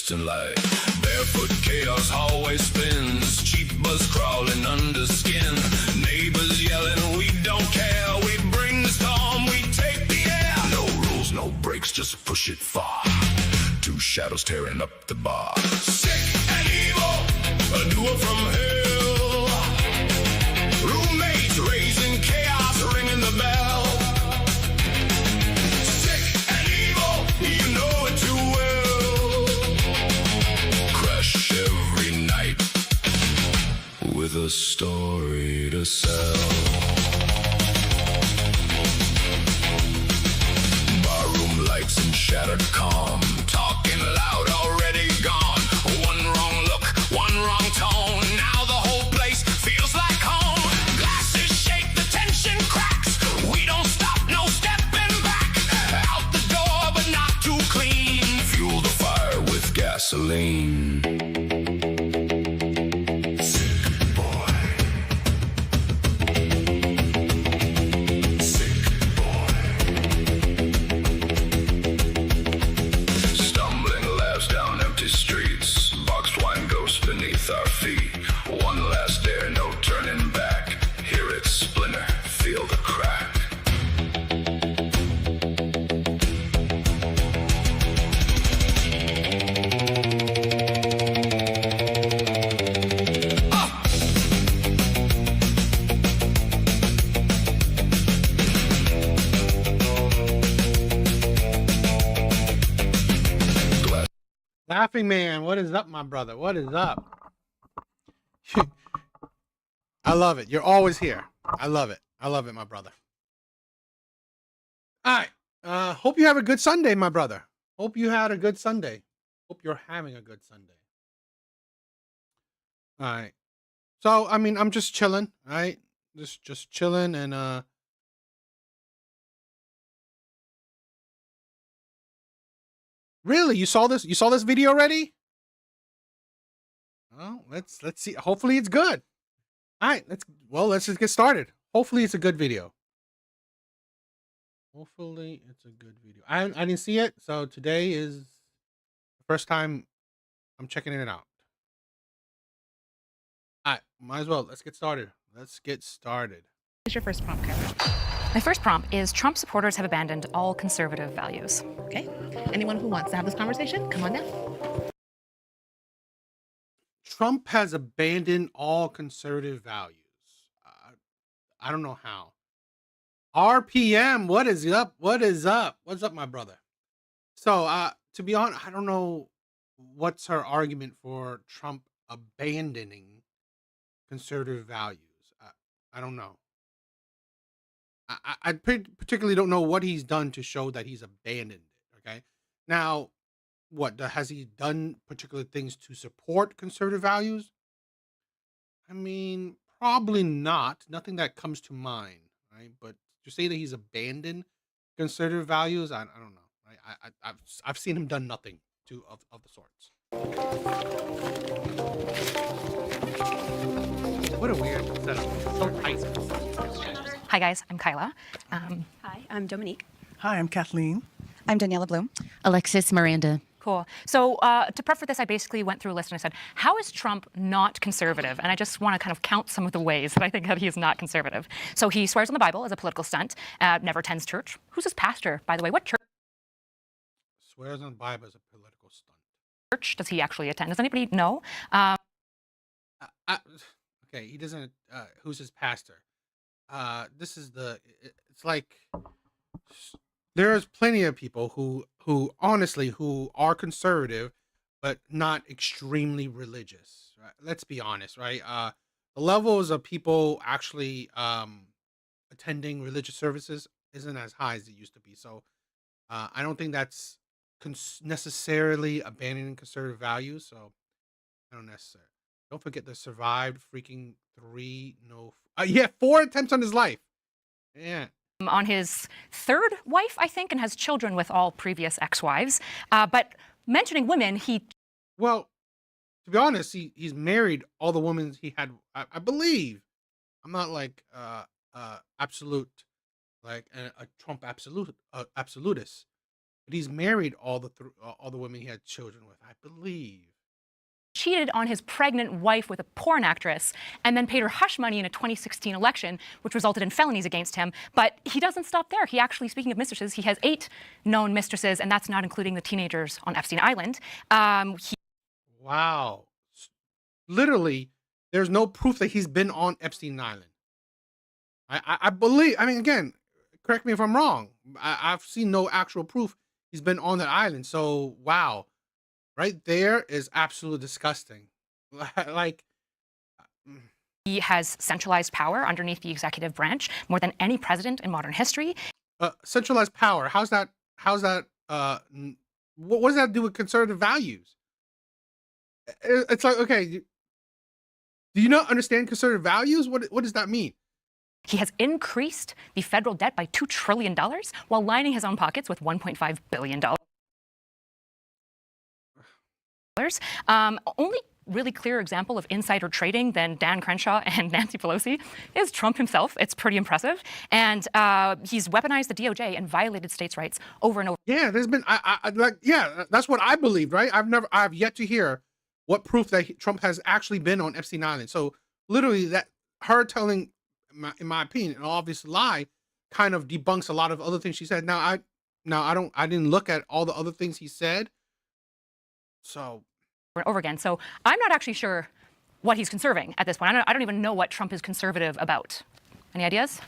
distant light. Barefoot chaos always spins. Cheap buzz crawling under skin. Neighbors yelling, we don't care. We bring the storm, we take the air. No rules, no breaks, just push it far. Two shadows tearing up the bar. Sick and evil, a duo from hell. Roommates raising chaos, ringing the bell. Sick and evil, you know it too well. Crash every night with a story to sell. Barroom lights and shattered calm. Talking loud, already gone. One wrong look, one wrong tone. Now the whole place feels like home. Glasses shake, the tension cracks. We don't stop, no stepping back. Out the door, but not too clean. Fuel the fire with gasoline. Our feet. One last dare, no turning back. Hear it splinter, feel the crack. Laughing Man, what is up, my brother? What is up? I love it. You're always here. I love it. I love it, my brother. All right. Hope you have a good Sunday, my brother. Hope you had a good Sunday. Hope you're having a good Sunday. All right. So, I mean, I'm just chilling, right? Just chilling and really, you saw this? You saw this video already? Well, let's see. Hopefully it's good. All right, let's just get started. Hopefully it's a good video. Hopefully it's a good video. I didn't see it, so today is the first time I'm checking it out. All right, might as well. Let's get started. Let's get started. What's your first prompt, Kyla? My first prompt is Trump supporters have abandoned all conservative values. Okay. Anyone who wants to have this conversation, come on down. Trump has abandoned all conservative values. I don't know how. RPM, what is up? What is up? What's up, my brother? So, to be honest, I don't know what's her argument for Trump abandoning conservative values. I don't know. I particularly don't know what he's done to show that he's abandoned it. Okay. Now, what has he done particular things to support conservative values? I mean, probably not. Nothing that comes to mind, right? But to say that he's abandoned conservative values, I don't know. Right? I've seen him done nothing of the sorts. What a weird setup. So tight. Hi guys, I'm Kyla. Hi, I'm Dominique. Hi, I'm Kathleen. I'm Daniela Bloom. Alexis Miranda. Cool. So to prep for this, I basically went through a list and I said, how is Trump not conservative? And I just want to kind of count some of the ways that I think that he's not conservative. So he swears on the Bible as a political stunt, never attends church. Who's his pastor, by the way? What church? Swears on the Bible as a political stunt. Church does he actually attend? Does anybody know? Okay, he doesn't. Who's his pastor? This is it's like there's plenty of people who honestly who are conservative but not extremely religious, right? Let's be honest, right? The levels of people actually attending religious services isn't as high as it used to be. So I don't think that's necessarily abandoning conservative values. So I don't necessarily. Don't forget the survived freaking 4 attempts on his life. Yeah. On his third wife, I think, and has children with all previous ex-wives. But mentioning women, Well, to be honest, he's married all the women he had. I believe. I'm not like absolute, like a Trump absolutist. but he's married all the women he had children with, I believe. Cheated on his pregnant wife with a porn actress and then paid her hush money in a 2016 election, which resulted in felonies against him. But he doesn't stop there. He actually, speaking of mistresses, he has 8 known mistresses, and that's not including the teenagers on Epstein Island. Wow. Literally, there's no proof that he's been on Epstein Island. I believe, I mean, again, correct me if I'm wrong. I've seen no actual proof he's been on that island. So, wow. Right there is absolutely disgusting. Like, He has centralized power underneath the executive branch more than any president in modern history. centralized power. How's that? What does that do with conservative values? It's like, okay, do you not understand conservative values? What does that mean? He has increased the federal debt by $2 trillion while lining his own pockets with $1.5 billion. Only really clear example of insider trading than Dan Crenshaw and Nancy Pelosi is Trump himself. It's pretty impressive. And he's weaponized the DOJ and violated states' rights over and over. Yeah, there's been, that's what I believed, right? I've yet to hear what proof that Trump has actually been on Epstein Island. So literally that her telling, in my opinion, an obvious lie kind of debunks a lot of other things she said. I didn't look at all the other things he said. So and over again. So I'm not actually sure what he's conserving at this point. I don't even know what Trump is conservative about. Any ideas?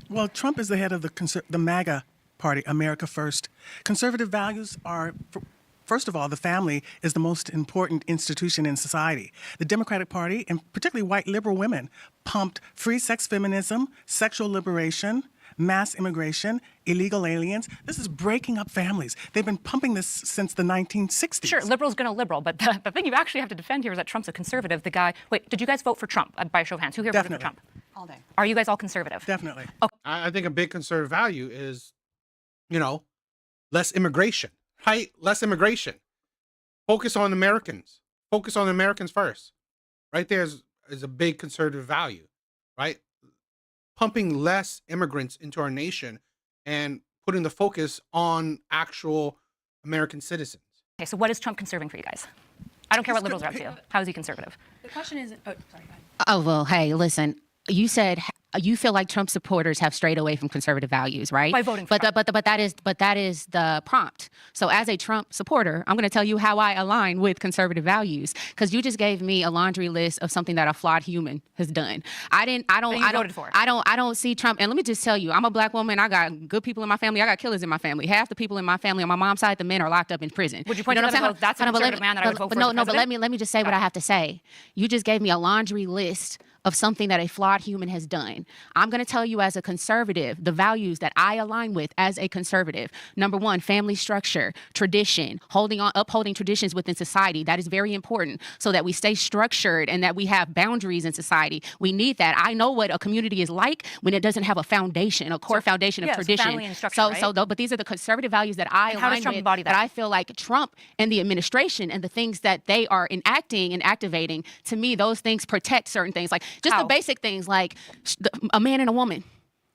Well, Trump is the head of the MAGA party, America First. Conservative values are, first of all, the family is the most important institution in society. The Democratic Party, and particularly white liberal women, pumped free sex feminism, sexual liberation, mass immigration, illegal aliens. This is breaking up families. They've been pumping this since the 1960s. Sure, liberal's going to liberal, but the thing you actually have to defend here is that Trump's a conservative. The guy, wait, did you guys vote for Trump by a show of hands? Who here voted for Trump? All day. Are you guys all conservative? Definitely. Okay. I think a big conservative value is, less immigration, right? Less immigration. Focus on Americans. Focus on Americans first. Right there is a big conservative value, right? Pumping less immigrants into our nation and putting the focus on actual American citizens. Okay, so what is Trump conserving for you guys? I don't care what liberals are up to. How is he conservative? The question is, oh, sorry, go ahead. Oh, well, hey, listen, you said you feel like Trump supporters have strayed away from conservative values, right? By voting for Trump. But that is the prompt. So as a Trump supporter, I'm going to tell you how I align with conservative values, because you just gave me a laundry list of something that a flawed human has done. I don't see Trump. And let me just tell you, I'm a black woman. I got good people in my family. I got killers in my family. Half the people in my family on my mom's side, the men are locked up in prison. Would you point to that? That's a conservative man that I would vote for. No, but let me just say what I have to say. You just gave me a laundry list of something that a flawed human has done. I'm going to tell you, as a conservative, the values that I align with as a conservative. Number one, family structure, tradition, upholding traditions within society. That is very important so that we stay structured and that we have boundaries in society. We need that. I know what a community is like when it doesn't have a foundation, a core foundation of tradition. Family and structure, right? But these are the conservative values that I align with, that I feel like Trump and the administration and the things that they are enacting and activating, to me, those things protect certain things. Like, just the basic things, like a man and a woman.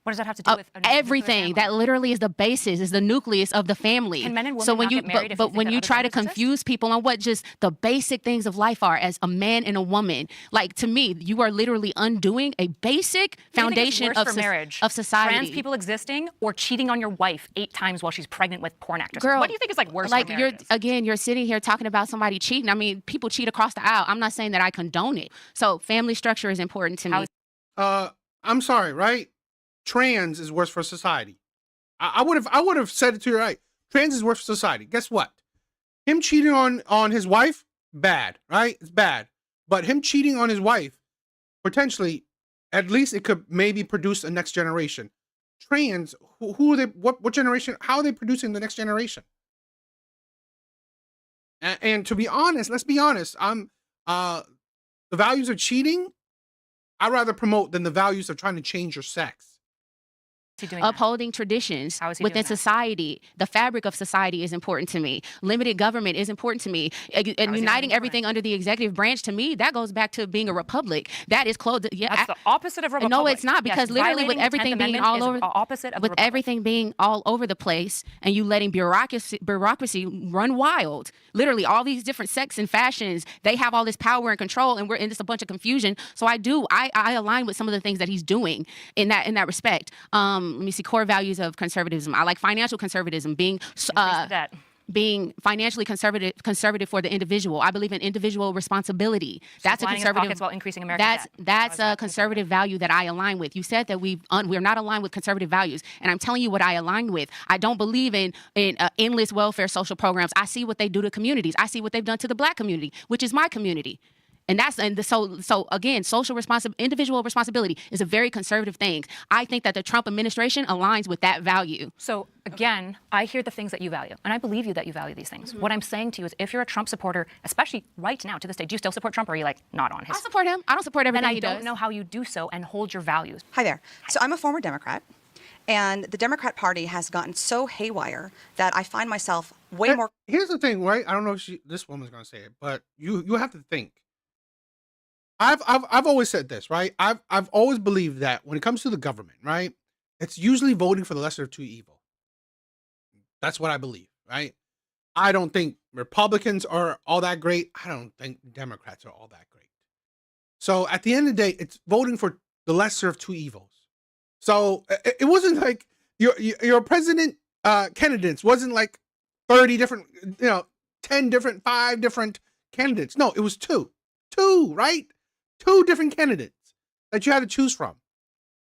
What does that have to do with everything? That literally is the basis, is the nucleus of the family. Can men and women so when not you get married but when you try to confuse people on what just the basic things of life are as a man and a woman, like, to me, you are literally undoing a basic foundation of marriage, of society. Trans people existing or cheating on your wife 8 times while she's pregnant with porn actresses. Girl, what do you think is worse? Like, for marriages? you're sitting here talking about somebody cheating. I mean, people cheat across the aisle. I'm not saying that I condone it. So family structure is important to me. I'm sorry, right? Trans is worse for society. I would have said it to you, right? Trans is worse for society. Guess what? Him cheating on his wife, bad, right? It's bad. But him cheating on his wife, potentially, at least it could maybe produce a next generation. Trans, who are they? What generation? How are they producing the next generation? And to be honest, let's be honest. The values of cheating, I'd rather promote than the values of trying to change your sex. he doing that? Upholding traditions How is he within doing that? society. The fabric of society is important to me. Limited government is important to me. And doing uniting it? everything under the executive branch, to me, that goes back to being a republic. That is close. Yeah, That's the opposite of a republic. no, it's not, Yes, because literally with violating the 10th everything being Amendment all is over, opposite of a with republic. everything being all over the place, and you letting bureaucracy run wild. Literally, all these different sects and fashions, they have all this power and control, and we're in just a bunch of confusion. So I align with some of the things that he's doing in that respect. Let me see, core values of conservatism. I like financial conservatism, being financially conservative for the individual. I believe in individual responsibility. That's a lining his conservative. pockets while increasing American debt. That's a conservative value that I align with. You said that we're not aligned with conservative values, and I'm telling you what I align with. I don't believe in endless welfare social programs. I see what they do to communities. I see what they've done to the Black community, which is my community. So again, individual responsibility is a very conservative thing. I think that the Trump administration aligns with that value. So again, I hear the things that you value, and I believe you that you value these things. What I'm saying to you is, if you're a Trump supporter, especially right now to this day, do you still support Trump, or are you like not on his? I support him. I don't support everything Then I he don't does. know how you do so and hold your values. Hi there. So I'm a former Democrat, and the Democrat Party has gotten so haywire that I find myself way more. Here's the thing, right? I don't know if this woman's gonna say it, but you have to think. I've always said this, right? I've always believed that when it comes to the government, right, it's usually voting for the lesser of two evil. That's what I believe, right? I don't think Republicans are all that great. I don't think Democrats are all that great. So at the end of the day, it's voting for the lesser of two evils. So it wasn't like your president candidates wasn't like 30 different, 10 different, 5 different candidates. No, it was two, right? 2 different candidates that you had to choose from.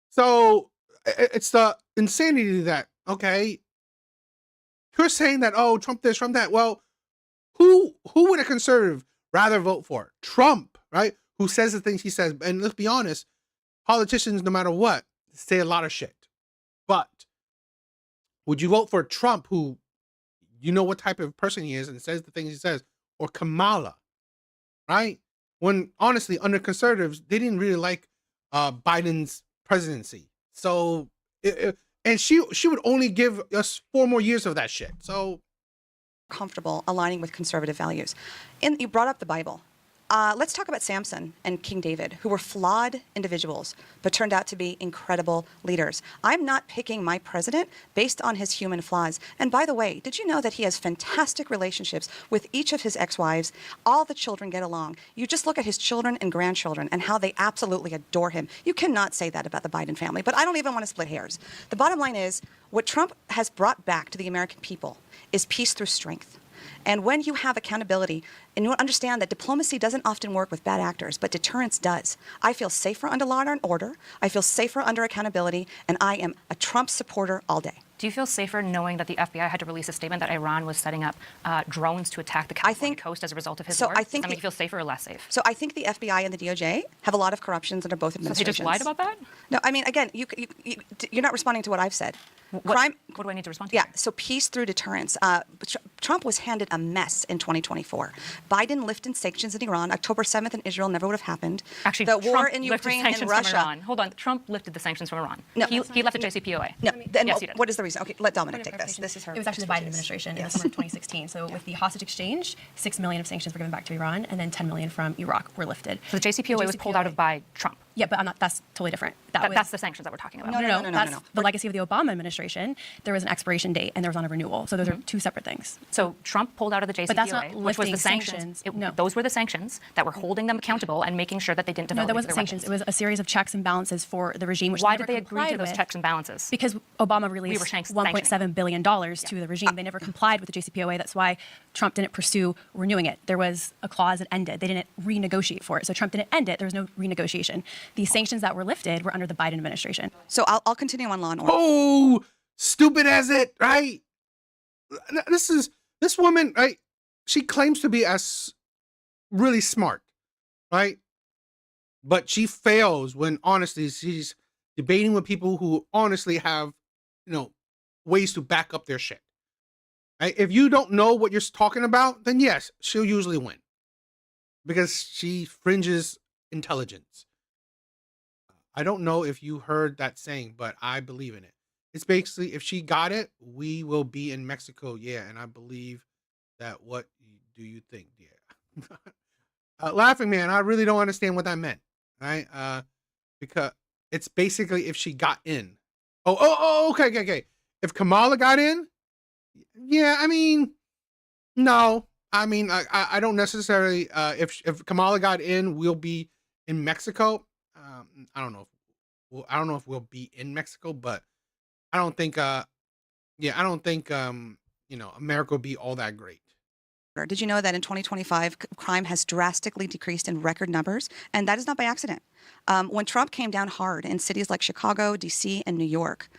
So it's the insanity that, okay, you're saying that, oh, Trump this, Trump that. Well, who would a conservative rather vote for? Trump, right? Who says the things he says. And let's be honest, politicians, no matter what, say a lot of shit. But would you vote for Trump, who you know what type of person he is and says the things he says, or Kamala, right? When honestly, under conservatives, they didn't really like Biden's presidency. So, and she would only give us 4 more years of that shit. So, comfortable aligning with conservative values. And you brought up the Bible. Let's talk about Samson and King David, who were flawed individuals, but turned out to be incredible leaders. I'm not picking my president based on his human flaws. And by the way, did you know that he has fantastic relationships with each of his ex-wives? All the children get along. You just look at his children and grandchildren and how they absolutely adore him. You cannot say that about the Biden family, but I don't even want to split hairs. The bottom line is, what Trump has brought back to the American people is peace through strength. And when you have accountability, and you understand that diplomacy doesn't often work with bad actors, but deterrence does. I feel safer under law and order. I feel safer under accountability, and I am a Trump supporter all day. Do you feel safer knowing that the FBI had to release a statement that Iran was setting up drones to attack the California coast as a result of his war? Does that make you feel safer or less safe? So I think the FBI and the DOJ have a lot of corruptions under both administrations. So he just lied about that? No, I mean, again, you're not responding to what I've said. What do I need to respond to? Yeah, so peace through deterrence. Trump was handed a mess in 2024. Biden lifted sanctions in Iran. October 7th in Israel never would have happened. Actually, the war Trump in lifted Ukraine sanctions and Russia. from Iran. Hold on, Trump lifted the sanctions from Iran. No, he left the JCPOA. No, then yes, he did. what is the reason? Okay, let Dominic take this. This is her. It was actually the Biden administration in the summer of 2016. So with the hostage exchange, 6 million of sanctions were given back to Iran, and then 10 million from Iraq were lifted. So the JCPOA was pulled out of by Trump. Yeah, but that's totally different. That's the sanctions that we're talking about. No. That's the legacy of the Obama administration. There was an expiration date, and there was on a renewal. So those are 2 separate things. So Trump pulled out of the JCPOA, But that's not which was the lifting sanctions. No. Those were the sanctions that were holding them accountable and making sure that they didn't develop. No, that wasn't nuclear sanctions. weapons. It was a series of checks and balances for the regime. Which Why they did never they agree to complied those with. checks and balances? Because Obama released $1.7 billion to the regime. They never complied with the JCPOA. That's why Trump didn't pursue renewing it. There was a clause that ended. They didn't renegotiate for it. So Trump didn't end it. There was no renegotiation. The sanctions that were lifted were under the Biden administration. So I'll continue on law and order. oh, stupid as it, right? This woman, right? She claims to be as really smart, right? But she fails when honestly she's debating with people who honestly have, ways to back up their shit. Right? If you don't know what you're talking about, then yes, she'll usually win because she fringes intelligence. I don't know if you heard that saying, but I believe in it. It's basically, if she got it, we will be in Mexico. Yeah, and I believe that. What do you think? Yeah. Laughing man, I really don't understand what that meant. Right? Because it's basically if she got in. Okay. If Kamala got in, yeah, I mean, no. I mean, I don't necessarily. If Kamala got in, we'll be in Mexico. I don't know. I don't know if we'll be in Mexico, but I don't think. Yeah, I don't think. America will be all that great. Did you know that in 2025, crime has drastically decreased in record numbers? And that is not by accident. When Trump came down hard in cities like Chicago, D.C., and New York,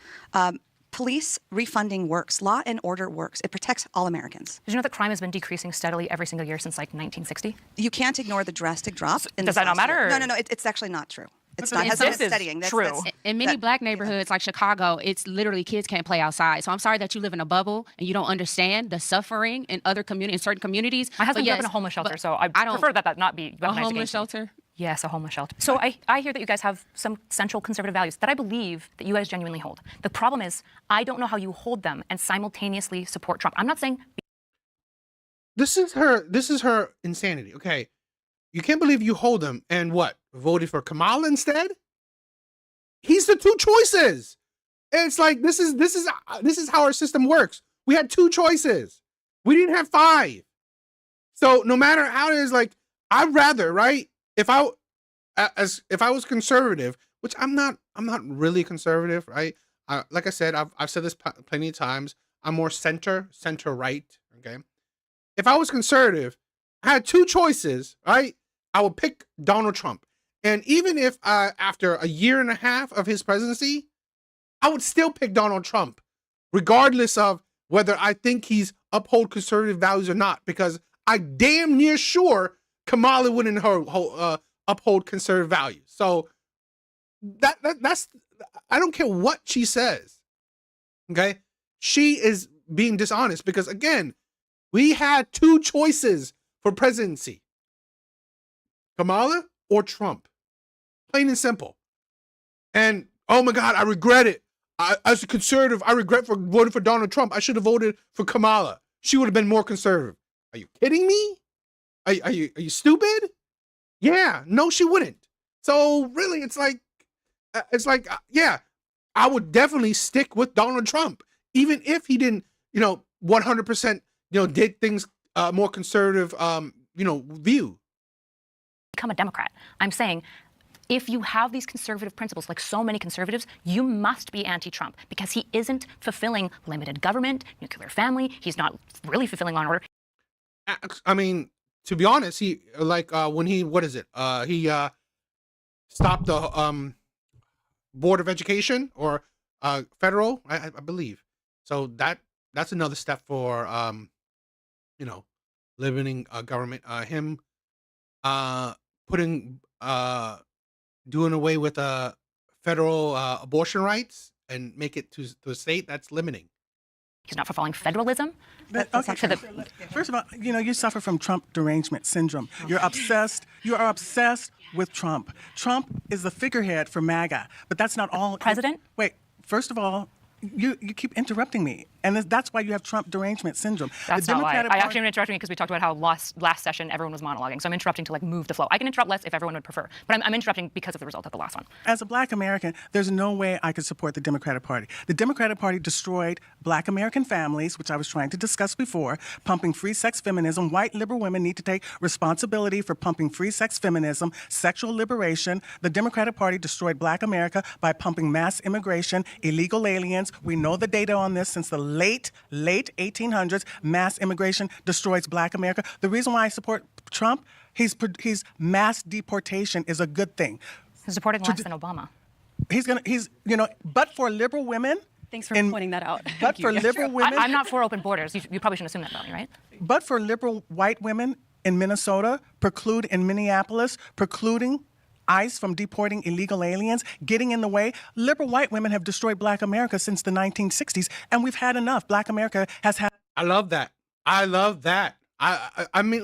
police refunding works. Law and order works. It protects all Americans. Did you know that crime has been decreasing steadily every single year since like 1960? You can't ignore the drastic drop. Does that not matter? No. It's actually not true. It's not. Has This been is studying. true. In many black neighborhoods like Chicago, it's literally kids can't play outside. So I'm sorry that you live in a bubble and you don't understand the suffering in other communities, in certain communities. My husband But grew up in a homeless shelter, so I prefer that not be a weaponized homeless against me. shelter. Yes, a homeless shelter. So I hear that you guys have some central conservative values that I believe that you guys genuinely hold. The problem is I don't know how you hold them and simultaneously support Trump. I'm not saying This is her insanity. Okay, you can't believe you hold them and what, voted for Kamala instead? He's the two choices. It's like this is how our system works. We had two choices. We didn't have five. So no matter how it is, like, I'd rather, right? If I was conservative, which I'm not really conservative, right? Like I said, I've said this plenty of times. I'm more center right. Okay. If I was conservative, I had two choices, right? I would pick Donald Trump. And even if after a year and a half of his presidency, I would still pick Donald Trump, regardless of whether I think he's uphold conservative values or not, because I damn near sure Kamala wouldn't uphold conservative values. So that's I don't care what she says. Okay, she is being dishonest because again, we had two choices for presidency: Kamala or Trump. Plain and simple. And oh my God, I regret it. As a conservative, I regret for voting for Donald Trump. I should have voted for Kamala. She would have been more conservative. Are you kidding me? Are you stupid? Yeah, no, she wouldn't. So really, it's like, yeah, I would definitely stick with Donald Trump, even if he didn't, 100%, did things more conservative, view. become a Democrat. I'm saying if you have these conservative principles, like so many conservatives, you must be anti-Trump because he isn't fulfilling limited government, nuclear family. He's not really fulfilling law and order. I mean, to be honest, he when he he stopped the Board of Education or federal, I believe. So that's another step for limiting government. Him putting doing away with federal abortion rights and make it to a state, that's limiting. He's not fulfilling federalism. First of all, you suffer from Trump derangement syndrome. You are obsessed with Trump. Trump is the figurehead for MAGA, but that's not all. President? Wait, first of all, you keep interrupting me, and that's why you have Trump derangement syndrome. That's not why. I actually am interrupting because we talked about how last session everyone was monologuing, so I'm interrupting to move the flow. I can interrupt less if everyone would prefer, but I'm interrupting because of the result of the last one. As a Black American, there's no way I could support the Democratic Party. The Democratic Party destroyed Black American families, which I was trying to discuss before, pumping free sex feminism. White liberal women need to take responsibility for pumping free sex feminism, sexual liberation. The Democratic Party destroyed Black America by pumping mass immigration, illegal aliens. We know the data on this since the late 1800s. Mass immigration destroys Black America. The reason why I support Trump, he's mass deportation is a good thing. He's supporting less than Obama. But for liberal women. Thanks for pointing that out. But for liberal women. I'm not for open borders. You probably shouldn't assume that about me, right? But for liberal white women in Minnesota, in Minneapolis, precluding ICE from deporting illegal aliens, getting in the way. Liberal white women have destroyed Black America since the 1960s, and we've had enough. Black America has had. I love that. I mean,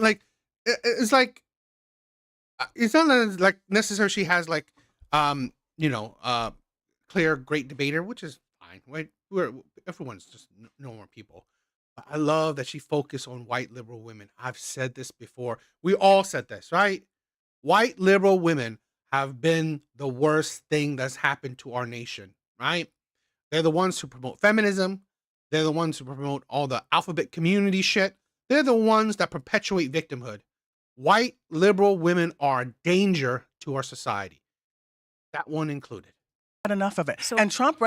it's like, it's not like necessarily she has clear great debater, which is fine. Right? everyone's just normal people. But I love that she focused on white liberal women. I've said this before. We all said this, right? White liberal women have been the worst thing that's happened to our nation, right? They're the ones who promote feminism. They're the ones who promote all the alphabet community shit. They're the ones that perpetuate victimhood. White liberal women are a danger to our society. That one included. Not enough of it. So- And Trump,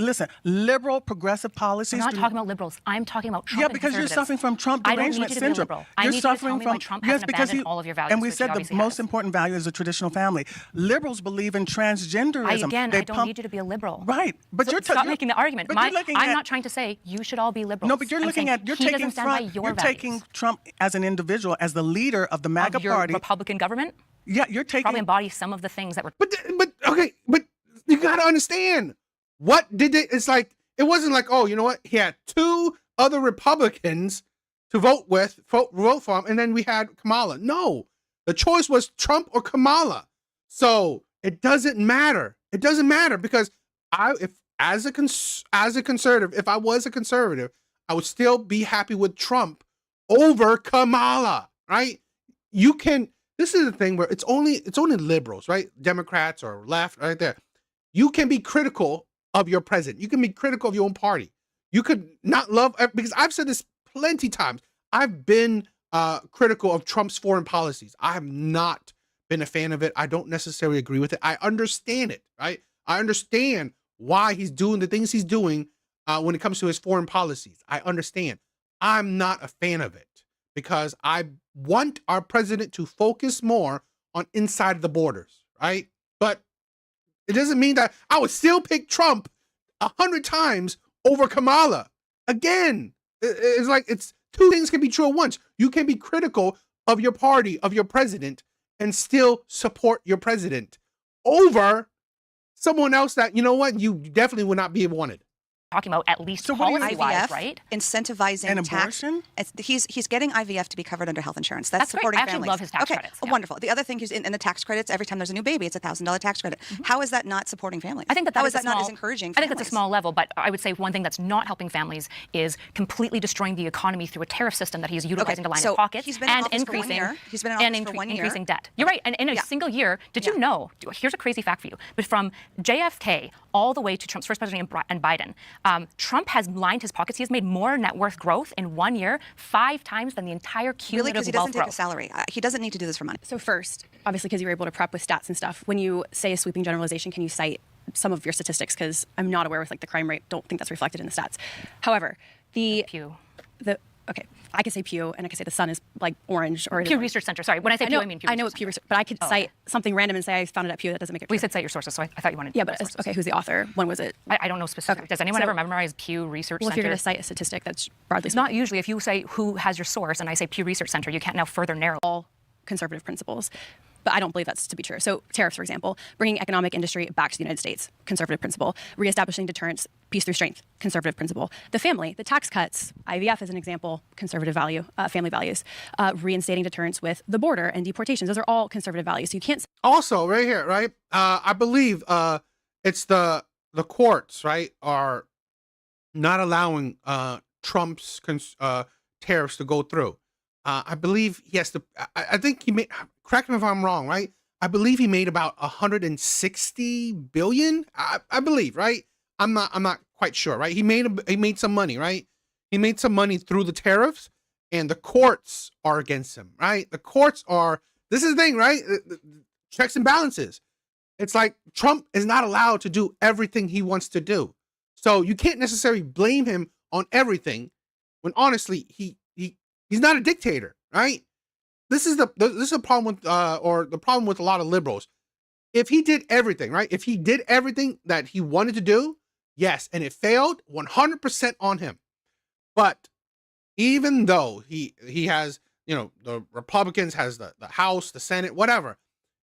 listen, liberal progressive policies. I'm not do talking about liberals. I'm talking about Trump. Yeah, and because you're conservatives. suffering from Trump I don't derangement need you to be a syndrome. liberal. I You're need you to tell suffering me from why Trump hasn't abandoned all of your values, and we which he said the obviously most has. important value is the traditional family. Liberals believe in transgenderism. I don't need you to be a liberal. Right, but So stop making the argument. But you're looking I'm at, not trying to say you should all be liberals. No, but you're I'm looking saying at you're he taking doesn't stand by Trump. your You're values. taking Trump as an individual, as the leader of the MAGA Of your party. Republican government. Yeah, you're taking. Probably embody some of the things that were. But you gotta understand what did they? It's like it wasn't like, oh, you know what? He had two other Republicans to vote for him, and then we had Kamala. No, the choice was Trump or Kamala. So it doesn't matter. It doesn't matter because if as a conservative, if I was a conservative, I would still be happy with Trump over Kamala. Right? You can. This is the thing where it's only liberals, right? Democrats or left, right there. You can be critical of your president. You can be critical of your own party. You could not love, because I've said this plenty times. I've been critical of Trump's foreign policies. I have not been a fan of it. I don't necessarily agree with it. I understand it, right? I understand why he's doing the things he's doing when it comes to his foreign policies. I understand. I'm not a fan of it because I want our president to focus more on inside the borders, right? But it doesn't mean that I would still pick Trump 100 times over Kamala. Again, it's like it's two things can be true at once. You can be critical of your party, of your president, and still support your president over someone else that, you know what, you definitely would not be wanted. Talking about at least So what do you- policy-wise, IVF, right? incentivizing And tax. abortion? He's getting IVF to be covered under health insurance. That's That's great. supporting I actually families. love his tax okay, credits, yeah. wonderful. The other thing is in the tax credits. Every time there's a new baby, it's $1,000 tax credit. How is that not supporting families? I think that How that is that a not small, as encouraging? I think that's a families? small level, but I would say one thing that's not helping families is completely destroying the economy through a tariff system that he's utilizing to line so his pockets he's been in and office for 1 increasing year. He's been in office for 1 year. increasing debt. You're right. And in a single year, did you know? Here's a crazy fact for you. But from JFK all the way to Trump's first president and Biden, Trump has lined his pockets. He has made more net worth growth in 1 year 5 times than the entire Really, cumulative because he wealth doesn't take a growth. salary. He doesn't need to do this for money. So first, obviously, because you were able to prep with stats and stuff, when you say a sweeping generalization, can you cite some of your statistics? Because I'm not aware with like the crime rate. Don't think that's reflected in the stats. However, Pew. okay, I could say Pew, and I could say the sun is like orange or Pew Research Center. Sorry, when I say Pew, I mean Pew. I know Research what Pew Center. Research, but I could cite okay. something random and say I found it at Pew. That doesn't make it true. We said cite your sources, so I thought you wanted. Yeah, my but sources. okay, who's the author? When was it? I don't know specifically. Okay. Does anyone So- ever memorize Pew Research Well, if Center? you're going to cite a statistic that's broadly It's not usually. If you say who has your source and I say Pew Research Center, you can't now further narrow. all conservative principles. But I don't believe that's to be true. So tariffs, for example, bringing economic industry back to the United States, conservative principle. Reestablishing deterrence, peace through strength, conservative principle. The family, the tax cuts, IVF is an example, conservative value, family values. Reinstating deterrence with the border and deportations. Those are all conservative values. So you can't Also, right here, right? I believe it's the courts, right, are not allowing Trump's tariffs to go through. I believe he has to. I think he made. Correct me if I'm wrong, right? I believe he made about 160 billion. I believe, right? I'm not quite sure, right? He made some money, right? He made some money through the tariffs, and the courts are against him, right? The courts are. This is the thing, right? Checks and balances. It's like Trump is not allowed to do everything he wants to do, so you can't necessarily blame him on everything. When honestly, he's not a dictator, right? This is the problem with or the problem with a lot of liberals. If he did everything, right? If he did everything that he wanted to do, yes, and it failed, 100% on him. But even though he has, you know, the Republicans has the House, the Senate, whatever,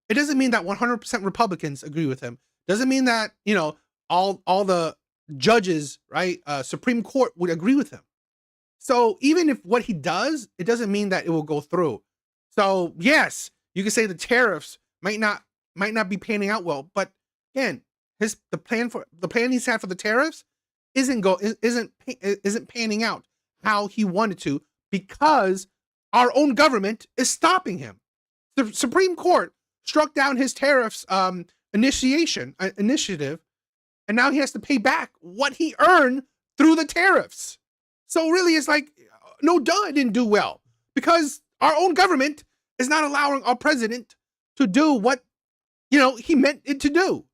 it doesn't mean that 100% Republicans agree with him. Doesn't mean that, you know, all the judges, right, Supreme Court would agree with him. So even if what he does, it doesn't mean that it will go through. So yes, you can say the tariffs might not be panning out well, but again, the plan he's had for the tariffs isn't panning out how he wanted to because our own government is stopping him. The Supreme Court struck down his tariffs initiative, and now he has to pay back what he earned through the tariffs. So really, it's like, no duh, it didn't do well because our own government is not allowing our president to do what, he meant it to do.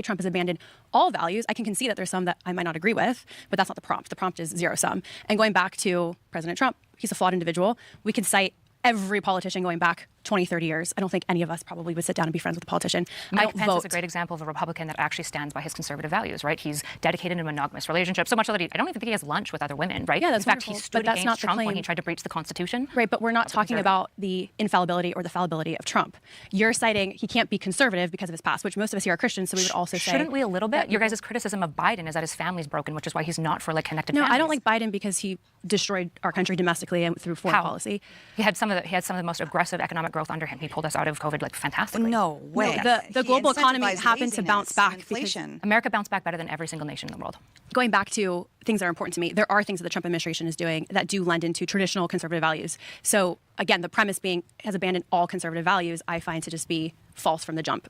Trump has abandoned all values. I can concede that there's some that I might not agree with, but that's not the prompt. The prompt is zero sum. And going back to President Trump, he's a flawed individual. We can cite every politician going back 20, 30 years. I don't think any of us probably would sit down and be friends with a politician. Mike Pence is a great example of a Republican that actually stands by his conservative values, right? He's dedicated in a monogamous relationship, so much so that I don't even think he has lunch with other women, right? Yeah, that's in fact, wonderful, he stood but that's against not the Trump when claim. he tried to breach the Constitution. Right, but we're not talking about the infallibility or the fallibility of Trump. You're citing he can't be conservative because of his past, which most of us here are Christians, so we would also say... Shouldn't we a little bit? Your guys' criticism of Biden is that his family's broken, which is why he's not for connected No, families. I don't like Biden because he destroyed our country domestically and through foreign policy. He had some of the most aggressive economic growth under him. He pulled us out of COVID fantastically. No way. The global economy happened to bounce back. Inflation. America bounced back better than every single nation in the world. Going back to things that are important to me, there are things that the Trump administration is doing that do lend into traditional conservative values. So again, the premise being has abandoned all conservative values, I find to just be false from the jump.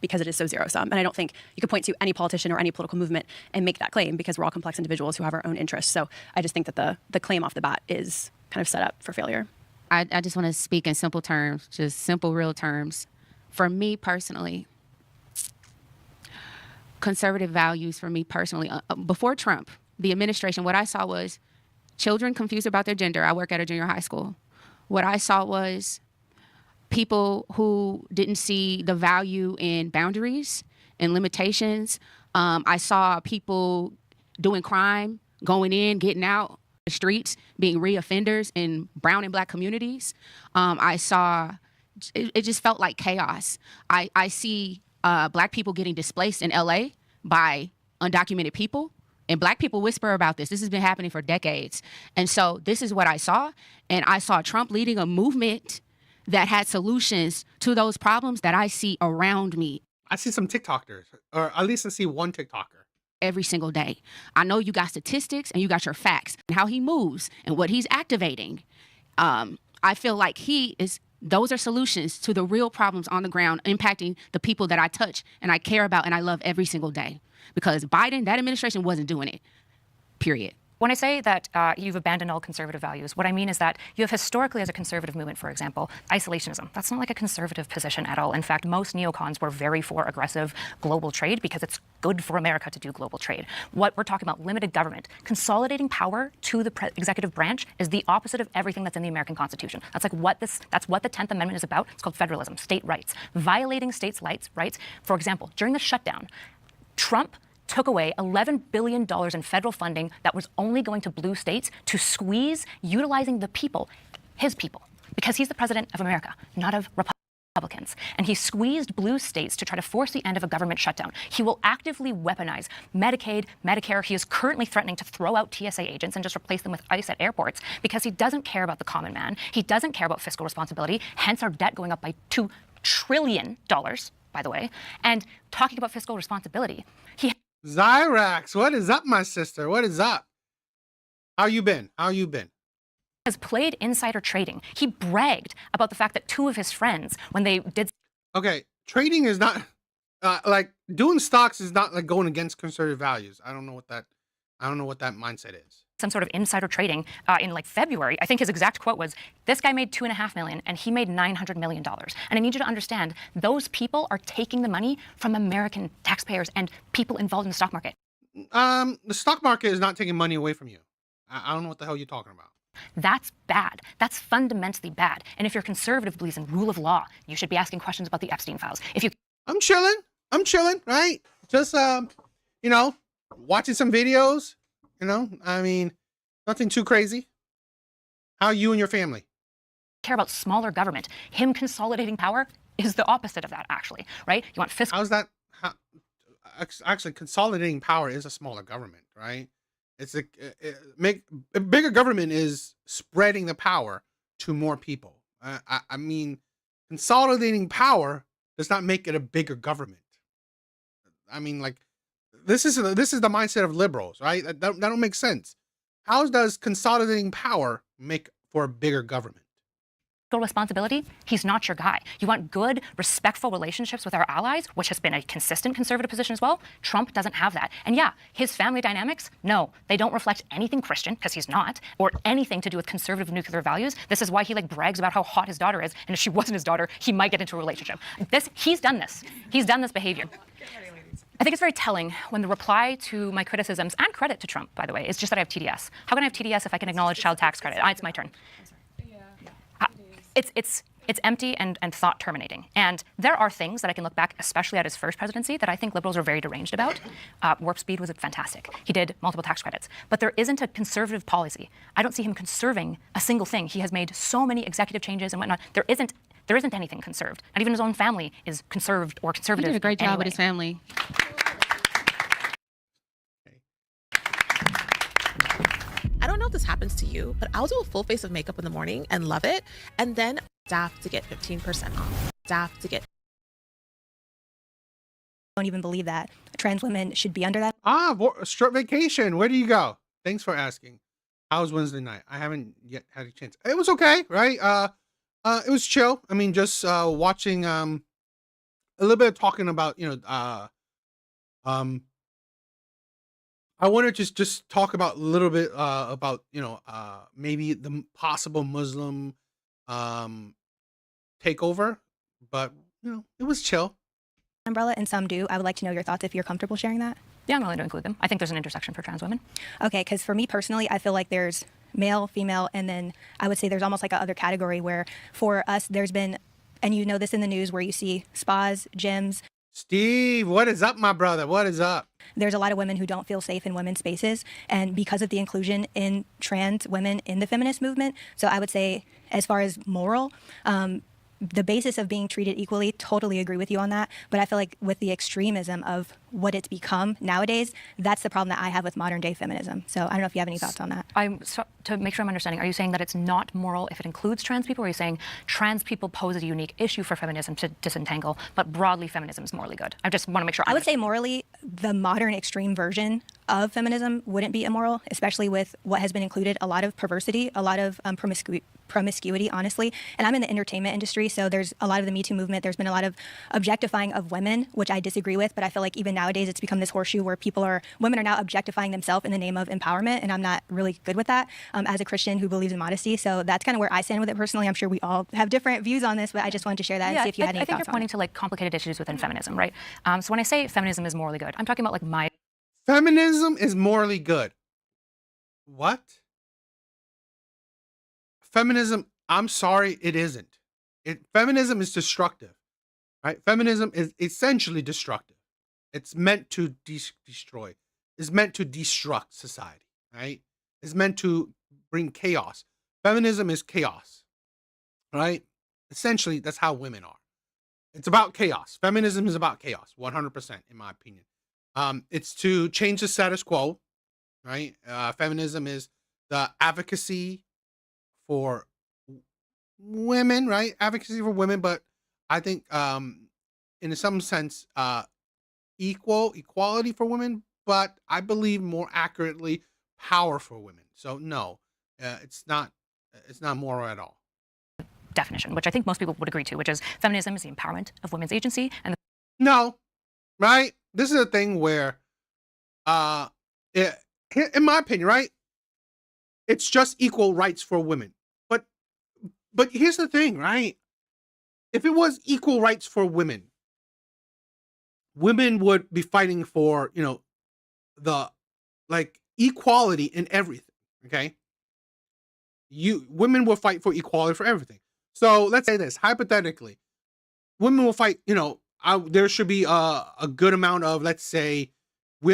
Because it is so zero sum. And I don't think you could point to any politician or any political movement and make that claim because we're all complex individuals who have our own interests. So I just think that the claim off the bat is kind of set up for failure. I just want to speak in simple terms, just simple, real terms. For me personally, conservative values for me personally, before Trump, the administration, what I saw was children confused about their gender. I work at a junior high school. What I saw was people who didn't see the value in boundaries and limitations. I saw people doing crime, going in, getting out the streets, being reoffenders in brown and black communities. I saw, it just felt like chaos. I see black people getting displaced in LA by undocumented people. And black people whisper about this. This has been happening for decades. And so this is what I saw. And I saw Trump leading a movement that had solutions to those problems that I see around me. I see some TikTokers, or at least I see one TikToker. Every single day. I know you got statistics and you got your facts and how he moves and what he's activating. I feel like those are solutions to the real problems on the ground impacting the people that I touch and I care about and I love every single day. Because Biden, that administration wasn't doing it, period. When I say that you've abandoned all conservative values, what I mean is that you have historically, as a conservative movement, for example, isolationism. That's not like a conservative position at all. In fact, most neocons were very for aggressive global trade because it's good for America to do global trade. What we're talking about, limited government, consolidating power to the executive branch is the opposite of everything that's in the American Constitution. That's what the 10th Amendment is about. It's called federalism, state rights. Violating states' rights. For example, during the shutdown, Trump took away $11 billion in federal funding that was only going to blue states to squeeze utilizing the people, his people, because he's the president of America, not of Republicans. And he squeezed blue states to try to force the end of a government shutdown. He will actively weaponize Medicaid, Medicare. He is currently threatening to throw out TSA agents and just replace them with ICE at airports because he doesn't care about the common man. He doesn't care about fiscal responsibility, hence our debt going up by $2 trillion, by the way. And talking about fiscal responsibility, Zyrax, what is up, my sister? What is up? How you been? Has played insider trading. He bragged about the fact that two of his friends, when they did... Okay, trading is not, doing stocks is not like going against conservative values. I don't know what that mindset is. Some sort of insider trading in February. I think his exact quote was, this guy made $2.5 million and he made $900 million. And I need you to understand, those people are taking the money from American taxpayers and people involved in the stock market. The stock market is not taking money away from you. I don't know what the hell you're talking about. That's bad. That's fundamentally bad. And if your conservative believes in rule of law, you should be asking questions about the Epstein files. I'm chilling, right? Just, watching some videos. I mean, nothing too crazy. How are you and your family? Care about smaller government. Him consolidating power is the opposite of that, actually, right? You want fiscal... How's that? Actually, consolidating power is a smaller government, right? It's a bigger government is spreading the power to more people. I mean, consolidating power does not make it a bigger government. I mean, this is the mindset of liberals, right? That don't make sense. How does consolidating power make for a bigger government? Responsibility, he's not your guy. You want good, respectful relationships with our allies, which has been a consistent conservative position as well. Trump doesn't have that. And yeah, his family dynamics, no, they don't reflect anything Christian, because he's not, or anything to do with conservative nuclear values. This is why he brags about how hot his daughter is, and if she wasn't his daughter, he might get into a relationship. He's done this. He's done this behavior. I think it's very telling when the reply to my criticisms, and credit to Trump, by the way, is just that I have TDS. How can I have TDS if I can acknowledge child tax credit? It's my turn. It's empty and thought terminating. And there are things that I can look back, especially at his first presidency, that I think liberals are very deranged about. Warp speed was fantastic. He did multiple tax credits. But there isn't a conservative policy. I don't see him conserving a single thing. He has made so many executive changes and whatnot. There isn't anything conserved. Not even his own family is conserved or conservative. He did a great job with his family. I don't know if this happens to you, but I'll do a full face of makeup in the morning and love it. And then staff to get 15% off. Staff to get. Don't even believe that trans women should be under that. Short vacation. Where do you go? Thanks for asking. How was Wednesday night? I haven't yet had a chance. It was okay, right? It was chill. I mean, just watching a little bit of talking about, I want to just talk about a little bit about maybe the possible Muslim takeover, but it was chill. Umbrella, and some do. I would like to know your thoughts if you're comfortable sharing that. Yeah, I'm willing to include them. I think there's an intersection for trans women. Okay, because for me personally, I feel like there's male, female, and then I would say there's almost like a other category where for us there's been, and you know this in the news, where you see spas, gyms. Steve, what is up, my brother? What is up? There's a lot of women who don't feel safe in women's spaces, and because of the inclusion in trans women in the feminist movement. So I would say, as far as moral, the basis of being treated equally, totally agree with you on that. But I feel like with the extremism of what it's become nowadays, that's the problem that I have with modern day feminism. So I don't know if you have any thoughts on that. To make sure I'm understanding, are you saying that it's not moral if it includes trans people, or are you saying trans people pose a unique issue for feminism to disentangle, but broadly feminism is morally good? I just want to make sure. I would say morally, the modern extreme version of feminism wouldn't be immoral, especially with what has been included, a lot of perversity, a lot of promiscuity, honestly. And I'm in the entertainment industry, so there's a lot of the Me Too movement. There's been a lot of objectifying of women, which I disagree with, but I feel like even nowadays it's become this horseshoe where women are now objectifying themselves in the name of empowerment, and I'm not really good with that as a Christian who believes in modesty. So that's kind of where I stand with it personally. I'm sure we all have different views on this, but I just wanted to share that and see if you had any thoughts on it. I think you're pointing to complicated issues within feminism, right? So when I say feminism is morally good, I'm talking about my... Feminism is morally good. What? Feminism, I'm sorry, it isn't. Feminism is destructive, right? Feminism is essentially destructive. It's meant to destroy. It's meant to destruct society, right? It's meant to bring chaos. Feminism is chaos, right? Essentially, that's how women are. It's about chaos. Feminism is about chaos, 100%, in my opinion. It's to change the status quo, right? Feminism is the advocacy for women, right? Advocacy for women, but I think in some sense equality for women, but I believe more accurately power for women. So no, it's not moral at all. Definition, which I think most people would agree to, which is feminism is the empowerment of women's agency. And no, right? This is a thing where, in my opinion, right? It's just equal rights for women. But here's the thing, right? If it was equal rights for women, women would be fighting for, the equality in everything. Okay. Women will fight for equality for everything. So let's say this, hypothetically, women will fight, there should be a good amount of, let's say,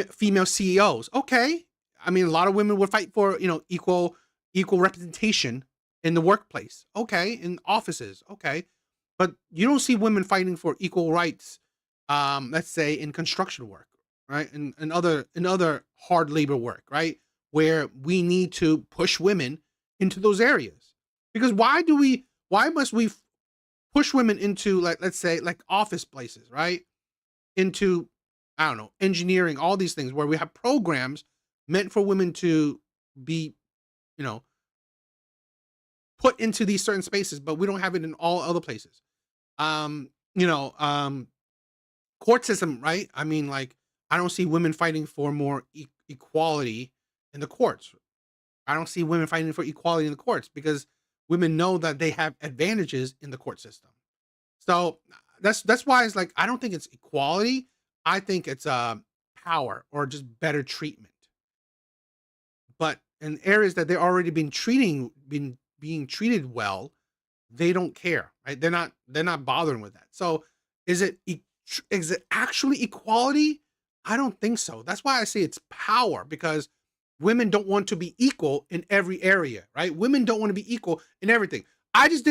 female CEOs. Okay. I mean, a lot of women would fight for, equal representation in the workplace. Okay. In offices. Okay. But you don't see women fighting for equal rights, let's say, in construction work, right? And other hard labor work, right? Where we need to push women into those areas. Because why must we push women into, let's say, office places, right? Into, I don't know, engineering, all these things where we have programs meant for women to be, you know, put into these certain spaces, but we don't have it in all other places. You know, court system, right? I mean, like, I don't see women fighting for more equality in the courts. I don't see women fighting for equality in the courts because women know that they have advantages in the court system. So that's why it's like I don't think it's equality. I think it's power or just better treatment. But in areas that they're already being treated well, they don't care, right? They're not bothering with that. So is it actually equality? I don't think so. That's why I say it's power, because women don't want to be equal in every area, right? Women don't want to be equal in everything. I just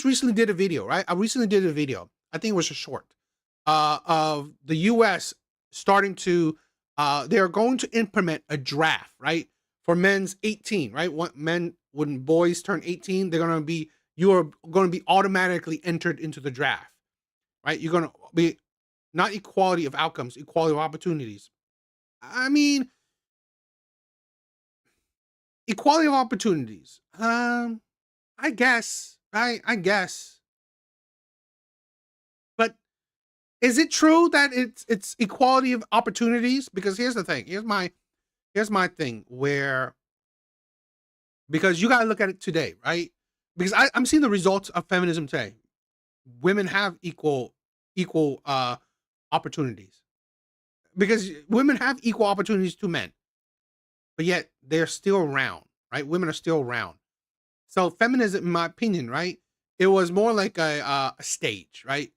recently did a video, right? I recently did a video. I think it was a short of the US starting to they're going to implement a draft, right? For men's 18, right? When boys turn 18, you are going to be automatically entered into the draft, right? You're going to be not equality of outcomes, equality of opportunities. I mean, equality of opportunities. I guess, right? I guess. But is it true that it's equality of opportunities? Because here's the thing. Here's my thing because you gotta look at it today, right? Because I'm seeing the results of feminism today. Women have equal opportunities. Because women have equal opportunities to men. But yet they're still around, right? Women are still around. So feminism, in my opinion, right? It was more like a stage, right?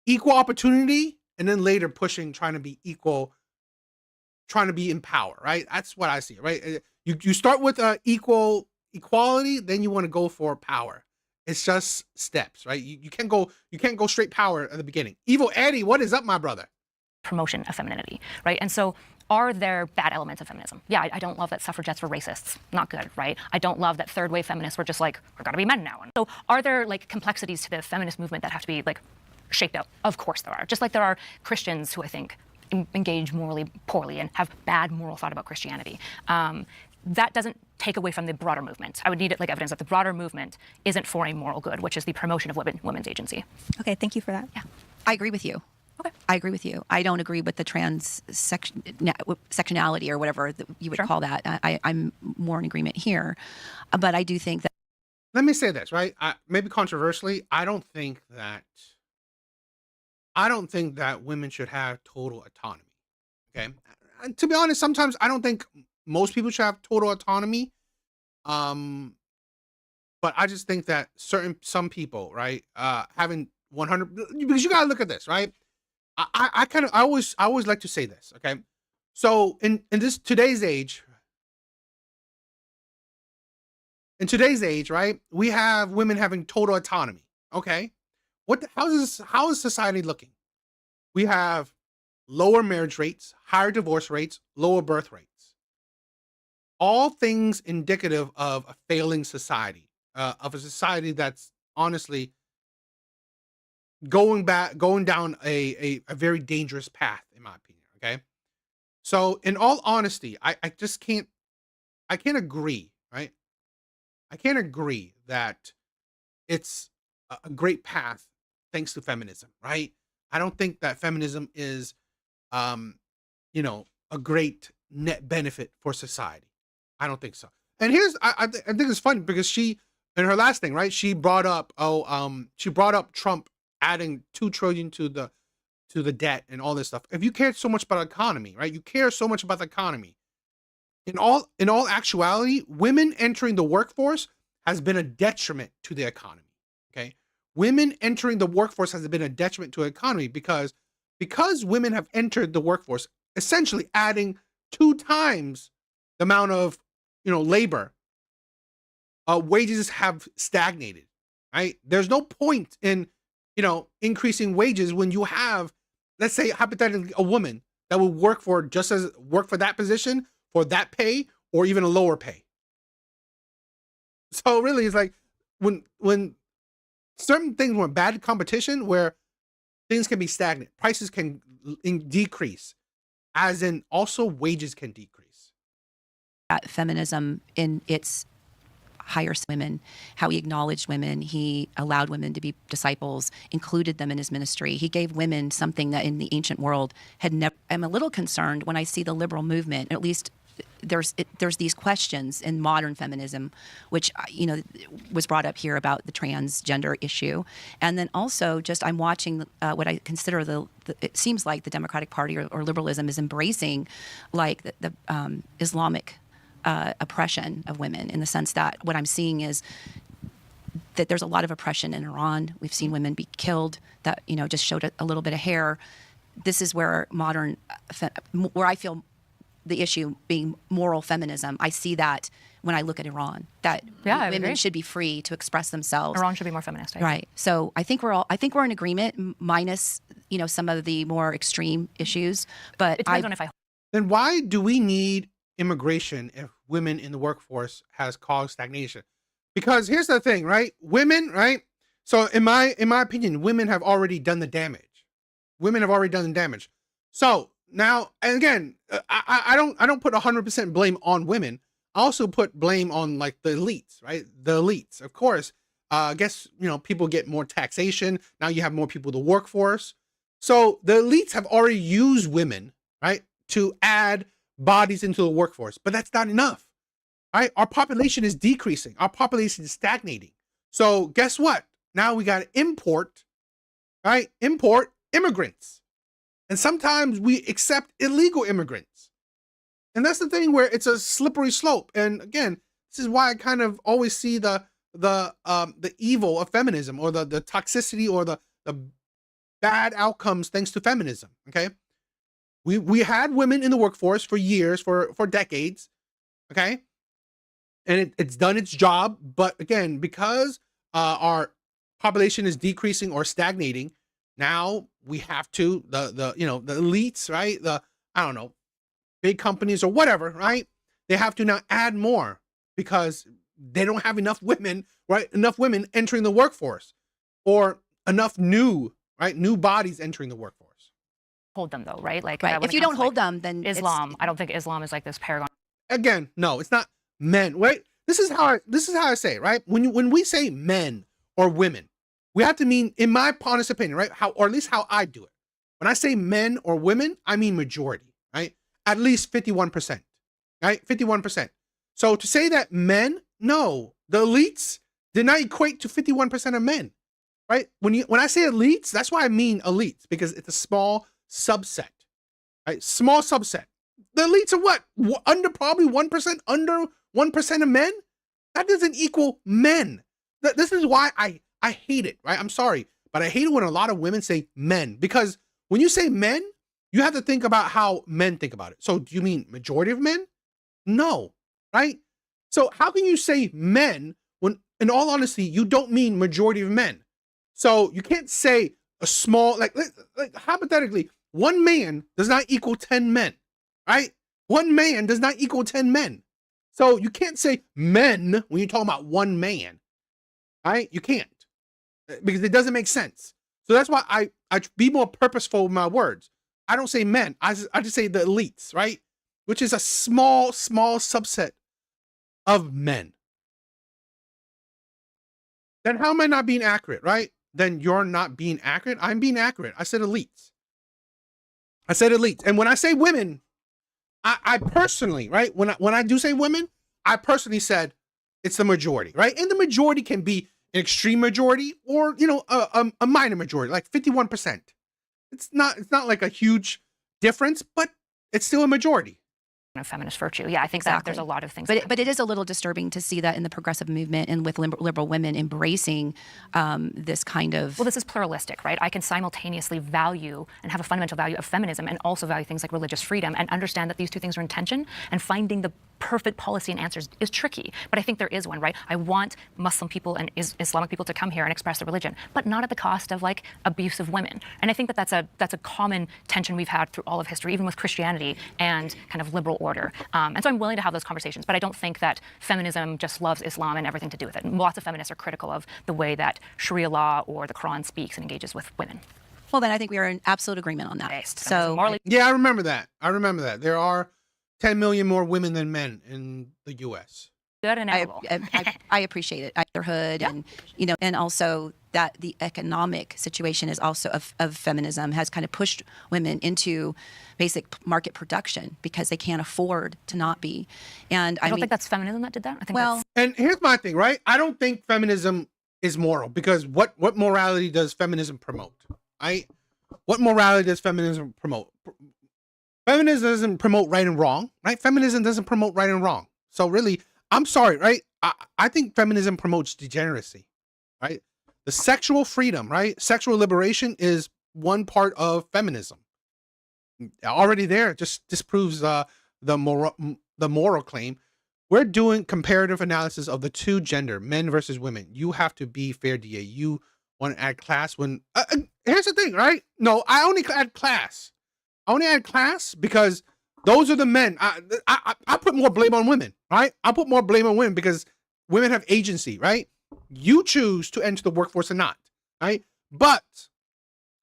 Equal opportunity, and then later trying to be equal, trying to be in power, right? That's what I see, right? You start with equality, then you want to go for power. It's just steps, right? You can't go straight power at the beginning. Evil Eddie, what is up, my brother? Promotion of femininity, right? And so are there bad elements of feminism? Yeah, I don't love that suffragettes were racists. Not good, right? I don't love that third wave feminists were just like, we're gonna be men now. And so are there like complexities to the feminist movement that have to be like shaped out? Of course there are. Just like there are Christians who I think engage morally poorly and have bad moral thought about Christianity. That doesn't take away from the broader movement. I would need it like evidence that the broader movement isn't for a moral good, which is the promotion of women's agency. Okay, thank you for that. Yeah. I agree with you. Okay. I agree with you. I don't agree with the sectionality or whatever that you would call that. I'm more in agreement here. But I do think that. Let me say this, right? Maybe controversially, I don't think that women should have total autonomy. Okay. And to be honest, sometimes I don't think most people should have total autonomy. But I just think that some people, right, having 100, because you gotta look at this, right? I always like to say this, okay? So in today's age, right, we have women having total autonomy. Okay. How is society looking? We have lower marriage rates, higher divorce rates, lower birth rates. All things indicative of a failing society, of a society that's honestly going down a very dangerous path, in my opinion. Okay. So in all honesty, I can't agree, right? I can't agree that it's a great path thanks to feminism, right? I don't think that feminism is, a great net benefit for society. I don't think so. And I think it's funny because she, in her last thing, right, she brought up Trump adding $2 trillion to the debt and all this stuff. If you care so much about economy, right, you care so much about the economy. In all actuality, women entering the workforce has been a detriment to the economy. Okay, women entering the workforce has been a detriment to the economy because women have entered the workforce, essentially adding 2 times the amount of labor. Wages have stagnated. Right, there's no point in increasing wages when you have, let's say hypothetically, a woman that will work for that position for that pay or even a lower pay. So really, it's like when certain things were bad competition, where things can be stagnant, prices can decrease, as in also wages can decrease. Feminism in its higher women, how he acknowledged women, he allowed women to be disciples, included them in his ministry. He gave women something that in the ancient world had never. I'm a little concerned when I see the liberal movement, at least there's these questions in modern feminism, which was brought up here about the transgender issue, and then also just I'm watching what I consider it seems like the Democratic Party or liberalism is embracing like the Islamic oppression of women, in the sense that what I'm seeing is that there's a lot of oppression in Iran. We've seen women be killed that just showed a little bit of hair. This is where where I feel the issue being moral feminism. I see that when I look at Iran, that women should be free to express themselves. Iran should be more feminist. Right. So I think we're in agreement, minus some of the more extreme issues. But it depends on if then why do we need immigration if women in the workforce has caused stagnation? Because here's the thing, right? Women, right? So in my opinion, women have already done the damage. Women have already done the damage. So now, and again, I don't put 100% blame on women. I also put blame on like the elites, right? The elites, of course. I guess people get more taxation. Now you have more people in the workforce. So the elites have already used women, right, to add bodies into the workforce, but that's not enough, right? Our population is decreasing. Our population is stagnating. So guess what? Now we got to import immigrants. And sometimes we accept illegal immigrants. And that's the thing where it's a slippery slope. And again, this is why I kind of always see the evil of feminism, or the toxicity, or the bad outcomes thanks to feminism. Okay. We had women in the workforce for years, for decades, okay? And it's done its job, but again, because our population is decreasing or stagnating, now we have to, the elites, right? Big companies or whatever, right? They have to now add more because they don't have enough women, right? Enough women entering the workforce, or enough new bodies entering the workforce. Hold them though, right? Like if you don't hold them, then Islam. I don't think Islam is like this paragon. Again, no, it's not men. Right? This is how I say it, right? When we say men or women, we have to mean, in my honest opinion, right? Or at least how I do it. When I say men or women, I mean majority, right? At least 51%, right? 51%. So to say that men, no, the elites did not equate to 51% of men, right? When I say elites, that's why I mean elites, because it's a small subset, right? Small subset. The elites are what? Under probably 1%, under 1% of men? That doesn't equal men. This is why I hate it, right? I'm sorry, but I hate it when a lot of women say men, because when you say men, you have to think about how men think about it. So do you mean majority of men? No, right? So how can you say men when, in all honesty, you don't mean majority of men? So you can't say a small, like hypothetically, one man does not equal 10 men, right? One man does not equal 10 men. So you can't say men when you're talking about one man, right? You can't, because it doesn't make sense. So that's why I be more purposeful with my words. I don't say men. I just say the elites, right? Which is a small subset of men. Then how am I not being accurate, right? Then you're not being accurate. I'm being accurate. I said elites. I said elites. And when I say women, I personally, right? When I do say women, I personally said it's the majority, right? And the majority can be an extreme majority or, a minor majority, like 51%. It's not like a huge difference, but it's still a majority. Of feminist virtue. Yeah, I think that there's a lot of things. But it is a little disturbing to see that in the progressive movement and with liberal women embracing this kind of... Well, this is pluralistic, right? I can simultaneously value and have a fundamental value of feminism and also value things like religious freedom and understand that these two things are in tension, and finding the perfect policy and answers is tricky. But I think there is one, right? I want Muslim people and Islamic people to come here and express their religion, but not at the cost of like abuse of women. And I think that that's a common tension we've had through all of history, even with Christianity and kind of liberal order. And so I'm willing to have those conversations, but I don't think that feminism just loves Islam and everything to do with it. And lots of feminists are critical of the way that Sharia law or the Quran speaks and engages with women. Well, then I think we are in absolute agreement on that. Based. So morally Yeah, I remember that. There are 10 million more women than men in the U.S. good and I, equitable. I appreciate it. Motherhood and, and also that the economic situation is also of feminism has kind of pushed women into basic market production because they can't afford to not be. And I don't think that's feminism that did that. I think well, And here's my thing, right? I don't think feminism is moral because what morality does feminism promote? Right? What morality does feminism promote? Feminism doesn't promote right and wrong, right? Feminism doesn't promote right and wrong. So really, I'm sorry, right? I think feminism promotes degeneracy, right? The sexual freedom, right? Sexual liberation is one part of feminism. Already there, just disproves the moral claim. We're doing comparative analysis of the two gender, men versus women. You have to be fair, DA. You want to add class when here's the thing, right? No, I only add class. I only add class because those are the men. I put more blame on women, right? I put more blame on women because women have agency, right? You choose to enter the workforce or not, right? But,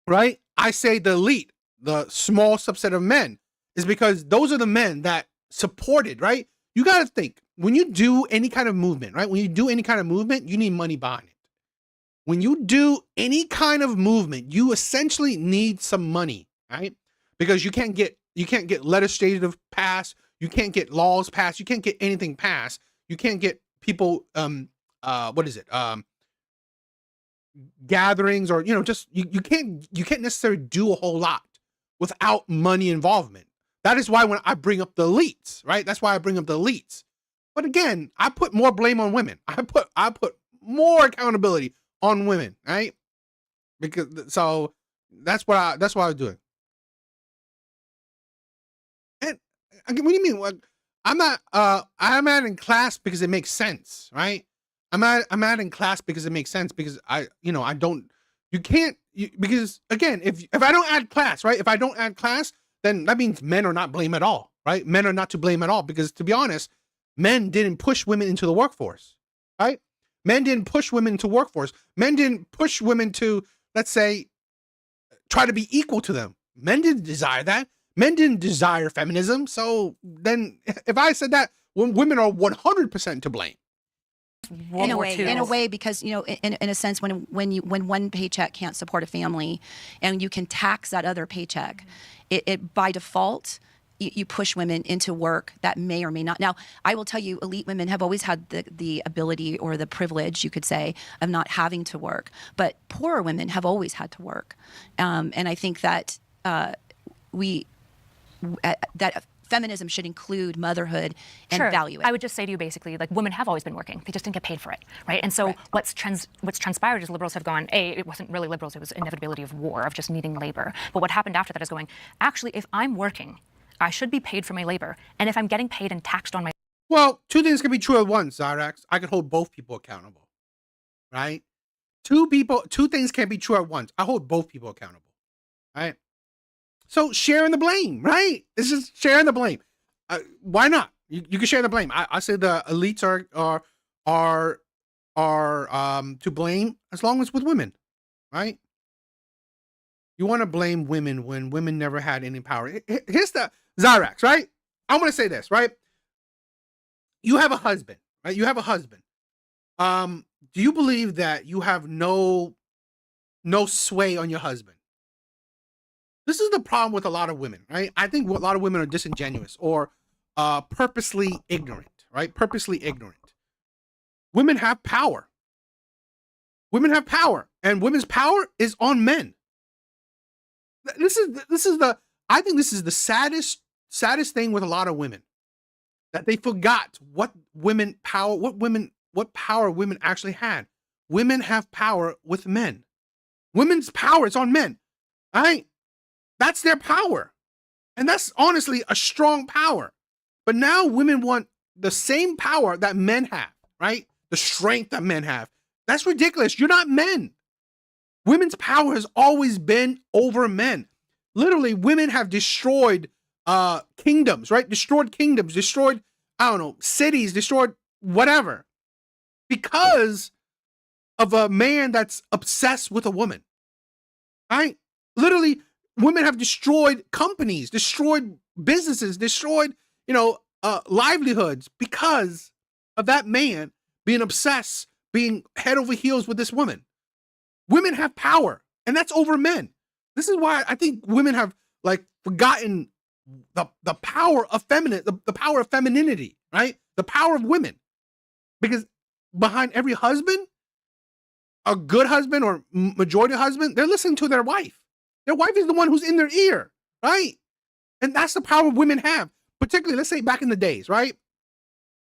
right, I say the elite, the small subset of men, is because those are the men that supported, right? You got to think, when you do any kind of movement, right? When you do any kind of movement, you need money behind it. When you do any kind of movement, you essentially need some money, right? Because you can't get legislative passed, you can't get laws passed, you can't get anything passed, you can't get people gatherings or just you can't necessarily do a whole lot without money involvement. That is why when I bring up the elites, right? That's why I bring up the elites. But again, I put more blame on women. I put more accountability on women, right? Because so that's what I was doing. And again, what do you mean? What I'm not I'm adding class because it makes sense, right? I'm adding class because it makes sense because because again, if I don't add class, right? If I don't add class, then that means men are not blame at all, right? Men are not to blame at all because to be honest, men didn't push women into the workforce, right? Men didn't push women into workforce. Men didn't push women to, let's say, try to be equal to them. Men didn't desire that. Men didn't desire feminism. So then if I said that, women are 100% to blame. In a way, because in a sense, when one paycheck can't support a family, and you can tax that other paycheck, it by default you push women into work that may or may not. Now, I will tell you, elite women have always had the ability or the privilege, you could say, of not having to work, but poorer women have always had to work, and I think that that feminism should include motherhood and value it. I would just say to you basically, like, women have always been working. They just didn't get paid for it, right? And so what's transpired is liberals have gone, it wasn't really liberals, it was inevitability of war, of just needing labor. But what happened after that is going, actually, if I'm working, I should be paid for my labor. And if I'm getting paid and taxed on my... Well, two things can be true at once, Zyrax. I can hold both people accountable, right? Two things can't be true at once. I hold both people accountable, right? So sharing the blame, right? This is sharing the blame. Why not? You can share the blame. I say the elites are to blame as long as with women, right? You want to blame women when women never had any power. Here's the Zyrax, right? I'm going to say this, right? You have a husband, right? You have a husband. Do you believe that you have no sway on your husband? This is the problem with a lot of women, right? I think a lot of women are disingenuous or purposely ignorant, right? Purposely ignorant. Women have power. Women have power, and women's power is on men. I think this is the saddest thing with a lot of women, that they forgot what power women actually had. Women have power with men. Women's power is on men, right? That's their power. And that's honestly a strong power. But now women want the same power that men have, right? The strength that men have. That's ridiculous. You're not men. Women's power has always been over men. Literally, women have destroyed kingdoms, right? Destroyed kingdoms, destroyed, cities, destroyed whatever. Because of a man that's obsessed with a woman, right? Literally, women have destroyed companies, destroyed businesses, destroyed, livelihoods because of that man being obsessed, being head over heels with this woman. Women have power, and that's over men. This is why I think women have forgotten the power of the power of femininity, right? The power of women. Because behind every husband, a good husband or majority husband, they're listening to their wife. Their wife is the one who's in their ear, right? And that's the power women have. Particularly, let's say back in the days, right?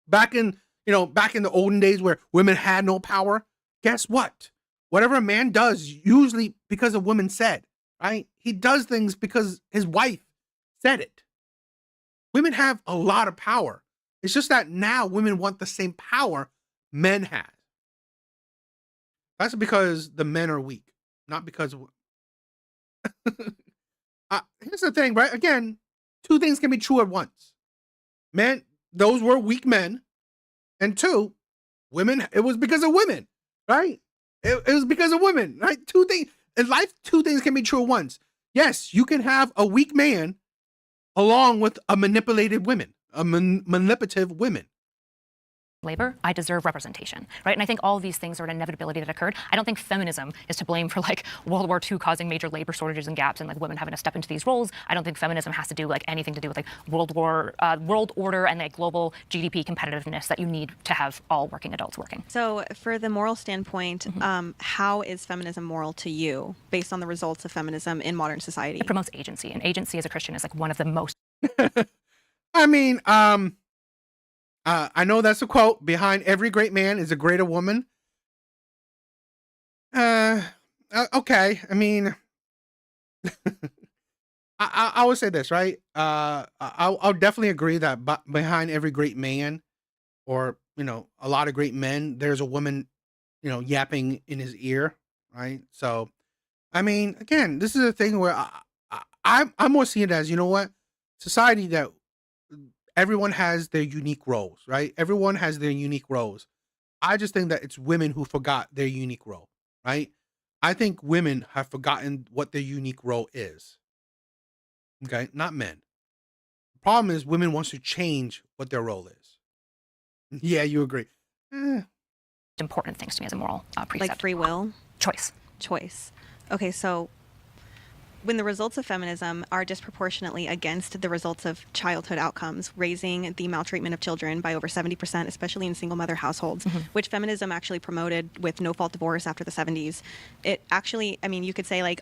Back in the olden days where women had no power, guess what? Whatever a man does, usually because a woman said, right? He does things because his wife said it. Women have a lot of power. It's just that now women want the same power men have. That's because the men are weak, not because of... Here's the thing, right? Again, two things can be true at once. Men, those were weak men. And two, women, it was because of women, right? It was because of women, right? Two things in life, two things can be true at once. Yes, you can have a weak man along with a manipulative woman, manipulative women. Labor, I deserve representation, right? And I think all of these things are an inevitability that occurred. I don't think feminism is to blame for World War II causing major labor shortages and gaps and women having to step into these roles. I don't think feminism has to do anything to do with world order and global GDP competitiveness that you need to have all working adults working. So for the moral standpoint, how is feminism moral to you based on the results of feminism in modern society? It promotes agency, and agency as a Christian is one of the most... I mean, I know that's a quote. Behind every great man is a greater woman. Okay. I mean, I would say this, right? I'll definitely agree that behind every great man, or a lot of great men, there's a woman, yapping in his ear, right? So, I mean, again, this is a thing where I'm more seeing it as, society that everyone has their unique roles, right? Everyone has their unique roles. I just think that it's women who forgot their unique role, right? I think women have forgotten what their unique role is. Okay, not men. The problem is women wants to change what their role is. Yeah, you agree. Important things to me as a moral precept. Like free will? Choice. Okay, so when the results of feminism are disproportionately against the results of childhood outcomes, raising the maltreatment of children by over 70%, especially in single mother households, which feminism actually promoted with no-fault divorce after the 70s. It actually, you could say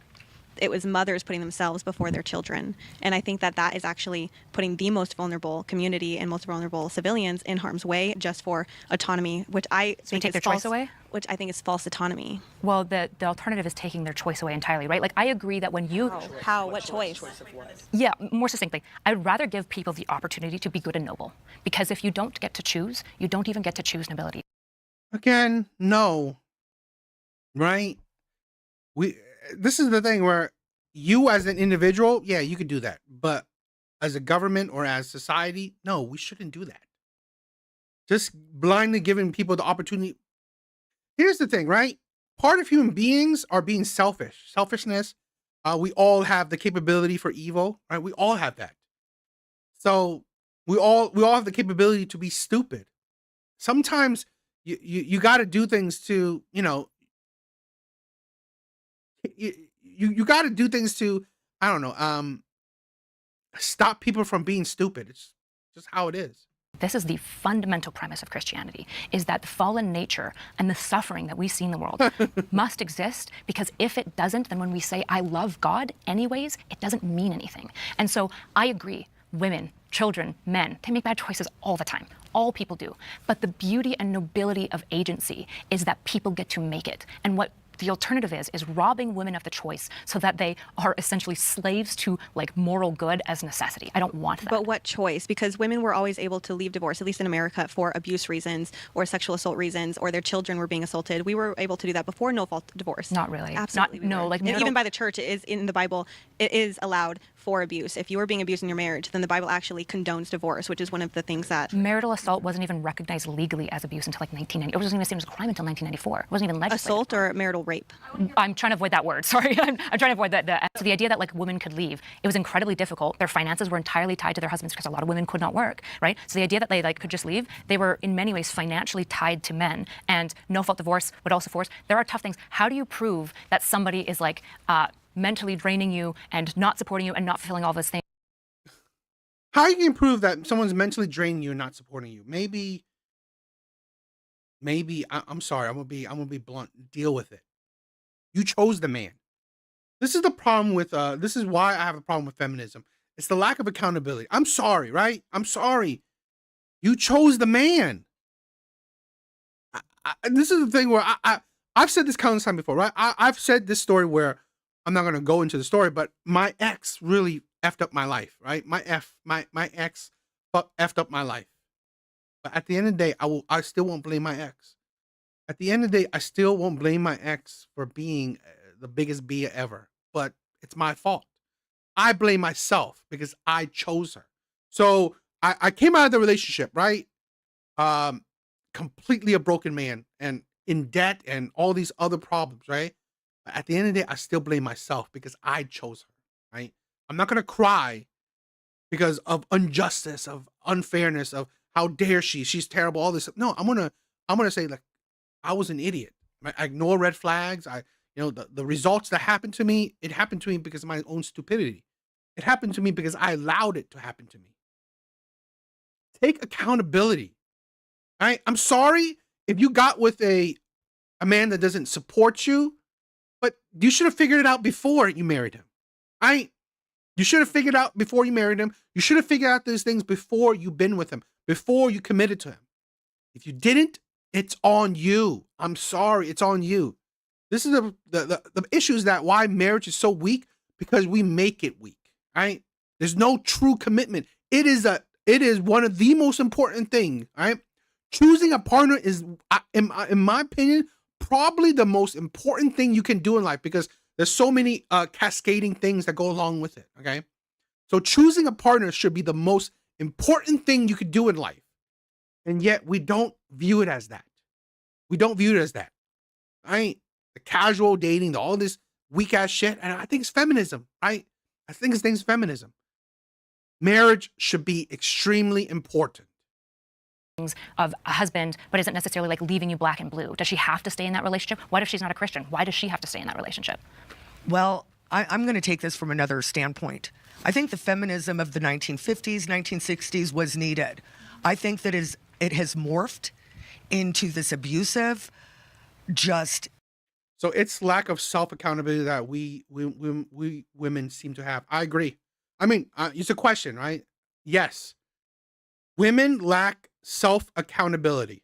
it was mothers putting themselves before their children. And I think that that is actually putting the most vulnerable community and most vulnerable civilians in harm's way just for autonomy, which I think take their choice away? Which I think is false autonomy. Well, the alternative is taking their choice away entirely, right? I agree that when you... How? What choice? Yeah, more succinctly, I'd rather give people the opportunity to be good and noble. Because if you don't get to choose, you don't even get to choose nobility. Again, no. Right? This is the thing where you as an individual, yeah, you could do that. But as a government or as society, no, we shouldn't do that. Just blindly giving people the opportunity. Here's the thing, right? Part of human beings are being selfish. Selfishness. We all have the capability for evil, right? We all have that. So we all have the capability to be stupid. Sometimes you got to do things to, you got to do things to, I don't know, stop people from being stupid. It's just how it is. This is the fundamental premise of Christianity, is that the fallen nature and the suffering that we see in the world must exist, because if it doesn't, then when we say, I love God anyways, it doesn't mean anything. And so I agree, women, children, men, they make bad choices all the time. All people do. But the beauty and nobility of agency is that people get to make it. And what the alternative is robbing women of the choice so that they are essentially slaves to moral good as necessity. I don't want that. But what choice? Because women were always able to leave divorce, at least in America, for abuse reasons or sexual assault reasons, or their children were being assaulted. We were able to do that before no-fault divorce. Not really. Absolutely. And even by the church, it is in the Bible, it is allowed for abuse. If you are being abused in your marriage, then the Bible actually condones divorce, which is one of the things that Marital assault wasn't even recognized legally as abuse until like 1990. It wasn't even seen as a crime until 1994. It wasn't even legislated. assault or marital rape. I'm trying to avoid that word. Sorry, I'm trying to avoid that. So the idea that like women could leave, it was incredibly difficult. Their finances were entirely tied to their husbands because a lot of women could not work, right? So the idea that they like could just leave, they were in many ways financially tied to men. And no-fault divorce would also force. There are tough things. How do you prove that somebody is like mentally draining you and not supporting you and not fulfilling all those things? How you can prove that someone's mentally draining you and not supporting you? I'm sorry. I'm gonna be blunt. Deal with it. You chose the man. This is the problem with. This is why I have a problem with feminism. It's the lack of accountability. I'm sorry, right? I'm sorry. You chose the man. This is the thing where I've said this countless times before, right? I've said this story where I'm not gonna go into the story, but my ex really effed up my life, right? My ex effed up my life. But at the end of the day, I still won't blame my ex. At the end of the day, I still won't blame my ex for being the biggest B ever. But it's my fault. I blame myself because I chose her. So I came out of the relationship, right? Completely a broken man and in debt and all these other problems, right? But at the end of the day, I still blame myself because I chose her, right? I'm not gonna cry because of injustice, of unfairness, of how dare she? She's terrible. All this. No, I'm gonna say like I was an idiot. I ignore red flags. The results that happened to me. It happened to me because of my own stupidity. It happened to me because I allowed it to happen to me. Take accountability. Right? I'm sorry if you got with a man that doesn't support you, but you should have figured it out before you married him. Right? You should have figured out before you married him. You should have figured out these things before you've been with him, before you committed to him. If you didn't, it's on you. I'm sorry, it's on you. This is the issue is that why marriage is so weak, because we make it weak, right? There's no true commitment. It is one of the most important things, right? Choosing a partner is, in my opinion, probably the most important thing you can do in life because there's so many cascading things that go along with it, okay? So choosing a partner should be the most important thing you could do in life. And yet we don't view it as that. We don't view it as that, right? The casual dating, all this weak ass shit. And I think it's feminism, right? I think it's feminism. Marriage should be extremely important. Of a husband, but isn't necessarily like leaving you black and blue. Does she have to stay in that relationship? What if she's not a Christian? Why does she have to stay in that relationship? Well, I'm going to take this from another standpoint. I think the feminism of the 1950s, 1960s was needed. I think that it has morphed into this abusive, So it's lack of self-accountability that we women seem to have. I agree. I mean, it's a question, right? Yes. Women lack self-accountability,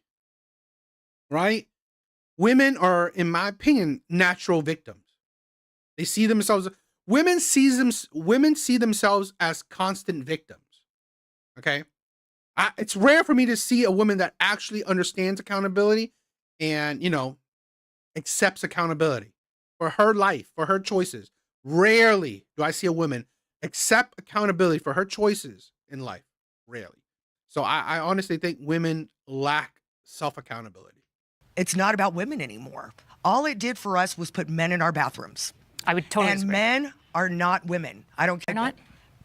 right? Women are, in my opinion, natural victims. They see themselves, women see themselves as constant victims, okay? It's rare for me to see a woman that actually understands accountability and, accepts accountability for her life, for her choices. Rarely do I see a woman accept accountability for her choices in life. Rarely. So I honestly think women lack self-accountability. It's not about women anymore. All it did for us was put men in our bathrooms. I would totally And disagree. men are not women. I don't care. They're not?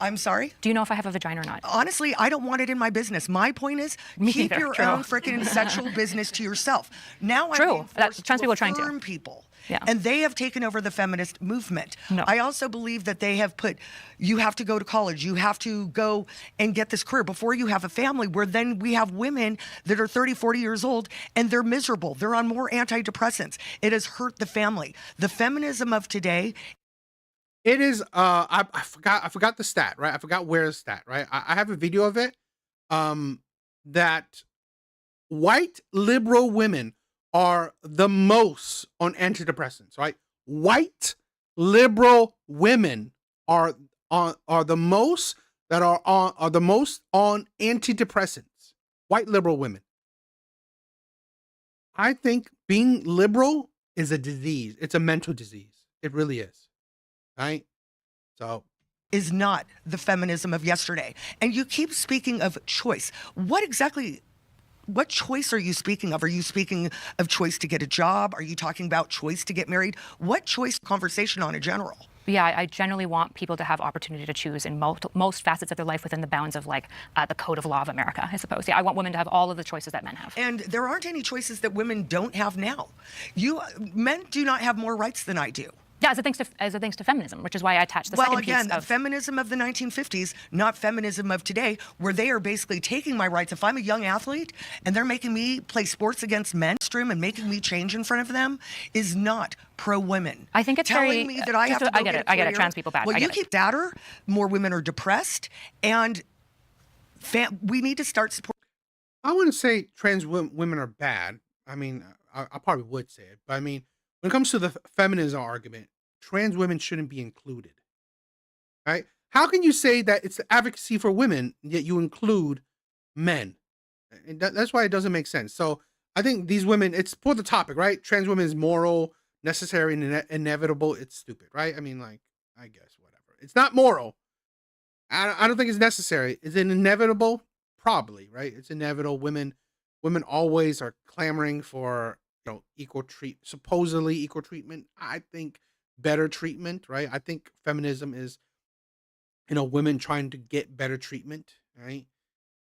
I'm sorry? Do you know if I have a vagina or not? Honestly, I don't want it in my business. My point is, keep neither. your True. own freaking sexual business to yourself. Now True. I'm being forced Trans to people are trying to. affirm people. Yeah. And they have taken over the feminist movement. No. I also believe that they have put, you have to go to college, you have to go and get this career before you have a family, where then we have women that are 30, 40 years old and they're miserable. They're on more antidepressants. It has hurt the family. The feminism of today. It is, I forgot the stat, right? I forgot where the stat, right? I have a video of it, that white liberal women are the most on antidepressants, right? White liberal women are the most on antidepressants. White liberal women. I think being liberal is a disease. It's a mental disease. It really is. Right? So is not the feminism of yesterday. And you keep speaking of choice. What choice are you speaking of? Are you speaking of choice to get a job? Are you talking about choice to get married? What choice conversation on in general? Yeah, I generally want people to have opportunity to choose in most facets of their life within the bounds of like the code of law of America, I suppose. Yeah, I want women to have all of the choices that men have. And there aren't any choices that women don't have now. Men do not have more rights than I do. Yeah, as it thanks to feminism, which is why I attached the second piece of feminism of the 1950s, not feminism of today, where they are basically taking my rights. If I'm a young athlete and they're making me play sports against men and making me change in front of them, is not pro-women. I think it's telling me that I have to go I get it. Trans people bad. Well, you keep sadder, more women are depressed, and we need to start supporting. I wouldn't say trans women are bad. I mean, I probably would say it, but I mean, when it comes to the feminism argument, trans women shouldn't be included, right? How can you say that it's the advocacy for women, yet you include men? And that's why it doesn't make sense. So I think these women, it's for the topic, right? Trans women is moral, necessary, and inevitable. It's stupid, right? I mean, like, I guess, whatever. It's not moral. I don't think it's necessary. Is it inevitable? Probably, right? It's inevitable. Women always are clamoring for, supposedly equal treatment. I think better treatment, right? I think feminism is, women trying to get better treatment, right?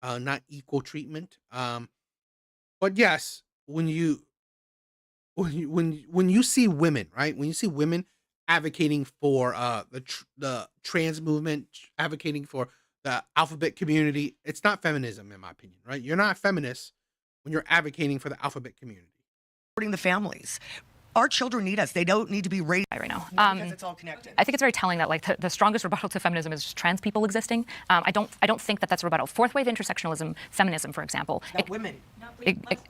Not equal treatment. But yes, when you see women, right? When you see women advocating for the trans movement, advocating for the alphabet community, it's not feminism, in my opinion, right? You're not a feminist when you're advocating for the alphabet community. The families. Our children need us. They don't need to be raised right now. Because it's all connected. I think it's very telling that like the strongest rebuttal to feminism is just trans people existing. I don't think that that's a rebuttal. Fourth wave intersectionalism, feminism, for example, women.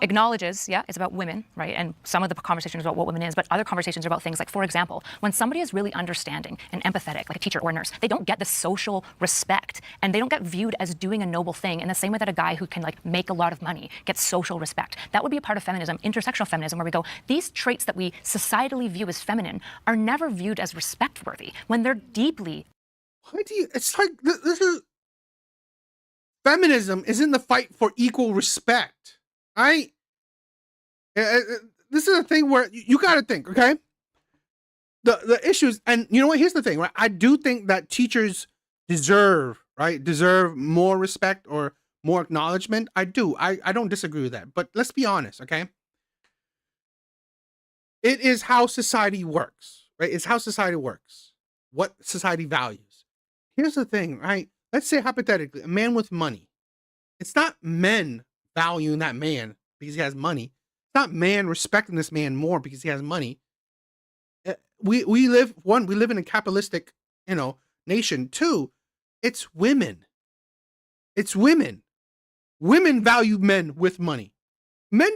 Acknowledges, it's about women, right? And some of the conversations about what women is, but other conversations are about things like, for example, when somebody is really understanding and empathetic, like a teacher or a nurse, they don't get the social respect, and they don't get viewed as doing a noble thing in the same way that a guy who can like make a lot of money gets social respect. That would be a part of feminism, intersectional feminism, where we go, these traits that we societally view as feminine are never viewed as respect-worthy when they're deeply. It's like this is feminism isn't the fight for equal respect, right? This is a thing where you got to think, okay? The issues, and you know what? Here's the thing, right? I do think that teachers deserve more respect or more acknowledgement. I do. I don't disagree with that. But let's be honest, okay? It is how society works, right? It's how society works. What society values. Here's the thing, right? Let's say hypothetically, a man with money. It's not men valuing that man because he has money. It's not man respecting this man more because he has money. We live in a capitalistic, nation. Two, it's women. It's women. Women value men with money. Men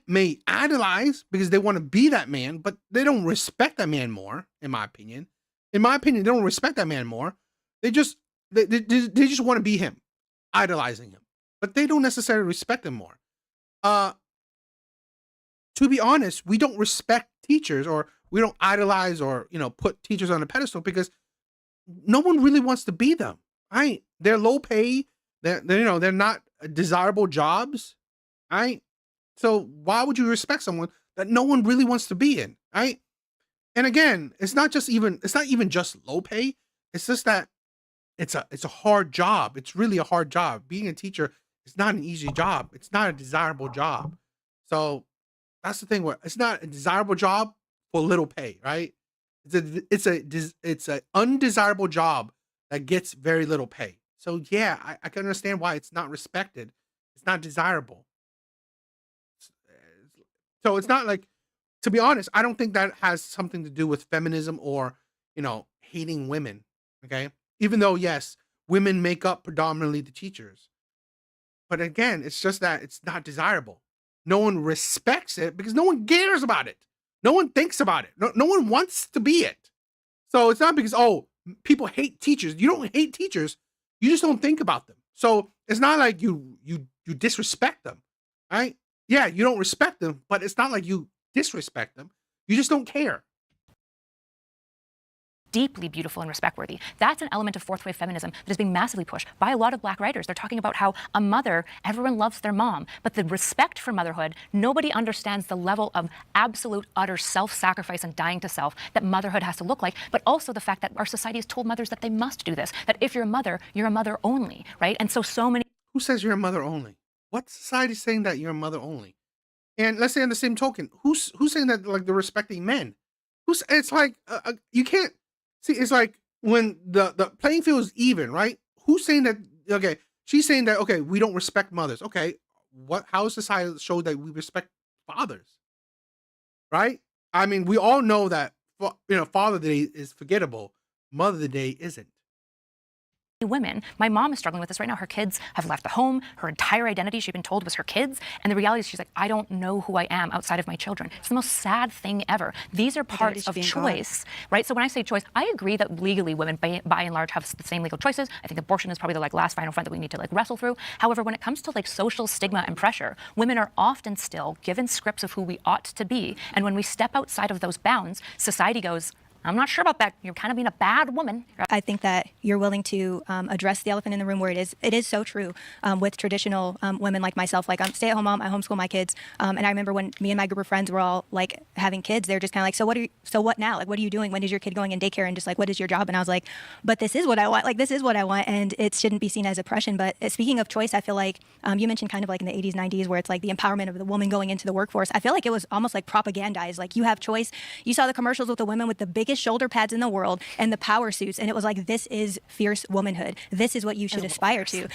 may idolize because they want to be that man, but they don't respect that man more, in my opinion. In my opinion, they don't respect that man more. They just want to be him, idolizing him. But they don't necessarily respect him more. To be honest, we don't respect teachers, or we don't idolize or, put teachers on a pedestal because no one really wants to be them. Right? They're low pay. They're not desirable jobs. Right? So why would you respect someone that no one really wants to be in? Right? And again, it's not even just low pay. It's just that it's a hard job. It's really a hard job. Being a teacher is not an easy job. It's not a desirable job. So that's the thing where it's not a desirable job for little pay, right? It's a undesirable job that gets very little pay. So yeah, I can understand why it's not respected. It's not desirable. So it's not like, to be honest, I don't think that has something to do with feminism or, hating women. Okay. Even though, yes, women make up predominantly the teachers. But again, it's just that it's not desirable. No one respects it because no one cares about it. No one thinks about it. No one wants to be it. So it's not because, people hate teachers. You don't hate teachers. You just don't think about them. So it's not like you disrespect them, right? Yeah, you don't respect them, but it's not like you disrespect them. You just don't care. deeply beautiful and respect-worthy. That's an element of fourth wave feminism that is being massively pushed by a lot of Black writers. They're talking about how a mother, everyone loves their mom, but the respect for motherhood, nobody understands the level of absolute, utter self-sacrifice and dying to self that motherhood has to look like, but also the fact that our society has told mothers that they must do this, that if you're a mother only, right? And so many... Who says you're a mother only? What society is saying that you're a mother only? And let's say on the same token, who's saying that, like, they're respecting men? It's like, you can't... See, it's like when the playing field is even, right? Who's saying that? Okay, she's saying that. Okay, we don't respect mothers. Okay, how is society show that we respect fathers? Right? I mean, we all know that Father Day is forgettable. Mother Day isn't. Women, my mom is struggling with this right now. Her kids have left the home. Her entire identity, she's been told, was her kids. And the reality is she's like, I don't know who I am outside of my children. It's the most sad thing ever. These are parts of choice, right? So when I say choice, I agree that legally women by and large have the same legal choices. I think abortion is probably the last final front that we need to wrestle through. However, when it comes to social stigma and pressure, women are often still given scripts of who we ought to be. And when we step outside of those bounds, society goes, I'm not sure about that. You're kind of being a bad woman. I think that you're willing to address the elephant in the room where it is so true with traditional women like myself. Like, I'm a stay-at-home mom. I homeschool my kids. And I remember when me and my group of friends were all like having kids, they're just kind of like, so what now? Like, what are you doing? When is your kid going in daycare? And just like, what is your job? And I was like, but this is what I want. Like, this is what I want. And it shouldn't be seen as oppression. But speaking of choice, I feel like you mentioned kind of like in the 80s, 90s, where it's like the empowerment of the woman going into the workforce. I feel like it was almost like propagandized. Like, you have choice. You saw the commercials with the women with the biggest shoulder pads in the world and the power suits, and it was like, this is fierce womanhood. This is what you should aspire to.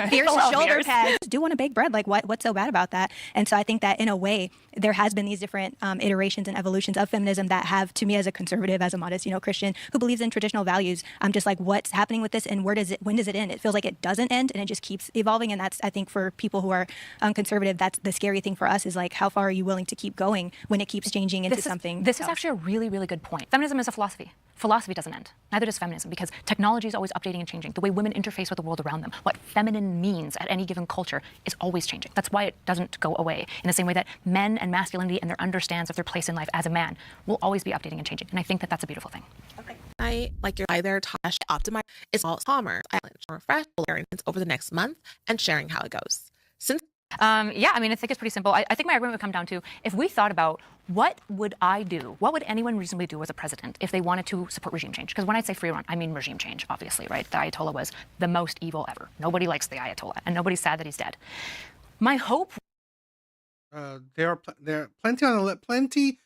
Fierce shoulder pads. Do want to bake bread. Like, what's so bad about that? And so I think that in a way there has been these different iterations and evolutions of feminism that have, to me as a conservative, as a modest Christian who believes in traditional values, I'm just like, what's happening with this, and when does it end? It feels like it doesn't end, and it just keeps evolving. And that's, I think, for people who are conservative, that's the scary thing for us, is like, how far are you willing to keep going when it keeps changing into something This else? is actually a really, really good point. Feminism is a philosophy. Philosophy doesn't end. Neither does feminism, because technology is always updating and changing. The way women interface with the world around them, what feminine means at any given culture, is always changing. That's why it doesn't go away. In the same way that men and masculinity and their understands of their place in life as a man will always be updating and changing. And I think that that's a beautiful thing. Okay. You're either optimize, it's all commerce, island, or fresh experience over the next month and sharing how it goes. Since yeah, I mean, I think it's pretty simple. I think my argument would come down to, if we thought about what would I do, what would anyone reasonably do as a president if they wanted to support regime change? Because when I say free run, I mean regime change, obviously, right? The Ayatollah was the most evil ever. Nobody likes the Ayatollah, and nobody's sad that he's dead. My hope... There are plenty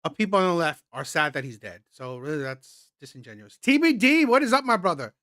of people on the left are sad that he's dead. So really, that's disingenuous. TBD, what is up, my brother?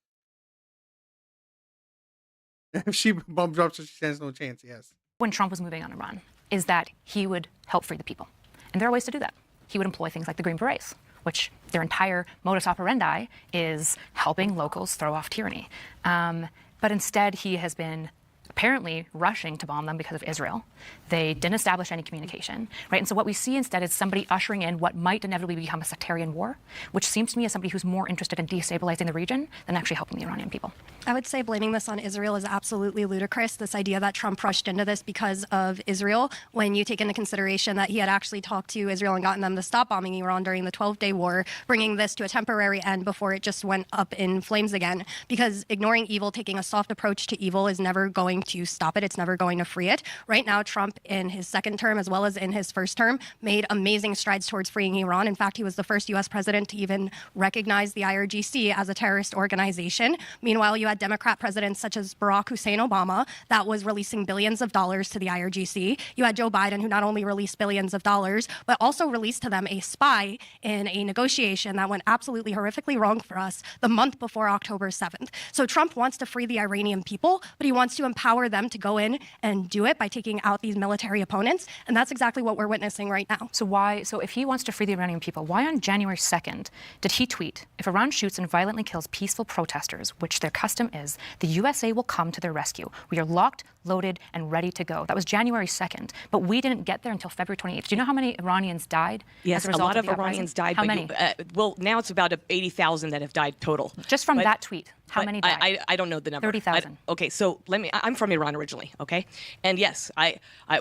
If she bump drops, she stands no chance. Yes. When Trump was moving on Iran, is that he would help free the people. And there are ways to do that. He would employ things like the Green Berets, which their entire modus operandi is helping locals throw off tyranny. But instead, he has been apparently rushing to bomb them because of Israel. They didn't establish any communication, right? And so what we see instead is somebody ushering in what might inevitably become a sectarian war, which seems to me as somebody who's more interested in destabilizing the region than actually helping the Iranian people. I would say blaming this on Israel is absolutely ludicrous. This idea that Trump rushed into this because of Israel, when you take into consideration that he had actually talked to Israel and gotten them to stop bombing Iran during the 12-day war, bringing this to a temporary end before it just went up in flames again. Because ignoring evil, taking a soft approach to evil, is never going to stop it. It's never going to free it. Right now, Trump, in his second term as well as in his first term, made amazing strides towards freeing Iran. In fact, he was the first U.S. president to even recognize the IRGC as a terrorist organization. Meanwhile, you had Democrat presidents such as Barack Hussein Obama that was releasing billions of dollars to the IRGC. You had Joe Biden, who not only released billions of dollars, but also released to them a spy in a negotiation that went absolutely horrifically wrong for us the month before October 7th. So Trump wants to free the Iranian people, but he wants to empower them to go in and do it by taking out these military opponents. And that's exactly what we're witnessing right now. So if he wants to free the Iranian people, why on January 2nd did he tweet, if Iran shoots and violently kills peaceful protesters, which their custom is, the USA will come to their rescue. We are locked, loaded, and ready to go. That was January 2nd, but we didn't get there until February 28th. Do you know how many Iranians died? Yes, as a result lot of the Iranians died. How but many? Well, now it's about 80,000 that have died total. Just from that tweet. How many died? I don't know the number. 30,000. Okay, so I'm from Iran originally, okay? And yes,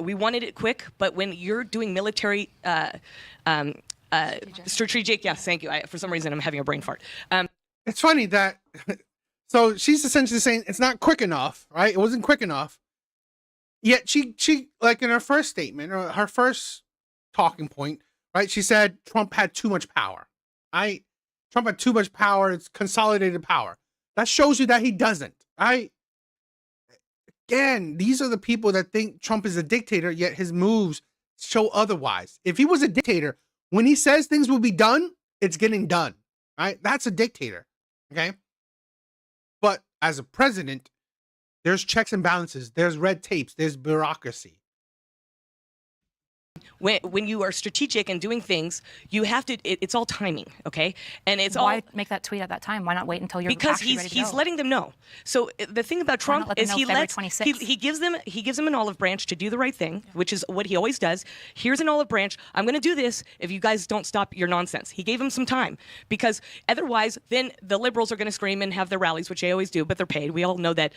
we wanted it quick, but when you're doing military strategic. Yes, thank you. For some reason, I'm having a brain fart. It's funny that, so she's essentially saying it's not quick enough, right? It wasn't quick enough. Yet she like in her first statement or her first talking point, right? She said Trump had too much power. Right? Trump had too much power. It's consolidated power. That shows you that he doesn't. Right? Again, these are the people that think Trump is a dictator, yet his moves show otherwise. If he was a dictator, when he says things will be done, it's getting done. Right? That's a dictator. Okay? But as a president, there's checks and balances. There's red tapes. There's bureaucracy. When you are strategic and doing things, you have to. It's all timing, okay? And it's Why all make that tweet at that time? Why not wait until you're because actually ready to he's go? letting them know. So the thing about Trump let them is know he February lets 26th? he gives them an olive branch to do the right thing, which is what he always does. Here's an olive branch. I'm going to do this if you guys don't stop your nonsense. He gave him some time because otherwise, then the liberals are going to scream and have their rallies, which they always do, but they're paid. We all know that.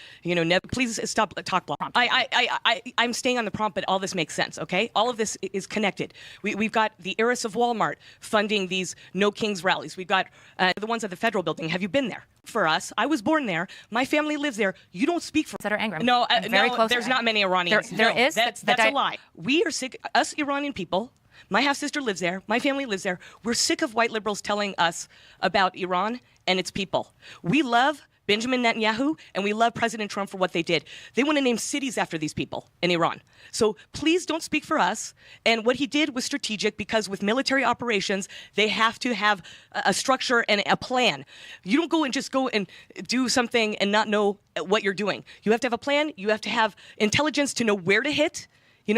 Please stop talk block. I'm staying on the prompt, but all this makes sense. Okay, all of this is connected. We've got the heiress of Walmart funding these No Kings rallies. We've got the ones at the federal building. Have you been there? For us, I was born there. My family lives there. You don't speak for that are angry. No, very close. there's not many Iranians. There No, is. That's a lie. We are sick. Us Iranian people. My half-sister lives there. My family lives there. We're sick of white liberals telling us about Iran and its people. We love Benjamin Netanyahu, and we love President Trump for what they did. They want to name cities after these people in Iran. So please don't speak for us. And what he did was strategic because with military operations, they have to have a structure and a plan. You don't go and do something and not know what you're doing. You have to have a plan. You have to have intelligence to know where to hit,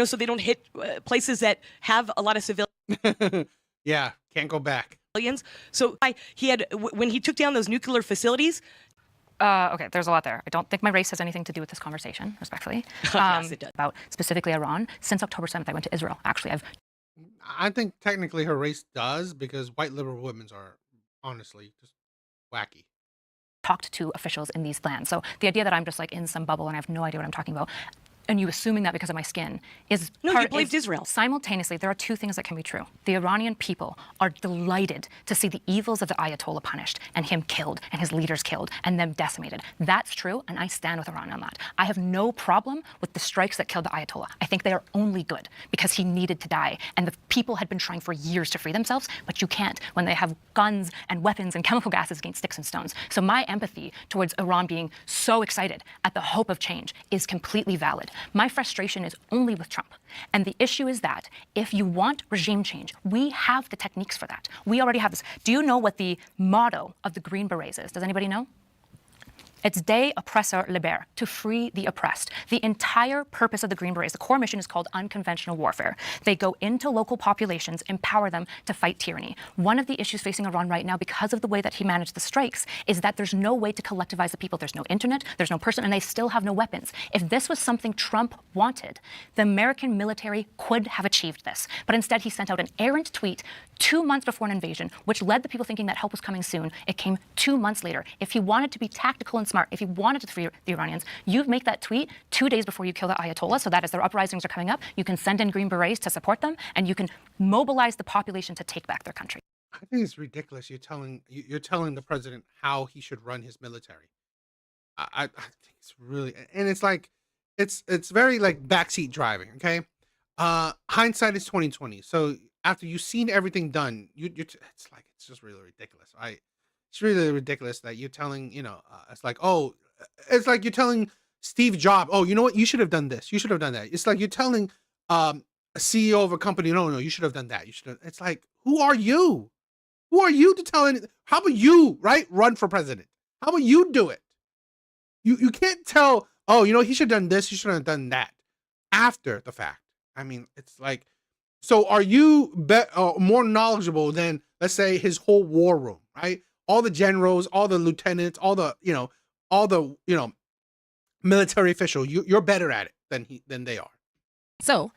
so they don't hit places that have a lot of civilians. Yeah, can't go back. So when he took down those nuclear facilities, okay, there's a lot there. I don't think my race has anything to do with this conversation, respectfully. Yes, it does. About specifically Iran. Since October 7th, I went to Israel. Actually, I think technically her race does because white liberal women are honestly just wacky. Talked to officials in these lands. So the idea that I'm just like in some bubble and I have no idea what I'm talking about, and you assuming that because of my skin is you believed Israel. Simultaneously, there are two things that can be true. The Iranian people are delighted to see the evils of the Ayatollah punished and him killed and his leaders killed and them decimated. That's true, and I stand with Iran on that. I have no problem with the strikes that killed the Ayatollah. I think they are only good because he needed to die, and the people had been trying for years to free themselves, but you can't when they have guns and weapons and chemical gases against sticks and stones. So my empathy towards Iran being so excited at the hope of change is completely valid. My frustration is only with Trump. And the issue is that if you want regime change, we have the techniques for that. We already have this. Do you know what the motto of the Green Berets is? Does anybody know? It's de oppressor liber, to free the oppressed. The entire purpose of the Green Berets, the core mission is called unconventional warfare. They go into local populations, empower them to fight tyranny. One of the issues facing Iran right now, because of the way that he managed the strikes, is that there's no way to collectivize the people. There's no internet, there's no person, and they still have no weapons. If this was something Trump wanted, the American military could have achieved this. But instead, he sent out an errant tweet 2 months before an invasion, which led the people thinking that help was coming soon. It came 2 months later. If he wanted to be tactical and smart, if he wanted to free the Iranians, you'd make that tweet 2 days before you kill the Ayatollah, so that as their uprisings are coming up, you can send in Green Berets to support them, and you can mobilize the population to take back their country. I think it's ridiculous. You're telling the president how he should run his military. I think it's really, and it's like, it's very like backseat driving. Okay, hindsight is 2020. So after you've seen everything done, it's just really ridiculous. It's really ridiculous that you're telling, it's like you're telling Steve Jobs, oh, you know what, you should have done this, you should have done that. It's like you're telling a CEO of a company, no, you should have done that. It's like, who are you? Who are you to tell anything? How about you, right, run for president? How about you do it? You can't tell, oh, he should have done this, he should have done that after the fact. I mean, it's like, so are you more knowledgeable than, let's say, his whole war room, right? All the generals, all the lieutenants, all the military officials. You're better at it than they are. So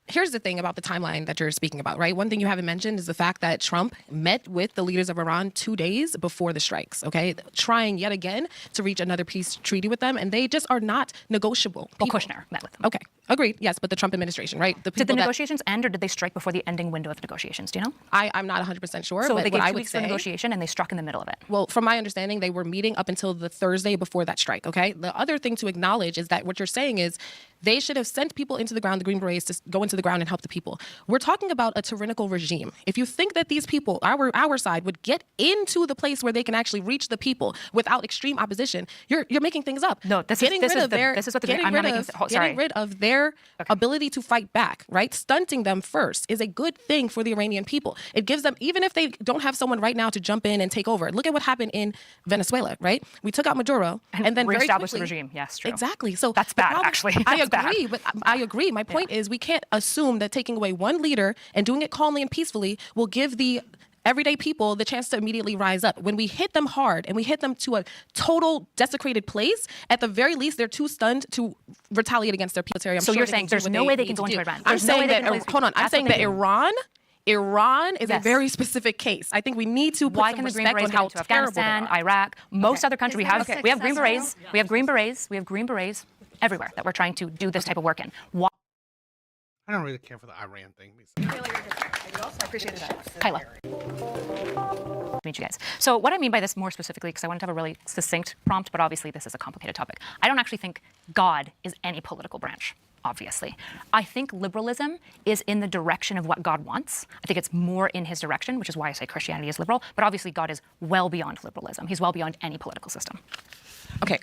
here's the thing about the timeline that you're speaking about, right? One thing you haven't mentioned is the fact that Trump met with the leaders of Iran 2 days before the strikes, okay? Trying yet again to reach another peace treaty with them, and they just are not negotiable. Well, Kushner met with them. Okay. Agreed. Yes, but the Trump administration, right? Did the negotiations end, or did they strike before the ending window of the negotiations? Do you know? I'm not 100% sure. So but they gave what I 2 would weeks for say, negotiation, and they struck in the middle of it. well, from my understanding, they were meeting up until the Thursday before that strike, okay? The other thing to acknowledge is that what you're saying is they should have sent people into the ground, the Green Berets, to go into the ground and help the people. We're talking about a tyrannical regime. If you think that these people, our side, would get into the place where they can actually reach the people without extreme opposition, you're making things up. No, this is what I'm not making. Getting rid of their ability to fight back, right? Stunting them first is a good thing for the Iranian people. It gives them, even if they don't have someone right now to jump in and take over. Look at what happened in Venezuela, right? We took out Maduro and then very reestablished quickly, the regime. Yes, true. Exactly. So that's bad, actually. I agree, but I agree. My point is we can't assume that taking away one leader and doing it calmly and peacefully will give the everyday people the chance to immediately rise up. When we hit them hard and we hit them to a total desecrated place, at the very least, they're too stunned to retaliate against their military. So you're saying there's no way they can go into Iran? I'm saying that, hold on, I'm saying that Iran is a very specific case. I think we need to put some respect on how to Afghanistan, Iraq, most other countries. We have Green Berets. We have Green Berets. We have Green Berets everywhere that we're trying to do this type of work in. Why? I don't really care for the Iran thing. I appreciate that. Kyla. Meet you guys. So what I mean by this more specifically, because I wanted to have a really succinct prompt, but obviously this is a complicated topic. I don't actually think God is any political branch. Obviously. I think liberalism is in the direction of what God wants. I think it's more in his direction, which is why I say Christianity is liberal. But obviously God is well beyond liberalism. He's well beyond any political system. Okay.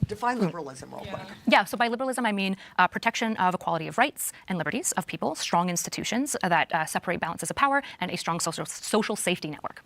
Define liberalism real quick. Yeah, so by liberalism, I mean protection of equality of rights and liberties of people, strong institutions that separate balances of power, and a strong social safety network.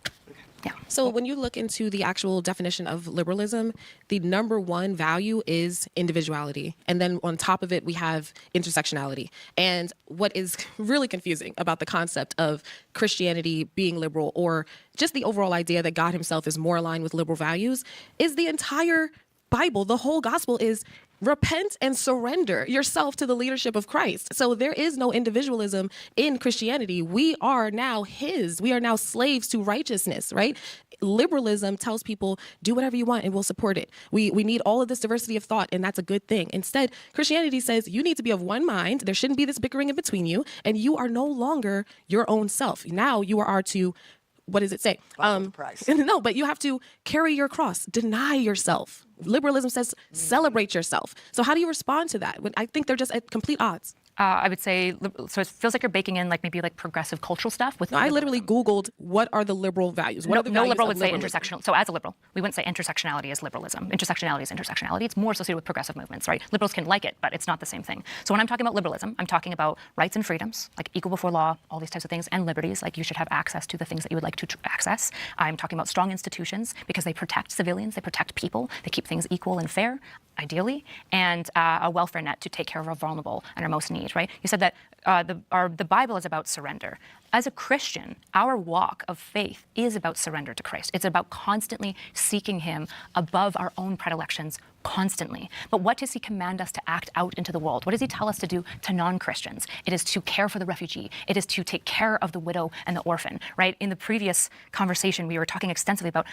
Yeah. So when you look into the actual definition of liberalism, the number one value is individuality. And then on top of it, we have intersectionality. And what is really confusing about the concept of Christianity being liberal, or just the overall idea that God himself is more aligned with liberal values, is the entire Bible, the whole gospel is repent and surrender yourself to the leadership of Christ. So there is no individualism in Christianity. We are now his. We are now slaves to righteousness, right? Liberalism tells people, do whatever you want and we'll support it. We need all of this diversity of thought, and that's a good thing. Instead, Christianity says you need to be of one mind. There shouldn't be this bickering in between you, and you are no longer your own self. Now you are to, what does it say? No, but you have to carry your cross, deny yourself. Liberalism says celebrate yourself. So how do you respond to that? I think they're just at complete odds. I would say, so it feels like you're baking in maybe progressive cultural stuff. With I literally Googled what are the liberal values. No liberal would say intersectional. So as a liberal, we wouldn't say intersectionality is liberalism. Intersectionality is intersectionality. It's more associated with progressive movements, right? Liberals can like it, but it's not the same thing. So when I'm talking about liberalism, I'm talking about rights and freedoms, like equal before law, all these types of things, and liberties, like you should have access to the things that you would like to access. I'm talking about strong institutions because they protect civilians, they protect people, they keep things equal and fair, ideally, and a welfare net to take care of our vulnerable and our most need, right? You said that the Bible is about surrender. As a Christian, our walk of faith is about surrender to Christ. It's about constantly seeking him above our own predilections, constantly. But what does he command us to act out into the world? What does he tell us to do to non-Christians? It is to care for the refugee. It is to take care of the widow and the orphan, right? In the previous conversation, we were talking extensively about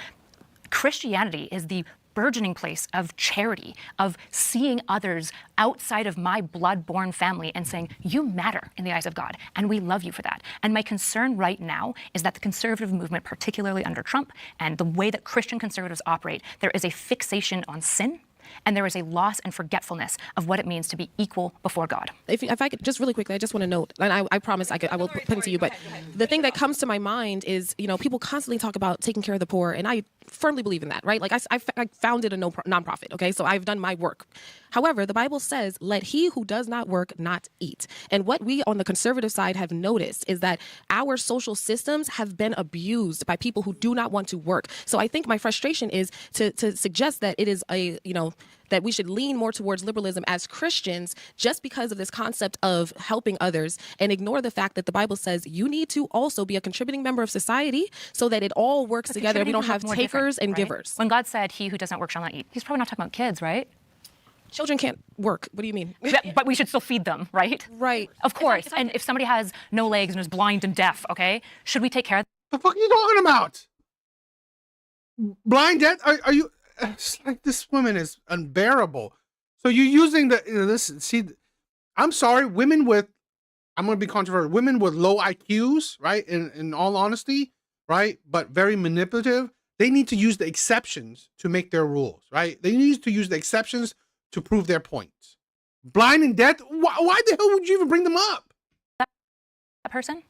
Christianity is the burgeoning place of charity, of seeing others outside of my blood-born family and saying, you matter in the eyes of God, and we love you for that. And my concern right now is that the conservative movement, particularly under Trump, and the way that Christian conservatives operate, there is a fixation on sin, and there is a loss and forgetfulness of what it means to be equal before God. If I could, just really quickly, I just want to note, and I promise I will put it to you, but the thing that comes to my mind is, people constantly talk about taking care of the poor, and I firmly believe in that, right? Like I founded a nonprofit, okay? So I've done my work. However, the Bible says, let he who does not work not eat. And what we on the conservative side have noticed is that our social systems have been abused by people who do not want to work. So I think my frustration is to suggest that it is that we should lean more towards liberalism as Christians just because of this concept of helping others, and ignore the fact that the Bible says you need to also be a contributing member of society so that it all works together. We don't have takers and givers. When God said, he who does not work shall not eat, he's probably not talking about kids, right? Children can't work. What do you mean? But we should still feed them, right? Right. Of course. And if somebody has no legs and is blind and deaf, okay, should we take care of them? The fuck are you talking about? Blind, deaf? Are you... It's like this woman is unbearable. So you're using this. See, I'm sorry, women with, I'm going to be controversial, women with low IQs, right? In all honesty, right? But very manipulative. They need to use the exceptions to make their rules, right? They need to use the exceptions to prove their points. Blind and deaf, why the hell would you even bring them up? That person?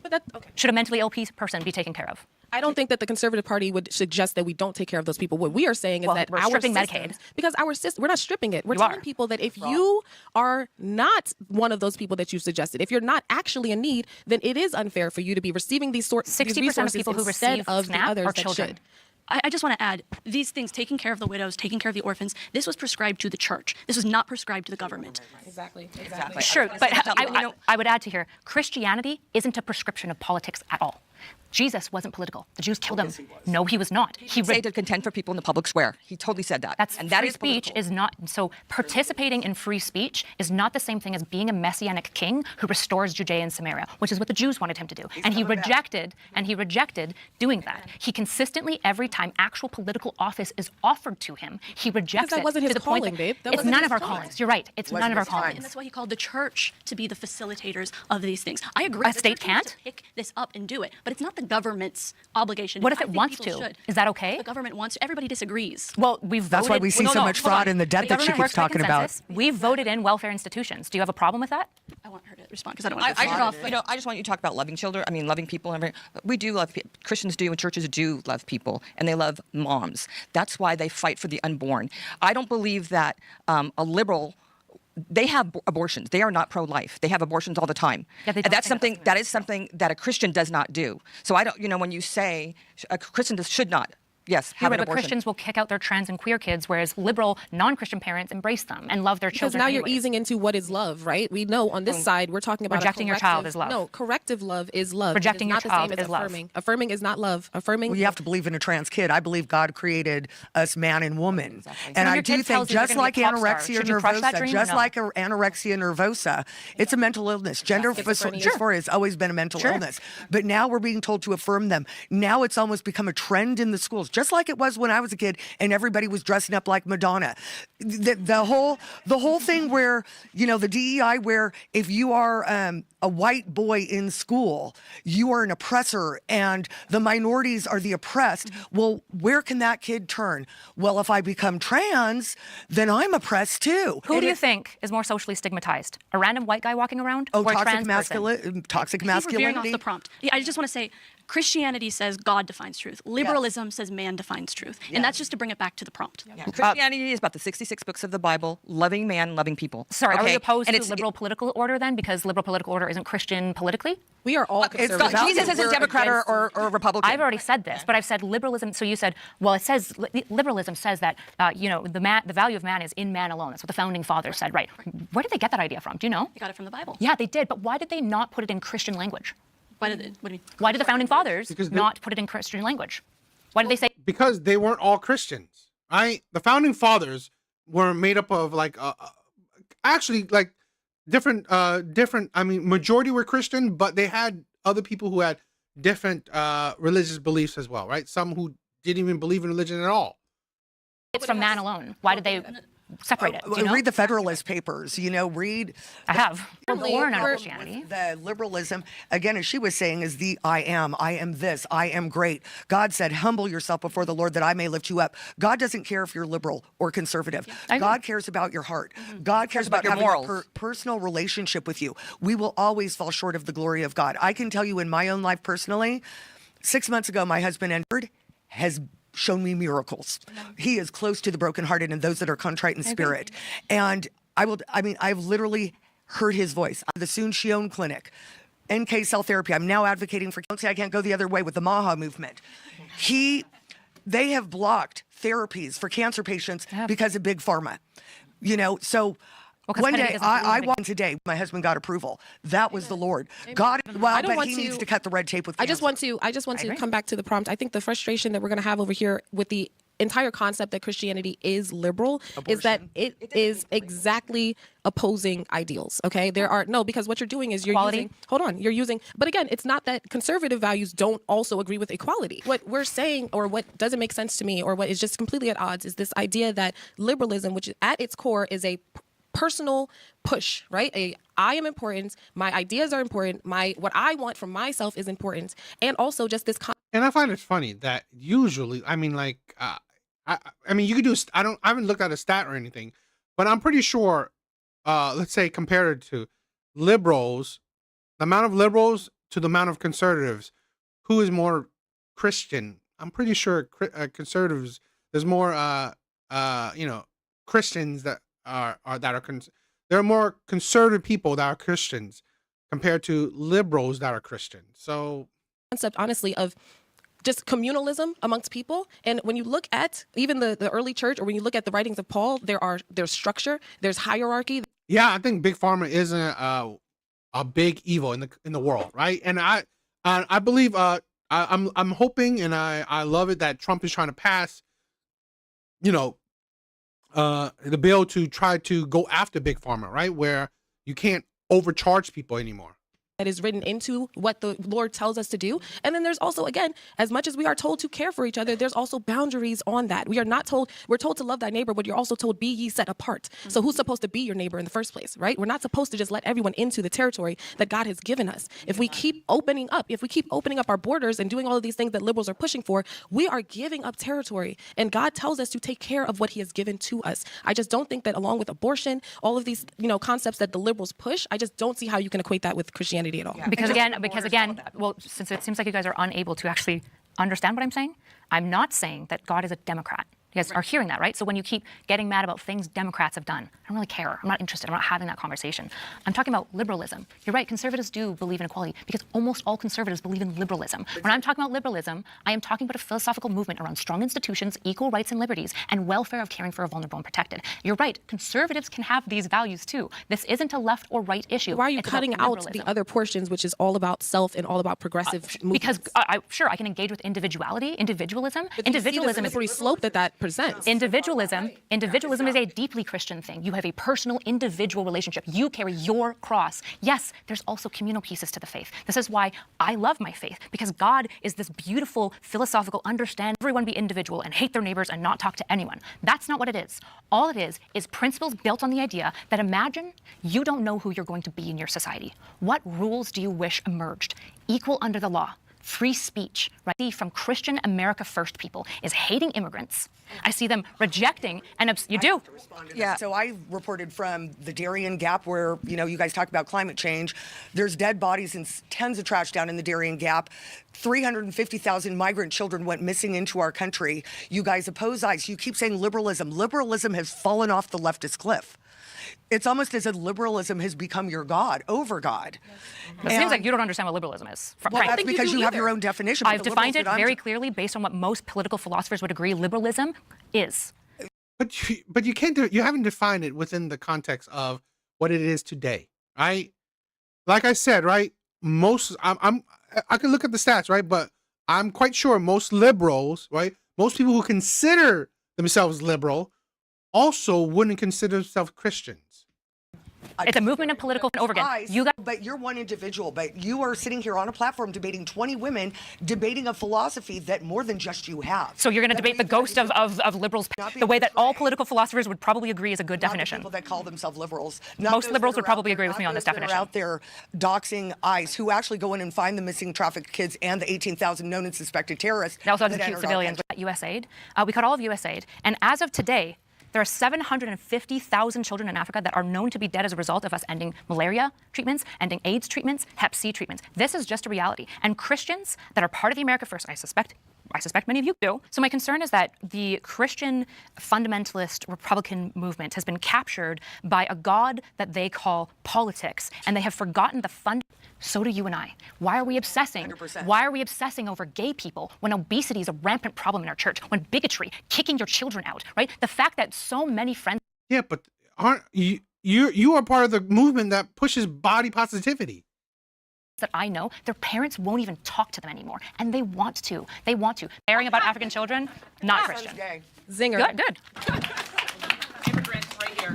But that's okay. Should a mentally ill person be taken care of? I don't think that the Conservative Party would suggest that we don't take care of those people. What we are saying is that we're our stripping systems, Medicaid. because our system, we're not stripping it. We're You telling are. people that if you are not one of those people that you suggested, if you're not actually in need, then it is unfair for you to be receiving these 60% of people who instead receive of the SNAP others are that children. should. I just want to add, these things, taking care of the widows, taking care of the orphans, this was prescribed to the church. This was not prescribed to the government. Exactly. Sure, but I would add to here, Christianity isn't a prescription of politics at all. Jesus wasn't political. The Jews killed him. No, he was not. He said to contend for people in the public square. He totally said that. And that free speech is not, so participating in free speech is not the same thing as being a messianic king who restores Judea and Samaria, which is what the Jews wanted him to do. And he rejected doing that. He consistently, every time actual political office is offered to him, he rejects it. That wasn't his to the point calling, that babe. That it's wasn't none his of our calling. callings. You're right. It's none of our callings. And that's why he called the church to be the facilitators of these things. I agree. A state The church needs can't? to pick this up and do it, but it's not the government's obligation. What if I it think wants people to? should. Is that okay? The government wants to. Everybody disagrees. Well, we've voted. That's why we see so much fraud in the debt that she government keeps works by talking about. consensus. We've voted in welfare institutions. Do you have a problem with that? I want her to respond because I don't want to I get off. I just want you to talk about loving children. I mean, loving people. We do love Christians do, and churches do love people, and they love moms. That's why they fight for the unborn. I don't believe that a liberal. They have abortions. They are not pro-life. They have abortions all the time. Yeah, they And don't that's think something that is something that a Christian does not do. So I don't. When you say a Christian should not. Yes, You're have right, an but abortion. Christians will kick out their trans and queer kids, whereas liberal, non-Christian parents embrace them and love their Because children. now you're anyways. easing into what is love, right? We know on this side we're talking about Rejecting your child is love. No, corrective love is love. Rejecting it is your not child the same as is love. affirming. Affirming is not love. Affirming. Well, you have to believe in a trans kid. I believe God created us man and woman. And when I your do kid think tells you you're just gonna like be a pop star, anorexia should you crush that nervosa, dream or just no? like anorexia nervosa, it's a mental illness. Gender dysphoria has always been a mental illness. But now we're being told to affirm them. Now it's almost become a trend in the schools, just like it was when I was a kid and everybody was dressing up like Madonna. The whole thing where, the DEI, where if you are a white boy in school, you are an oppressor and the minorities are the oppressed. Well, where can that kid turn? Well, if I become trans, then I'm oppressed too. Who do you think is more socially stigmatized? A random white guy walking around Oh, or a toxic trans person? toxic We're veering off masculinity. the prompt. Yeah, I just want to say, Christianity says God defines truth. Liberalism says man defines truth. And that's just to bring it back to the prompt. Christianity is about the 66 books of the Bible, loving man, loving people. Sorry, are we Okay? opposed And to liberal political order then? Because liberal political order isn't Christian politically? We are all It's not, Jesus isn't Democrat or Republican. I've already said this, but I've said liberalism. So you said, well, it says liberalism says that the value of man is in man alone. That's what the founding fathers said, right? Where did they get that idea from? Do you know? They got it from the Bible. Yeah, they did. But why did they not put it in Christian language? What do you mean? Why did the founding fathers Because they- not put it in Christian language? Why did they say? Because they weren't all Christians, right? The founding fathers were made up of different. I mean, majority were Christian, but they had other people who had different religious beliefs as well, right? Some who didn't even believe in religion at all. It's from man alone. Why did they separate it? Do you know? Read the Federalist Papers, read. I have. I'm The born on whole- Christianity. The liberalism, again, as she was saying, is the I am this, I am great. God said, humble yourself before the Lord that I may lift you up. God doesn't care if you're liberal or conservative. God cares about your heart. God cares about your having morals. a personal relationship with you. We will always fall short of the glory of God. I can tell you in my own life personally, 6 months ago, my husband Edward has shown me miracles. He is close to the brokenhearted and those that are contrite in spirit. And I've literally heard his voice. The Soon Shion Clinic, NK cell therapy. I'm now advocating for, don't say I can't go the other way with the Maha movement. They have blocked therapies for cancer patients because of big pharma. So one day, I walked today, my husband got approval. That was the Lord. God, he needs to cut the red tape with cancer. I just want to come back to the prompt. I think the frustration that we're going to have over here with the entire concept that Christianity is liberal is that it is exactly opposing ideals. Okay, because what you're doing is you're using. But again, it's not that conservative values don't also agree with equality. What we're saying, or what doesn't make sense to me, or what is just completely at odds, is this idea that liberalism, which at its core is a personal push, right? I am important. My ideas are important. What I want from myself is important. And also just this. And I find it funny that usually, I mean, like, I mean, you could do. I haven't looked at a stat or anything, but I'm pretty sure. Let's say compared to liberals, the amount of liberals to the amount of conservatives, who is more Christian? I'm pretty sure conservatives. There's more, Christians that are there are more conservative people that are Christians compared to liberals that are Christian. So, concept, honestly, of just communalism amongst people. And when you look at even the early church, or when you look at the writings of Paul, there's structure, there's hierarchy. Yeah, I think big pharma is a big evil in the world, right? And I believe I'm hoping, and I love it that Trump is trying to pass, the bill to try to go after big pharma, right? Where you can't overcharge people anymore. That is written into what the Lord tells us to do. And then there's also, again, as much as we are told to care for each other, there's also boundaries on that. We're told to love thy neighbor, but you're also told, be ye set apart. So who's supposed to be your neighbor in the first place, right? We're not supposed to just let everyone into the territory that God has given us. If we keep opening up our borders and doing all of these things that liberals are pushing for, we are giving up territory. And God tells us to take care of what he has given to us. I just don't think that along with abortion, all of these, concepts that the liberals push, I just don't see how you can equate that with Christianity at all. Yeah. Because again, well, since it seems like you guys are unable to actually understand what I'm saying, I'm not saying that God is a Democrat. You guys are hearing that, right? So when you keep getting mad about things Democrats have done, I don't really care. I'm not interested. I'm not having that conversation. I'm talking about liberalism. You're right. Conservatives do believe in equality because almost all conservatives believe in liberalism. When I'm talking about liberalism, I am talking about a philosophical movement around strong institutions, equal rights and liberties, and welfare of caring for a vulnerable and protected. You're right. Conservatives can have these values too. This isn't a left or right issue. Why are you cutting out the other portions, which is all about self and all about progressive movements? Because I can engage with individualism. But individualism is the slippery slope that presents. Individualism is a deeply Christian thing. You have a personal, individual relationship. You carry your cross. Yes, there's also communal pieces to the faith. This is why I love my faith, because God is this beautiful, philosophical, understand everyone be individual and hate their neighbors and not talk to anyone. That's not what it is. All it is principles built on the idea that imagine you don't know who you're going to be in your society. What rules do you wish emerged? Equal under the law. Free speech, right? From Christian America First people is hating immigrants. I see them rejecting, and you do. Yeah. So I reported from the Darien Gap where, you guys talk about climate change. There's dead bodies and tons of trash down in the Darien Gap. 350,000 migrant children went missing into our country. You guys oppose ICE. You keep saying liberalism. Liberalism has fallen off the leftist cliff. It's almost as if liberalism has become your God, over God. It seems like you don't understand what liberalism is. Well, that's because you have your own definition. I've defined it very clearly based on what most political philosophers would agree liberalism is. But you can't you haven't defined it within the context of what it is today, right? Like I said, right? I can look at the stats, right? But I'm quite sure most liberals, right? Most people who consider themselves liberal also wouldn't consider themselves Christians. It's a movement of political over again. But you're one individual, but you are sitting here on a platform debating 20 women, debating a philosophy that more than just you have. So you're going to debate the ghost of liberals the way that all political philosophers would probably agree is a good definition. People that call themselves liberals. Most liberals would probably agree with me on this definition. Out there doxing ICE, who actually go in and find the missing trafficked kids and the 18,000 known and suspected terrorists. They also execute civilians at USAID. We cut all of USAID, and as of today, there are 750,000 children in Africa that are known to be dead as a result of us ending malaria treatments, ending AIDS treatments, Hep C treatments. This is just a reality. And Christians that are part of the America First, I suspect many of you do. So my concern is that the Christian fundamentalist Republican movement has been captured by a God that they call politics, and they have forgotten the So do you and I. Why are we obsessing? 100%. Why are we obsessing over gay people when obesity is a rampant problem in our church, when bigotry, kicking your children out, right? The fact that so many friends... Yeah, but aren't you are part of the movement that pushes body positivity. That I know, their parents won't even talk to them anymore, and they want to. They want to. Caring about African children, not Christian. Zinger. Good. Immigrants right here.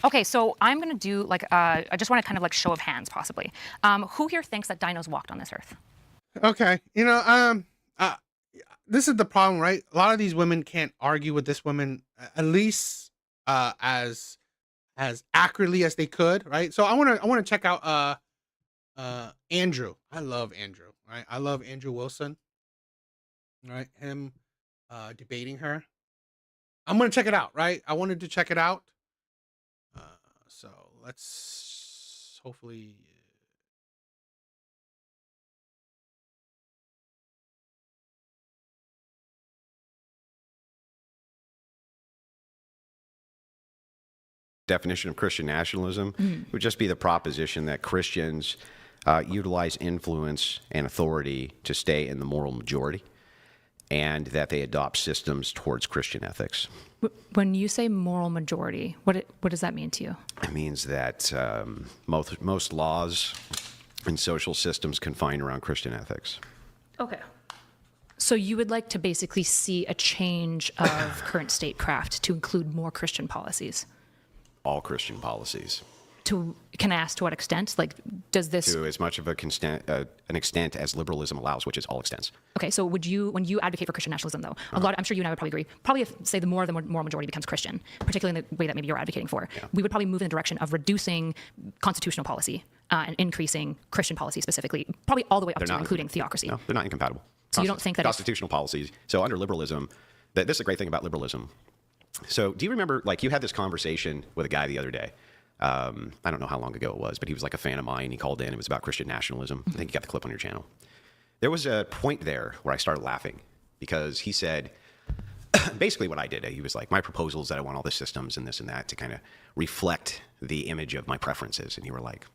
Okay, so I'm going to do I just want to kind of show of hands, possibly. Who here thinks that dinos walked on this earth? Okay, this is the problem, right? A lot of these women can't argue with this woman at least as accurately as they could, right? So I want to check out Andrew. I love Andrew, right? I love Andrew Wilson, right? Him debating her. I'm gonna check it out, right? I wanted to check it out. So let's hopefully. Definition of Christian nationalism would just be the proposition that Christians utilize influence and authority to stay in the moral majority, and that they adopt systems towards Christian ethics. When you say moral majority, what does that mean to you? It means that most laws and social systems confine around Christian ethics. Okay. So you would like to basically see a change of current statecraft to include more Christian policies? All Christian policies. Can I ask to what extent? Like, does this... To as much of an extent as liberalism allows, which is all extents. Okay, so when you advocate for Christian nationalism, though, I'm sure you and I would probably agree, probably if, say, the moral majority becomes Christian, particularly in the way that maybe you're advocating for, we would probably move in the direction of reducing constitutional policy and increasing Christian policy specifically, probably all the way up to including theocracy. No, they're not incompatible. So you don't think that... Constitutional policies. So under liberalism, this is a great thing about liberalism. So do you remember, like, you had this conversation with a guy the other day. I don't know how long ago it was, but he was like a fan of mine. He called in. It was about Christian nationalism. I think you got the clip on your channel. There was a point there where I started laughing because he said, basically what I did, he was like, my proposal is that I want all the systems and this and that to kind of reflect the image of my preferences. And you were like,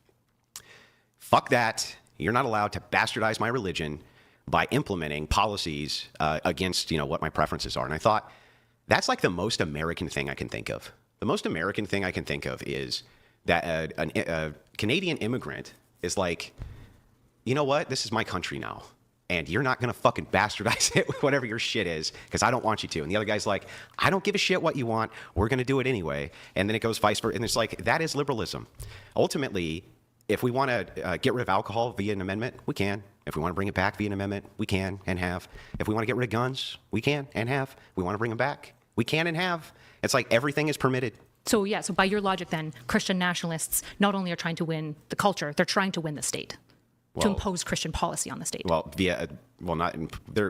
fuck that. You're not allowed to bastardize my religion by implementing policies against, what my preferences are. And I thought, that's like the most American thing I can think of. The most American thing I can think of is that a Canadian immigrant is like, you know what? This is my country now. And you're not going to fucking bastardize it with whatever your shit is because I don't want you to. And the other guy's like, I don't give a shit what you want. We're going to do it anyway. And then it goes vice versa. And it's like, that is liberalism. Ultimately, if we want to get rid of alcohol via an amendment, we can. If we want to bring it back via an amendment, we can and have. If we want to get rid of guns, we can and have. We want to bring them back, we can and have. It's like everything is permitted. So so by your logic then, Christian nationalists not only are trying to win the culture, they're trying to win the state, to impose Christian policy on the state. They're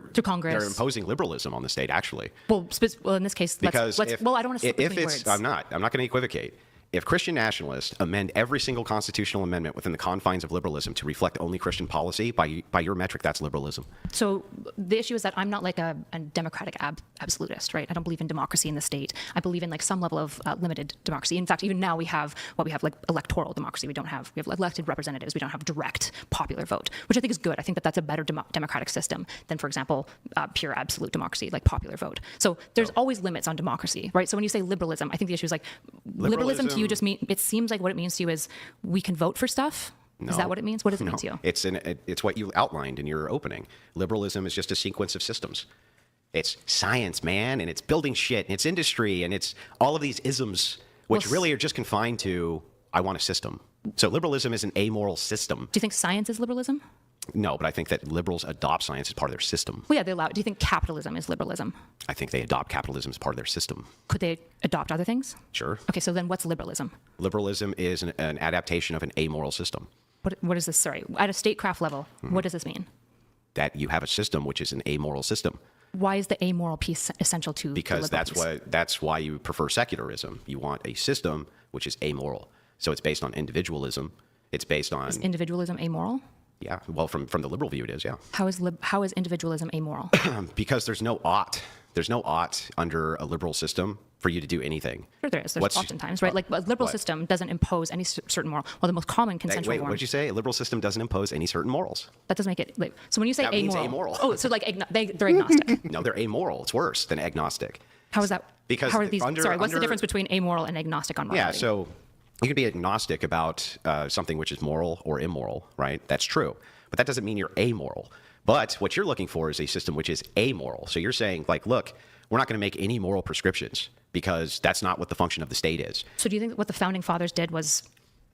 through Congress. They're imposing liberalism on the state, actually. Well, in this case, I don't want to split between words. I'm not going to equivocate. If Christian nationalists amend every single constitutional amendment within the confines of liberalism to reflect only Christian policy, by your metric, that's liberalism. So the issue is that I'm not like a democratic absolutist, right? I don't believe in democracy in the state. I believe in like some level of limited democracy. In fact, even now we have like electoral democracy. We have elected representatives. We don't have direct popular vote, which I think is good. I think that that's a better democratic system than, for example, pure absolute democracy, like popular vote. So there's always limits on democracy, right? So when you say liberalism, I think the issue is like liberalism to you just mean, it seems like what it means to you is we can vote for stuff. No. Is that what it means? What does it mean to you? It's what you outlined in your opening. Liberalism is just a sequence of systems. It's science, man, and it's building shit, and it's industry, and it's all of these isms, which really are just confined to, I want a system. So liberalism is an amoral system. Do you think science is liberalism? No, but I think that liberals adopt science as part of their system. Well, yeah, they allow it. Do you think capitalism is liberalism? I think they adopt capitalism as part of their system. Could they adopt other things? Sure. Okay, so then what's liberalism? Liberalism is an adaptation of an amoral system. What is this? Sorry, at a statecraft level, what does this mean? That you have a system which is an amoral system. Why is the amoral piece essential to because that's why you prefer secularism. You want a system which is amoral. So it's based on individualism. It's based on... Is individualism amoral? Yeah, well, from the liberal view, it is, yeah. How is individualism amoral? Because there's no ought. There's no ought under a liberal system for you to do anything. Sure there is. There's oftentimes, right? Like a liberal system doesn't impose any certain moral. Well, the most common consensual Wait, form. what did you say? A liberal system doesn't impose any certain morals. That doesn't make it... so when you say that amoral... means amoral. Oh, so like they're agnostic. No, they're amoral. It's worse than agnostic. How is that? Because how are these... what's the difference between amoral and agnostic on morality? Yeah, so you can be agnostic about something which is moral or immoral, right? That's true. But that doesn't mean you're amoral. But what you're looking for is a system which is amoral. So you're saying, like, look, we're not going to make any moral prescriptions because that's not what the function of the state is. So do you think that what the founding fathers did was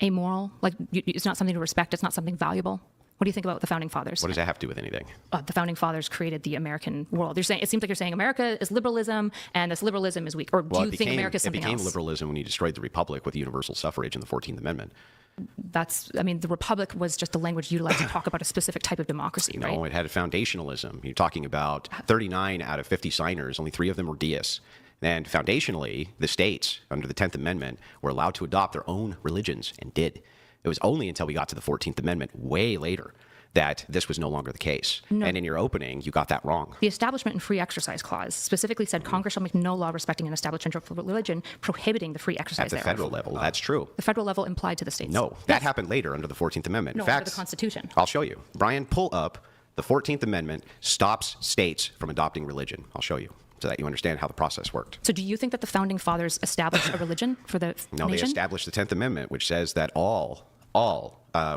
amoral? Like, it's not something to respect. It's not something valuable? What do you think about the founding fathers? What does that have to do with anything? The founding fathers created the American world. You're saying, it seems like you're saying America is liberalism and this liberalism is weak. Or do you think America is something else? It became liberalism when you destroyed the Republic with universal suffrage in the 14th Amendment. The Republic was just the language utilized to talk about a specific type of democracy, right? No, it had a foundationalism. You're talking about 39 out of 50 signers, only 3 of them were deists. And foundationally, the states, under the 10th Amendment, were allowed to adopt their own religions and did. It was only until we got to the 14th Amendment, way later, that this was no longer the case. No. And in your opening, you got that wrong. The Establishment and Free Exercise Clause specifically said Congress shall make no law respecting an establishment of religion prohibiting the free exercise At the thereof. federal level, that's true. The federal level implied to the states. No, that happened later under the 14th Amendment. No, In fact, under the Constitution. I'll show you. Brian, pull up the 14th Amendment stops states from adopting religion. I'll show you so that you understand how the process worked. So do you think that the founding fathers established a religion for the No, nation? they established the 10th Amendment, which says that all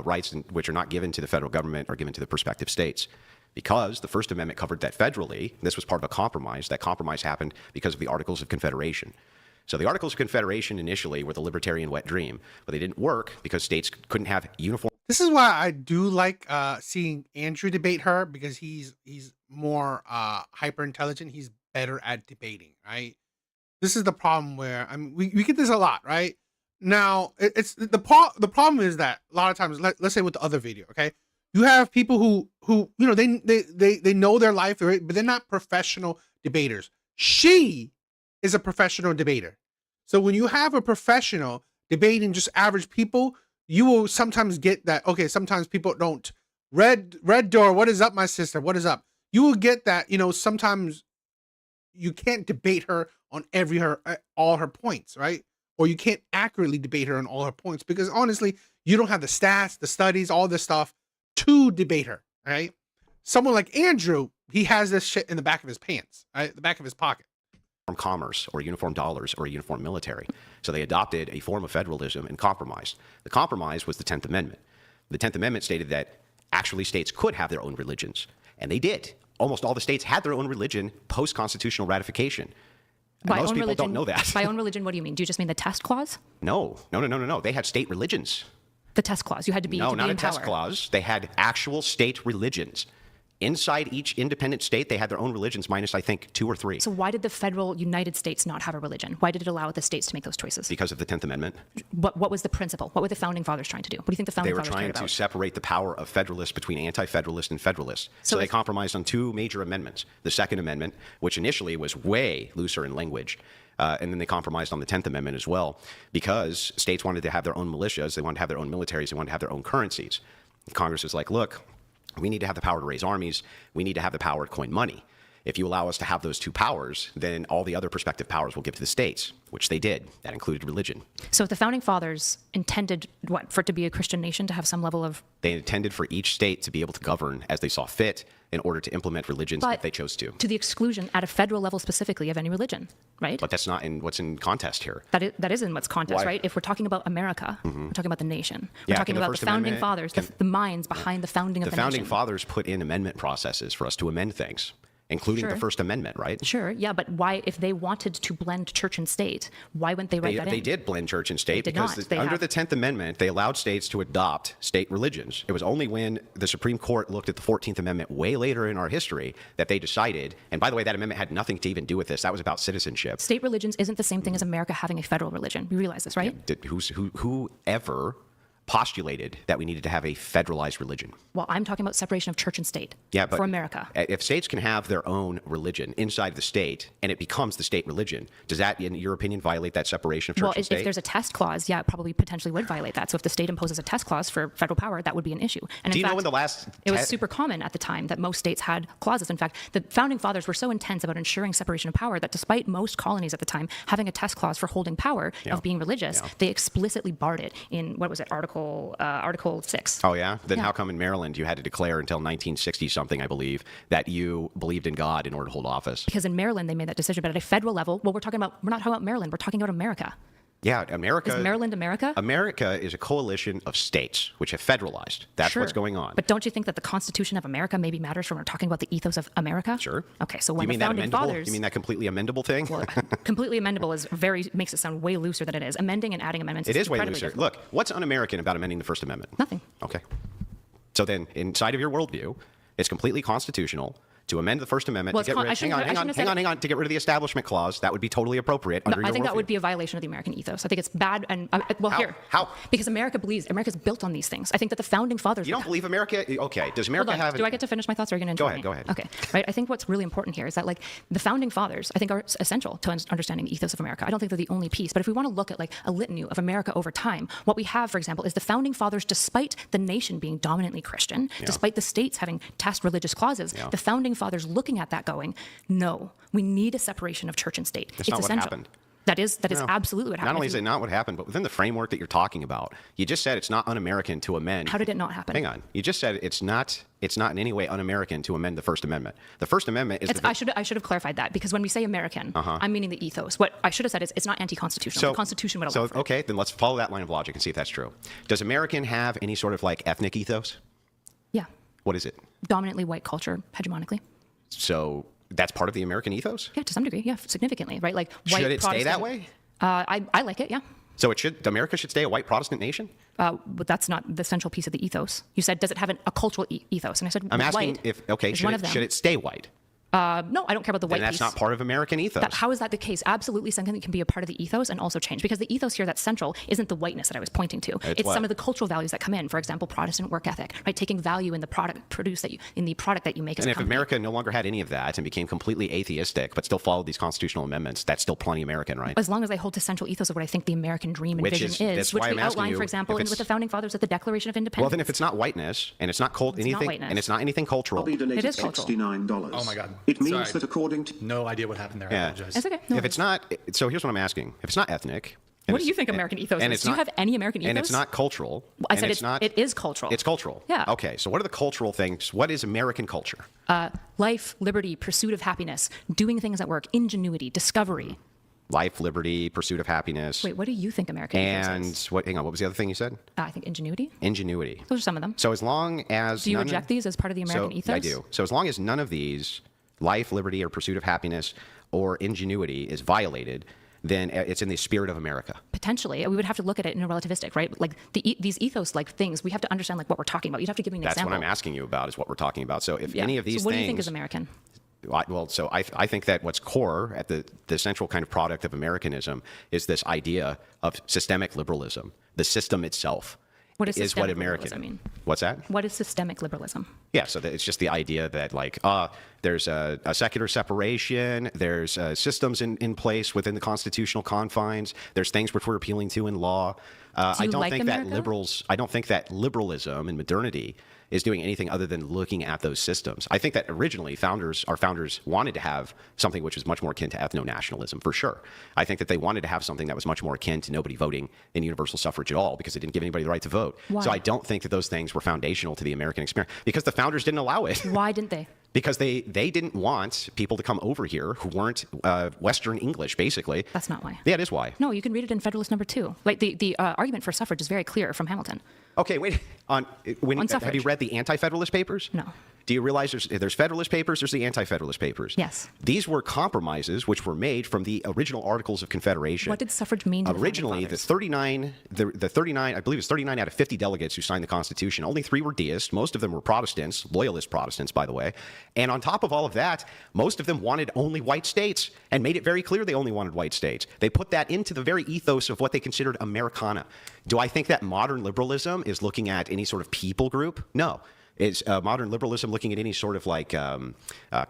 rights which are not given to the federal government are given to the prospective states. Because the First Amendment covered that federally, this was part of a compromise. That compromise happened because of the Articles of Confederation. So the Articles of Confederation initially were the libertarian wet dream, but they didn't work because states couldn't have uniform. This is why I do like seeing Andrew debate her, because he's more hyper intelligent. He's better at debating, right? This is the problem where we get this a lot, right? Now it's the problem is that a lot of times, let's say with the other video, okay, you have people who they know their life, but they're not professional debaters. She is a professional debater. So when you have a professional debating just average people, you will sometimes get that, okay, sometimes people don't. Red door, what is up, my sister? What is up? You will get that, sometimes you can't debate her on all her points, right? Or you can't accurately debate her on all her points because honestly, you don't have the stats, the studies, all this stuff to debate her, right? Someone like Andrew, he has this shit in the back of his pants, right? The back of his pocket. Commerce or uniform dollars or a uniform military. So they adopted a form of federalism and compromised. The compromise was the 10th Amendment. The 10th Amendment stated that actually states could have their own religions, and they did. Almost all the states had their own religion post-constitutional ratification. And most people don't know that. By own religion, what do you mean? Do you just mean the test clause? No. They had state religions. The test clause. You had to be No, not in a test power. clause. They had actual state religions. Inside each independent state, they had their own religions minus, I think, 2 or 3. So why did the federal United States not have a religion? Why did it allow the states to make those choices? Because of the 10th Amendment. What was the principle? What were the founding fathers trying to do? What do you think the founding fathers cared They were about? trying to separate the power of federalists between anti-federalists and federalists. So they compromised on 2 major amendments. The Second Amendment, which initially was way looser in language, and then they compromised on the 10th Amendment as well, because states wanted to have their own militias, they wanted to have their own militaries, they wanted to have their own currencies. Congress was like, look, we need to have the power to raise armies. We need to have the power to coin money. If you allow us to have those 2 powers, then all the other prospective powers will give to the states, which they did. That included religion. So the founding fathers intended, for it to be a Christian nation, to have some level of... They intended for each state to be able to govern as they saw fit in order to implement religions if they chose to. To the exclusion, at a federal level specifically, of any religion, right? But that's not in what's in contest here. That is in what's contest, Why? right? If we're talking about America, we're talking about the nation. We're Yeah, talking can the about the First founding Amendment- fathers, the minds behind the founding of the founding nation. fathers put in amendment processes for us to amend things, including the Sure. First Amendment, right? Sure, yeah, but why, if they wanted to blend church and state, why wouldn't they write that in? They did blend church and state They did because not. They under have- the 10th Amendment, they allowed states to adopt state religions. It was only when the Supreme Court looked at the 14th Amendment way later in our history that they decided, and by the way, that amendment had nothing to even do with this. That was about citizenship. State religions isn't the same thing as America having a federal religion. You realize this, right? Whoever postulated that we needed to have a federalized religion? Well, I'm talking about separation of church and state But for America. If states can have their own religion inside the state and it becomes the state religion, does that, in your opinion, violate that separation of church Well, and state? if there's a test clause, yeah, it probably potentially would violate that. So if the state imposes a test clause for federal power, that would be an issue. And Do in you know fact, when the last it was super common at the time that most states had clauses. In fact, the founding fathers were so intense about ensuring separation of power that despite most colonies at the time having a test clause for holding power of being religious, they explicitly barred it in, what was it, Article 6. Oh, yeah? Then Yeah. how come in Maryland you had to declare until 1960-something, I believe, that you believed in God in order to hold office? Because in Maryland, they made that decision. But at a federal level, well, we're not talking about Maryland. We're talking about America. Yeah, America. Is Maryland America? America is a coalition of states which have federalized. That's Sure. what's going on. But don't you think that the Constitution of America maybe matters when we're talking about the ethos of America? Sure. Okay, so you when mean the that founding amendable? fathers... You mean that completely amendable thing? Well, completely amendable makes it sound way looser than it is. Amending and adding amendments It is way incredibly looser. difficult. Look, what's un-American about amending the First Amendment? Nothing. Okay. So then, inside of your worldview, it's completely constitutional to amend the First Amendment to get rid. Hang on. To get rid of the Establishment Clause, that would be totally appropriate. No, Under your I think that worldview. would be a violation of the American ethos. I think it's bad. And How? Because America's built on these things. I think that the founding fathers. You don't believe America? Okay. Does America have? Do I get to finish my thoughts, or are you going to interrupt me? Go ahead. Okay. Right. I think what's really important here is that like the founding fathers, I think, are essential to understanding the ethos of America. I don't think they're the only piece, but if we want to look at like a litany of America over time, what we have, for example, is the founding fathers, despite the nation being dominantly Christian, despite the states having tacit religious clauses, the founding fathers looking at that going, no, we need a separation of church and state. That's it's not essential. what happened. That is absolutely what happened. Not only is it not what happened, but within the framework that you're talking about, you just said it's not un-American to amend. How did it not happen? Hang on. You just said it's not in any way un-American to amend the First Amendment. The First Amendment is. I should have clarified that, because when we say American, I'm meaning the ethos. What I should have said is it's not anti-constitutional. The Constitution would allow for it. Okay, then let's follow that line of logic and see if that's true. Does American have any sort of like ethnic ethos? Yeah. What is it? Dominantly white culture, hegemonically. So that's part of the American ethos? Yeah, to some degree. Yeah, significantly, right? Like white Should it stay that Protestant- way? I like it, yeah. So America should stay a white Protestant nation? But that's not the central piece of the ethos. You said, does it have a cultural ethos? And I said, I'm asking white should it stay white? No, I don't care about the white Then that's piece. not part of American ethos. How is that the case? Absolutely something that can be a part of the ethos and also change. Because the ethos here that's central isn't the whiteness that I was pointing to. It's what? some of the cultural values that come in. For example, Protestant work ethic, right? Taking value in the product that you make as And a if company. America no longer had any of that and became completely atheistic, but still followed these constitutional amendments, that's still plenty American, right? As long as I hold to central ethos of what I think the American dream and vision is, which we outlined, for example, with the founding fathers at the Declaration of Independence. Well, then if it's not whiteness and it's not anything cultural, it is cultural. $69. Oh my God. It means Sorry. that according to no idea what happened there. I yeah. apologize. It's okay. If it's not, so here's what I'm asking: if it's not ethnic, What do you think American ethos is? Do you have any American ethos? And it's not cultural. I said it is cultural. It's cultural. Yeah. Okay. So what are the cultural things? What is American culture? Life, liberty, pursuit of happiness, doing things at work, ingenuity, discovery. Life, liberty, pursuit of happiness. Wait, what do you think American ethos is? Hang on, what was the other thing you said? I think ingenuity. Ingenuity. Those are some of them. So as long as do you reject these as part of the American ethos? I do. So as long as none of these, life, liberty, or pursuit of happiness, or ingenuity is violated, then it's in the spirit of America. Potentially, we would have to look at it in a relativistic, right? Like these ethos-like things, we have to understand like what we're talking about. You'd have to give me an example. That's what I'm asking you about, is what we're talking about. So if any of these so what things, do you think is American? Well, so I think that what's core at the central kind of product of Americanism is this idea of systemic liberalism. The system itself what is what American American mean? What's that? What is systemic liberalism? Yeah, so it's just the idea that like there's a secular separation, there's systems in place within the constitutional confines, there's things which we're appealing to in law. I don't think that liberalism and modernity is doing anything other than looking at those systems. I think that originally our founders wanted to have something which was much more akin to ethno-nationalism, for sure. I think that they wanted to have something that was much more akin to nobody voting in universal suffrage at all, because it didn't give anybody the right to vote. Why? So I don't think that those things were foundational to the American experience, because the founders didn't allow it. Why didn't they? Because they didn't want people to come over here who weren't Western English, basically. That's not why. Yeah, it is why. No, you can read it in Federalist Number 2. Like the argument for suffrage is very clear from Hamilton. Okay, wait. Have you read the Anti-Federalist Papers? No. Do you realize there's Federalist Papers, there's the Anti-Federalist Papers? Yes. These were compromises which were made from the original Articles of Confederation. What did suffrage mean to originally? The 39, I believe it's 39 out of 50 delegates who signed the Constitution. Only 3 were deists. Most of them were Protestants, loyalist Protestants, by the way. And on top of all of that, most of them wanted only white states and made it very clear they only wanted white states. They put that into the very ethos of what they considered Americana. Do I think that modern liberalism is looking at any sort of people group? No. Is modern liberalism looking at any sort of like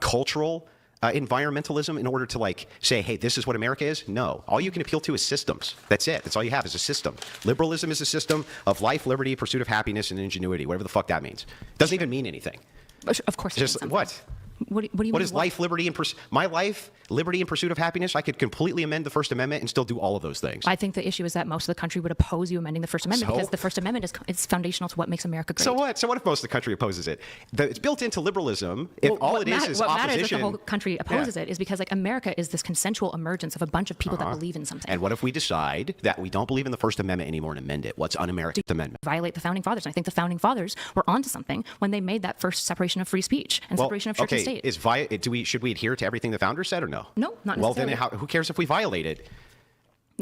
cultural environmentalism in order to like say, hey, this is what America is? No. All you can appeal to is systems. That's it. That's all you have is a system. Liberalism is a system of life, liberty, pursuit of happiness, and ingenuity, whatever the fuck that means. Doesn't even mean anything. Of course. Just what? What do you what mean? Is life, liberty, and my life, liberty, and pursuit of happiness? I could completely amend the First Amendment and still do all of those things. I think the issue is that most of the country would oppose you amending the First Amendment because the First Amendment is foundational to what makes America great. So what? So what if most of the country opposes it? It's built into liberalism. If all it is what opposition. matters if the whole country opposes it is because like America is this consensual emergence of a bunch of people that believe in something. And what if we decide that we don't believe in the First Amendment anymore and amend it? What's un-American amendment? Violate the founding fathers. And I think the founding fathers were onto something when they made that first separation of free speech and separation of church and state. Should we adhere to everything the founders said or no? No, not necessarily. Well, then who cares if we violate it?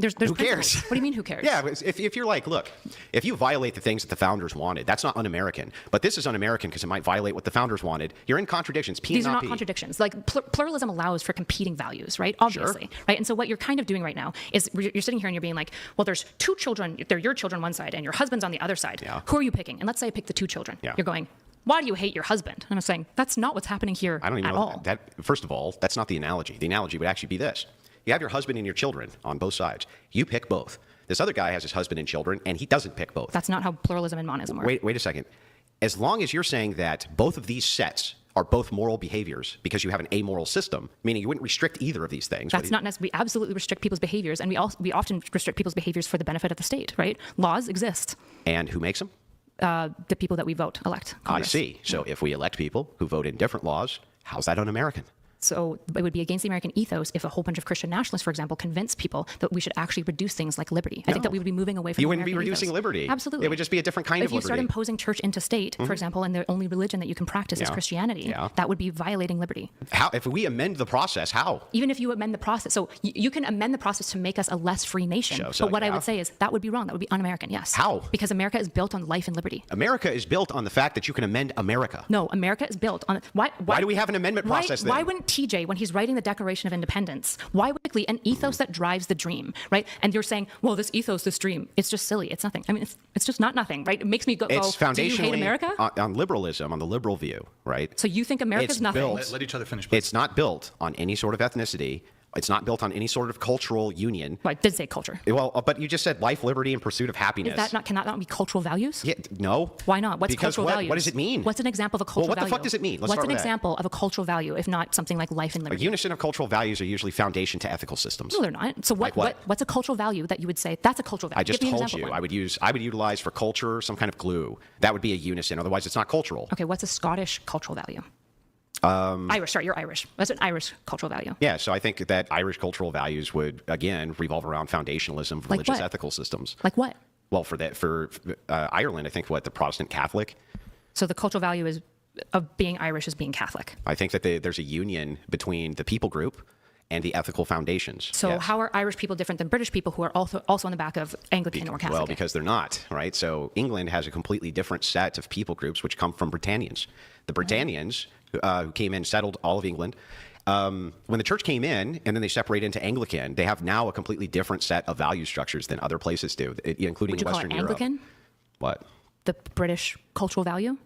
There's who principles. cares? What do you mean, who cares? Yeah, if you're like, look, if you violate the things that the founders wanted, that's not un-American. But this is un-American because it might violate what the founders wanted. You're in contradictions. P These are not not P. contradictions. Like pluralism allows for competing values, right? Obviously, right? And so what you're kind of doing right now is you're sitting here and you're being like, well, there's two children. They're your children on one side and your husband's on the other side. Yeah. Who are you picking? And let's say I pick the two children. Yeah. You're going, why do you hate your husband? And I'm saying, that's not what's happening here I don't even at know all. that. First of all, that's not the analogy. The analogy would actually be this. You have your husband and your children on both sides. You pick both. This other guy has his husband and children, and he doesn't pick both. That's not how pluralism and monism work. Wait a second. As long as you're saying that both of these sets are both moral behaviors because you have an amoral system, meaning you wouldn't restrict either of these things. That's not necessary. We absolutely restrict people's behaviors, and we often restrict people's behaviors for the benefit of the state, right? Laws exist. And who makes them? The people that we elect. Congress. I see. So if we elect people who vote in different laws, how's that un-American? So it would be against the American ethos if a whole bunch of Christian nationalists, for example, convince people that we should actually reduce things like liberty. I think that we would be moving away from. You the wouldn't be American reducing ethos. liberty. Absolutely. It would just be a different kind of If you liberty. start imposing church into state, for example, and the only religion that you can practice is Yeah. Christianity, Yeah. that would be violating liberty. How? If we amend the process, how? Even if you amend the process, so you can amend the process to make us a less free nation. So, but what I yeah. would say is that would be wrong. That would be un-American. Yes. How? Because America is built on life and liberty. America is built on the fact that you can amend America. No, America is built on why do we have an amendment process then? Why wouldn't TJ, when he's writing the Declaration of Independence, why would an ethos that drives the dream, right? And you're saying, well, this ethos, this dream, it's just silly. It's nothing. I mean, it's just not nothing, right? It makes me go, It's do you hate foundationally America? on liberalism, on the liberal view, right? So you think America's It's nothing? built- Let each other finish, please. It's not built on any sort of ethnicity. It's not built on any sort of cultural union. Well, I did say culture. Well, but you just said life, liberty, and pursuit of happiness. Can that not be cultural values? Yeah, no. Why not? What's Because cultural what, values? what does it mean? What's an example of a cultural Well, what value? the fuck does it mean? Let's What's start an with that. example of a cultural value if not something like life and A liberty? unison of cultural values are usually foundation to ethical systems. No, they're not. So Like what? what's a cultural value that you would say that's a cultural value? I just Give me an told example you of one. I would utilize for culture some kind of glue. That would be a unison. Otherwise, it's not cultural. Okay, what's a Scottish cultural value? Irish, sorry, you're Irish. What's an Irish cultural value? Yeah, so I think that Irish cultural values would again revolve around foundationalism of Like religious what? ethical systems. Like what? Well, for Ireland, I think the Protestant Catholic. So the cultural value is of being Irish is being Catholic. I think that there's a union between the people group and the ethical foundations. So Yes. how are Irish people different than British people who are also on the back of Anglican or Catholic? Well, because they're not, right? So England has a completely different set of people groups which come from Britannians. The Britannians who came in, settled all of England. When the church came in and then they separated into Anglican, they have now a completely different set of value structures than other places do, including Would you Western call it Anglican? Europe. What? The British cultural value?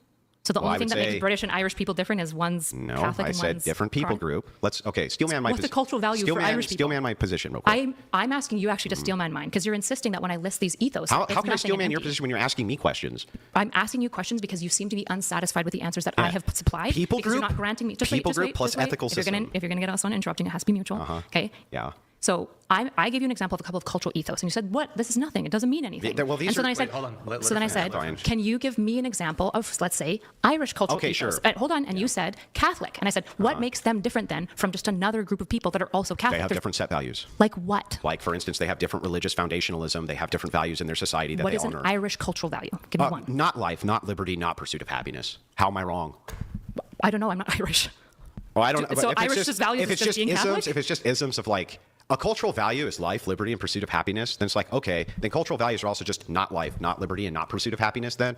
So the Well, only I thing would that makes say- British and Irish people different is one's No, Catholic I and said one's different people Protestant. group. Steel man my What's the cultural value steel for man, Irish people? Steel man my position real quick. I'm asking you actually to steel man mine because you're insisting that when I list these ethos, How it's can I nothing steel and man your empty. position when you're asking me questions? I'm asking you questions because you seem to be unsatisfied with the answers that I have supplied. People because group, you're not granting me. people group plus ethical if you're gonna, system. if you're going to get us on interrupting, it has to be mutual. Okay. Yeah. So I gave you an example of a couple of cultural ethos, and you said, "What? This is nothing. It doesn't mean anything." Yeah, well, these and so are- then I said, wait, hold on. Let so then I her said, finish. "Can you give me an example of, let's say, Irish cultural Okay, ethos?" sure. Hold on. And you said Catholic, and I said, "What makes them different then from just another group of people that are also Catholic?" They have There's- different set values. Like what? Like, for instance, they have different religious foundationalism. They have different values in their society that What they is an honor. Irish cultural value? Give me one. Not life, not liberty, not pursuit of happiness. How am I wrong? I don't know. I'm not Irish. Well, I don't. So if it's Irish just values if is it's just being isms, Catholic? if it's just isms of like a cultural value is life, liberty, and pursuit of happiness, then it's like okay. Then cultural values are also just not life, not liberty, and not pursuit of happiness. Then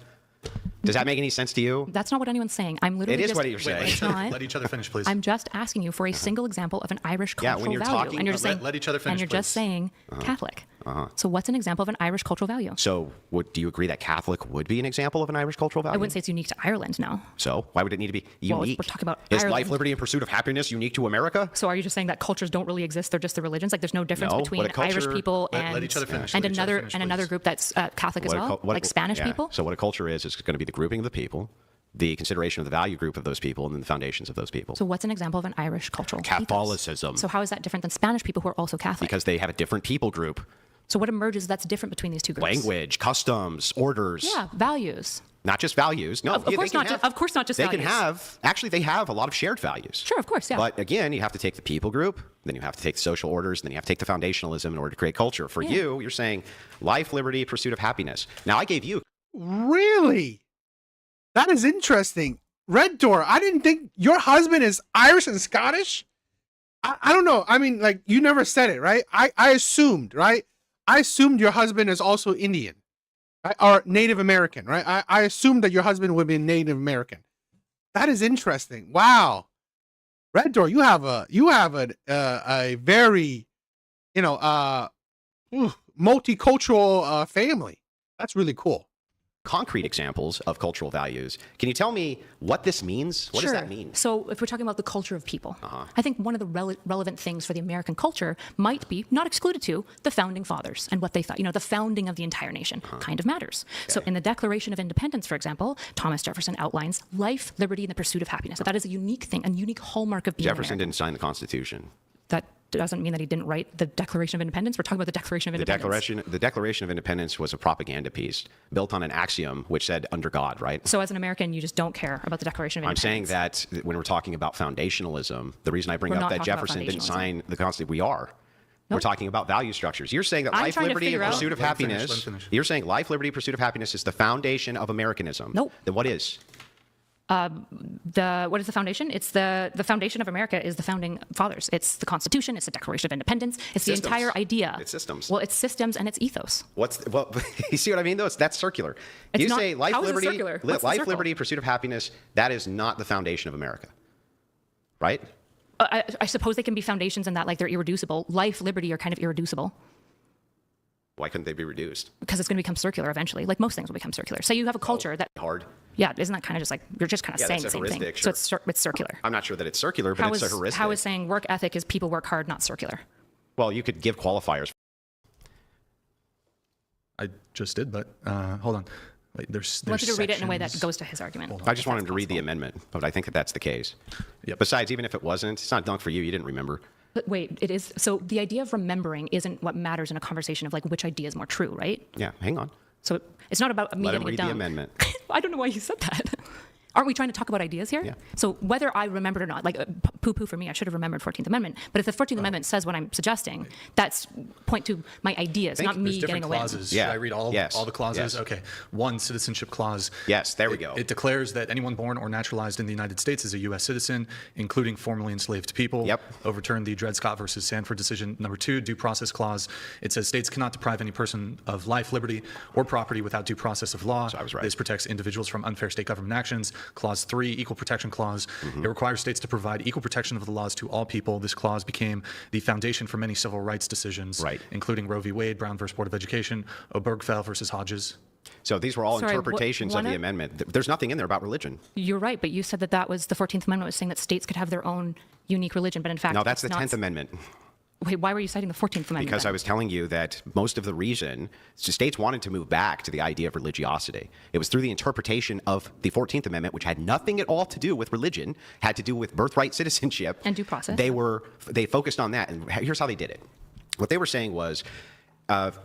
does that make any sense to you? That's not what anyone's saying. I'm literally It is just, what you're saying. It's not. Let each other finish, please. I'm just asking you for a single example of an Irish Yeah, cultural when you're value, talking- and you're just saying, let each other finish, and you're just please. saying Catholic. So what's an example of an Irish cultural value? So, do you agree that Catholic would be an example of an Irish cultural value? I wouldn't say it's unique to Ireland, no. So, why would it need to be Well, unique? we're talking about Is life, Ireland. liberty, and pursuit of happiness unique to America? So are you just saying that cultures don't really exist? They're just the religions. Like there's no difference No, between what a culture- Irish people Let and each other finish, and let each other another finish, and another please. group that's Catholic as What a well, cul- what a- like Spanish yeah. people. So, what a culture is going to be the grouping of the people, the consideration of the value group of those people, and then the foundations of those people. So what's an example of an Irish cultural ethos? Catholicism. So how is that different than Spanish people who are also Catholic? Because they have a different people group. So what emerges that's different between these two groups? Language, customs, orders. Yeah, values. Not just values. No, Of course not. Of course not just they values. can have. Actually, they have a lot of shared values. Sure, of course, yeah. But again, you have to take the people group, then you have to take the social orders, then you have to take the foundationalism in order to create culture. For you, you're saying life, liberty, pursuit of happiness. Now, I gave you. Really? That is interesting. Red Door, I didn't think your husband is Irish and Scottish. I don't know. I mean, like, you never said it, right? I assumed, right? I assumed your husband is also Indian, right? Or Native American, right? I assumed that your husband would be Native American. That is interesting. Wow, Red Door, you have a very, multicultural family. That's really cool. Concrete examples of cultural values. Can you tell me what this means? What does that mean? So if we're talking about the culture of people, I think one of the relevant things for the American culture might be, not excluded to, the founding fathers and what they thought. The founding of the entire nation kind of matters. Okay. So in the Declaration of Independence, for example, Thomas Jefferson outlines life, liberty, and the pursuit of happiness. So that is a unique thing, a unique hallmark of being Jefferson American. didn't sign the Constitution. That doesn't mean that he didn't write the Declaration of Independence. We're talking about the Declaration of Independence. The Declaration of Independence was a propaganda piece built on an axiom which said under God, right? So as an American, you just don't care about the Declaration of Independence. I'm saying that when we're talking about foundationalism, the reason I bring up that Jefferson didn't sign the Constitution, we are. Nope. We're talking about value structures. You're saying that life, liberty, and pursuit of happiness. You're saying life, liberty, pursuit of happiness is the foundation of Americanism. Nope. Then what is? What is the foundation? It's the foundation of America is the founding fathers. It's the Constitution. It's the Declaration of Independence. It's systems. The entire idea. It's systems. Well, it's systems and it's ethos. You see what I mean? Though that's circular. It's you not, say life, how is liberty, it circular? What's the circle? liberty, pursuit of happiness. That is not the foundation of America, right? I suppose they can be foundations in that, like they're irreducible. Life, liberty are kind of irreducible. Why couldn't they be reduced? Because it's going to become circular eventually. Like most things will become circular. So you have a culture that hard. Yeah, isn't that kind of just like you're just kind of saying the same thing? Sure. So it's circular. I'm not sure that it's circular, but it's a heuristic. How is saying work ethic is people work hard, not circular? Well, you could give qualifiers. I just did, but hold on. Wait, I want you to read it in a way that goes to his argument. I just want him to read the amendment, but I think that that's the case. Yep. Besides, even if it wasn't, it's not dunk for you. You didn't remember. But wait, it is. So the idea of remembering isn't what matters in a conversation of like which idea is more true, right? Yeah, hang on. So it's not about me Let him getting read it done. the amendment. I don't know why you said that. Aren't we trying to talk about ideas here? Yeah. So whether I remembered or not, like poo-poo for me, I should have remembered 14th Amendment. But if the 14th Amendment says what I'm suggesting, that's point to my ideas, not me getting a win. Clauses. Yeah. Should I read all the clauses? Yes. Okay. One, citizenship clause. Yes, there we go. It declares that anyone born or naturalized in the United States is a U.S. citizen, including formerly enslaved people. Yep. Overturned the Dred Scott versus Sanford decision. Number two, due process clause. It says states cannot deprive any person of life, liberty, or property without due process of law. So I was right. This protects individuals from unfair state government actions. Clause 3, equal protection clause. Mm-hmm. It requires states to provide equal protection of the laws to all people. This clause became the foundation for many civil rights decisions, including Roe v. Wade, Brown versus Board of Education, Obergefell versus Hodges. So these were all interpretations of the amendment. There's nothing in there about religion. You're right, but you said that was the 14th Amendment was saying that states could have their own unique religion, but in fact, no, that's the 10th Amendment. Wait, why were you citing the 14th Amendment? Because I was telling you that most of the reason states wanted to move back to the idea of religiosity. It was through the interpretation of the 14th Amendment, which had nothing at all to do with religion, had to do with birthright citizenship. And due process. They focused on that, and here's how they did it. What they were saying was,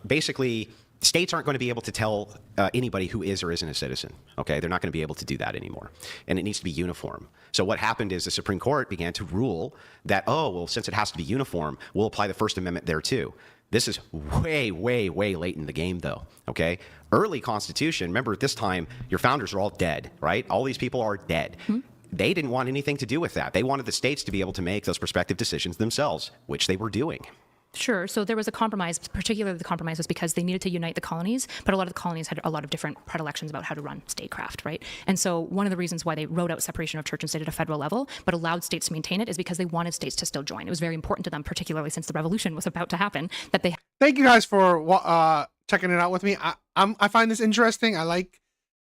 basically, states aren't going to be able to tell anybody who is or isn't a citizen. Okay, they're not going to be able to do that anymore, and it needs to be uniform. So what happened is the Supreme Court began to rule that, since it has to be uniform, we'll apply the First Amendment there too. This is way, way, way late in the game, though. Okay, early Constitution. Remember, at this time, your founders are all dead, right? All these people are dead. Mm-hmm. They didn't want anything to do with that. They wanted the states to be able to make those prospective decisions themselves, which they were doing. Sure. So there was a compromise, particularly the compromise was because they needed to unite the colonies, but a lot of the colonies had a lot of different predilections about how to run statecraft, right? And so one of the reasons why they wrote out separation of church and state at a federal level, but allowed states to maintain it, is because they wanted states to still join. It was very important to them, particularly since the revolution was about to happen, that they... Thank you guys for checking it out with me. I find this interesting. I like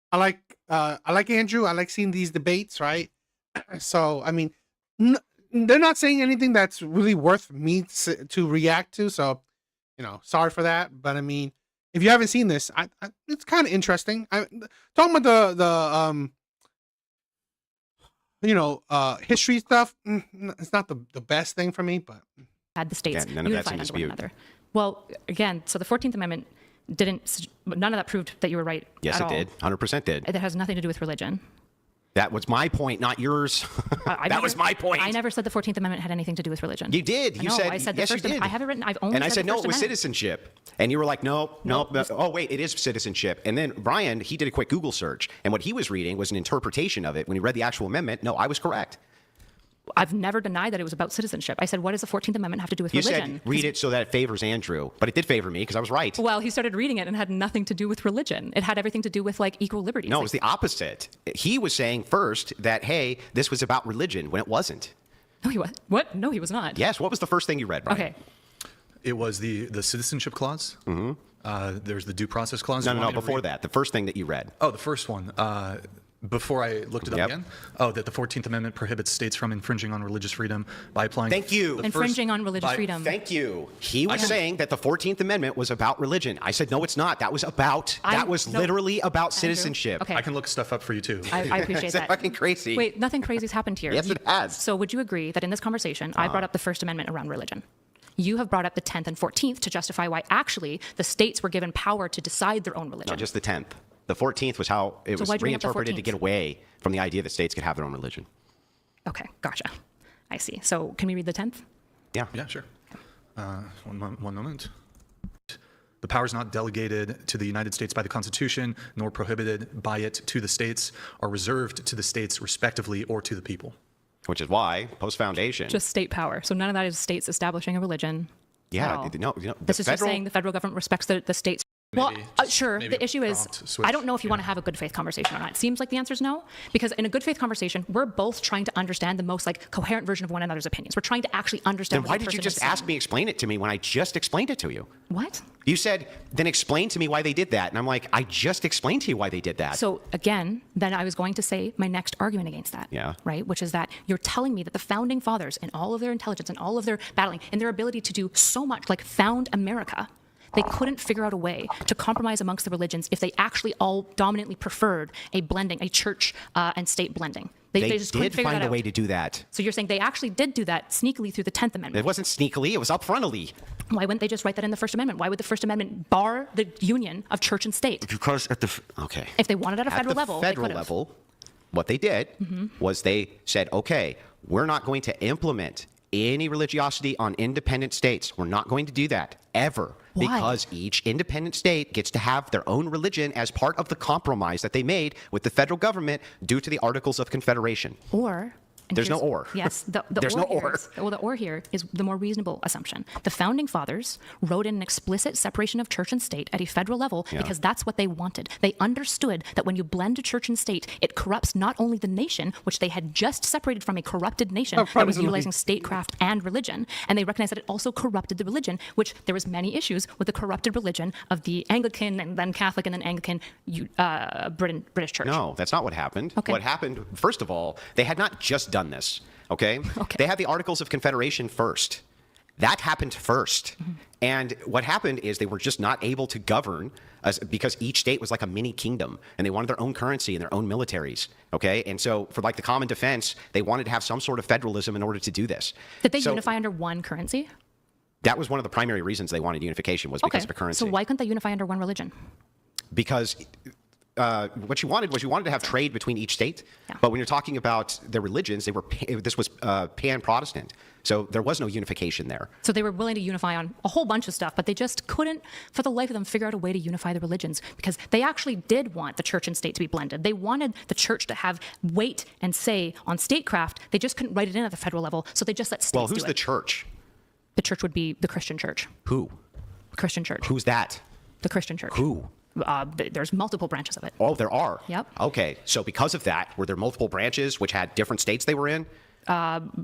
Andrew. I like seeing these debates, right? So, I mean... they're not saying anything that's really worth me to react to, so sorry for that. But I mean, if you haven't seen this, it's kind of interesting. Talking about the history stuff, it's not the best thing for me, but had the states none of that's in unified under one dispute. another. Well, again, so the 14th Amendment none of that proved that you were right. Yes, at it all. did. 100% did. It has nothing to do with religion. That was my point, not yours. That was my point. I never said the 14th Amendment had anything to do with religion. You did. I said the yes, first you did. I have it written. I've only and I said said, the no, First it was Amendment. citizenship. And you were like, no. Oh, wait, it is citizenship. And then Brian, he did a quick Google search. And what he was reading was an interpretation of it. When he read the actual amendment, no, I was correct. I've never denied that it was about citizenship. I said, what does the 14th Amendment have to do with You religion? said read it so that it favors Andrew, but it did favor me because I was right. Well, he started reading it and had nothing to do with religion. It had everything to do with like equal liberties. No, it was the opposite. He was saying first that, hey, this was about religion when it wasn't. No, he was. What? No, he was not. Yes. What was the first thing you read, Brian? Okay. It was the citizenship clause. There's the due process clause. No, before that. The first thing that you read. Oh, the first one. Before I looked it up again. Oh, that the 14th Amendment prohibits states from infringing on religious freedom by applying. Thank you. Infringing on religious freedom. Thank you. He was saying that the 14th Amendment was about religion. I said, no, it's not. That was literally about citizenship. Okay. I can look stuff up for you too. I appreciate that. Fucking crazy. Wait, nothing crazy's happened here. Yes, it has. So would you agree that in this conversation, I brought up the First Amendment around religion? You have brought up the 10th and 14th to justify why actually the states were given power to decide their own religion. No, just the 10th. The 14th was how it was why'd you bring up the reinterpreted to 14th? get away from the idea that states could have their own religion. Okay, gotcha. I see. So can we read the 10th? Yeah. Yeah, sure. One moment. The powers not delegated to the United States by the Constitution, nor prohibited by it to the states, are reserved to the states respectively or to the people. Which is why, post-foundation. Just state power. So none of that is states establishing a religion. Yeah, no, This is just saying the federal government respects the states. Well, sure. maybe The issue is, switch. I don't know if you want to have a good faith conversation or not. It seems like the answer is no, because in a good faith conversation, we're both trying to understand the most like coherent version of one another's opinions. We're trying to actually understand. Then why did you just ask me explain it to me when I just explained it to you? What? You said, then explain to me why they did that. And I'm like, I just explained to you why they did that. So again, then I was going to say my next argument against that. Yeah. Right? Which is that you're telling me that the founding fathers, in all of their intelligence and all of their battling, and their ability to do so much, like found America, they couldn't figure out a way to compromise amongst the religions if they actually all dominantly preferred a blending, a church and state blending. They just couldn't did figure find that a way out. to do that. So you're saying they actually did do that sneakily through the 10th Amendment. It wasn't sneakily, it was upfrontally. Why wouldn't they just write that in the First Amendment? Why would the First Amendment bar the union of church and state? Because at the, okay. If they wanted at a federal level, they federal could've. level, what they did was they said, okay, we're not going to implement any religiosity on independent states. We're not going to do that ever. Why? Because each independent state gets to have their own religion as part of the compromise that they made with the federal government due to the Articles of Confederation. Or and There's no here's- or. Yes, There's no here or. is- well, the or here is the more reasonable assumption. The founding fathers wrote in an explicit separation of church and state at a federal level Yeah. because that's what they wanted. They understood that when you blend church and state, it corrupts not only the nation, which they had just separated from a corrupted nation that was utilizing statecraft and religion, and they recognized that it also corrupted the religion, which there was many issues with the corrupted religion of the Anglican and then Catholic and then Anglican British church. No, that's not what happened. Okay. What happened, first of all, they had not just done this, okay? They had the Articles of Confederation first. That happened first. And what happened is they were just not able to govern because each state was like a mini kingdom and they wanted their own currency and their own militaries, okay? And so for like the common defense, they wanted to have some sort of federalism in order to do this. Did they So unify under one currency? that was one of the primary reasons they wanted unification was because of a currency. So why couldn't they unify under one religion? Because what you wanted to have trade between each state. But when you're talking about their religions, this was pan-Protestant. So there was no unification there. So they were willing to unify on a whole bunch of stuff, but they just couldn't, for the life of them, figure out a way to unify the religions because they actually did want the church and state to be blended. They wanted the church to have weight and say on statecraft. They just couldn't write it in at the federal level, so they just let states do it. Well, who's the church? The church would be the Christian church. Who? The Christian church. Who's that? The Christian church. Who? There's multiple branches of it. Oh, there are? Yep. Okay, so because of that, were there multiple branches which had different states they were in?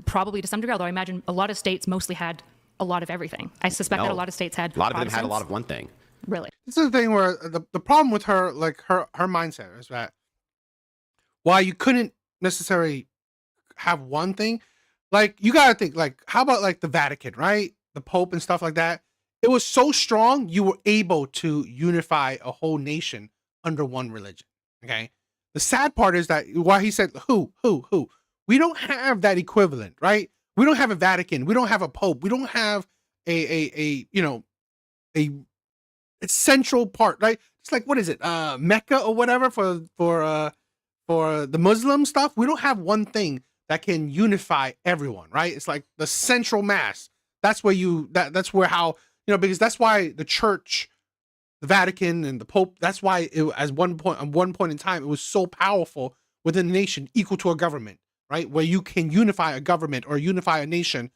Probably to some degree, although I imagine a lot of states mostly had a lot of everything. I suspect that a No. lot of states had A lot of them had a Protestants. lot of one thing. Really? This is the thing where the problem with her, like her mindset is that while you couldn't necessarily have one thing, like you gotta think, like how about like the Vatican, right? The Pope and stuff like that. It was so strong you were able to unify a whole nation under one religion. Okay. The sad part is that why he said who. We don't have that equivalent, right? We don't have a Vatican. We don't have a Pope. We don't have a central part, right? It's like what is it, Mecca or whatever for the Muslim stuff. We don't have one thing that can unify everyone, right? It's like the central mass. That's where that's where how because that's why the church, the Vatican, and the Pope. That's why at one point in time it was so powerful within the nation, equal to a government. right? Where you can unify a government or unify a nation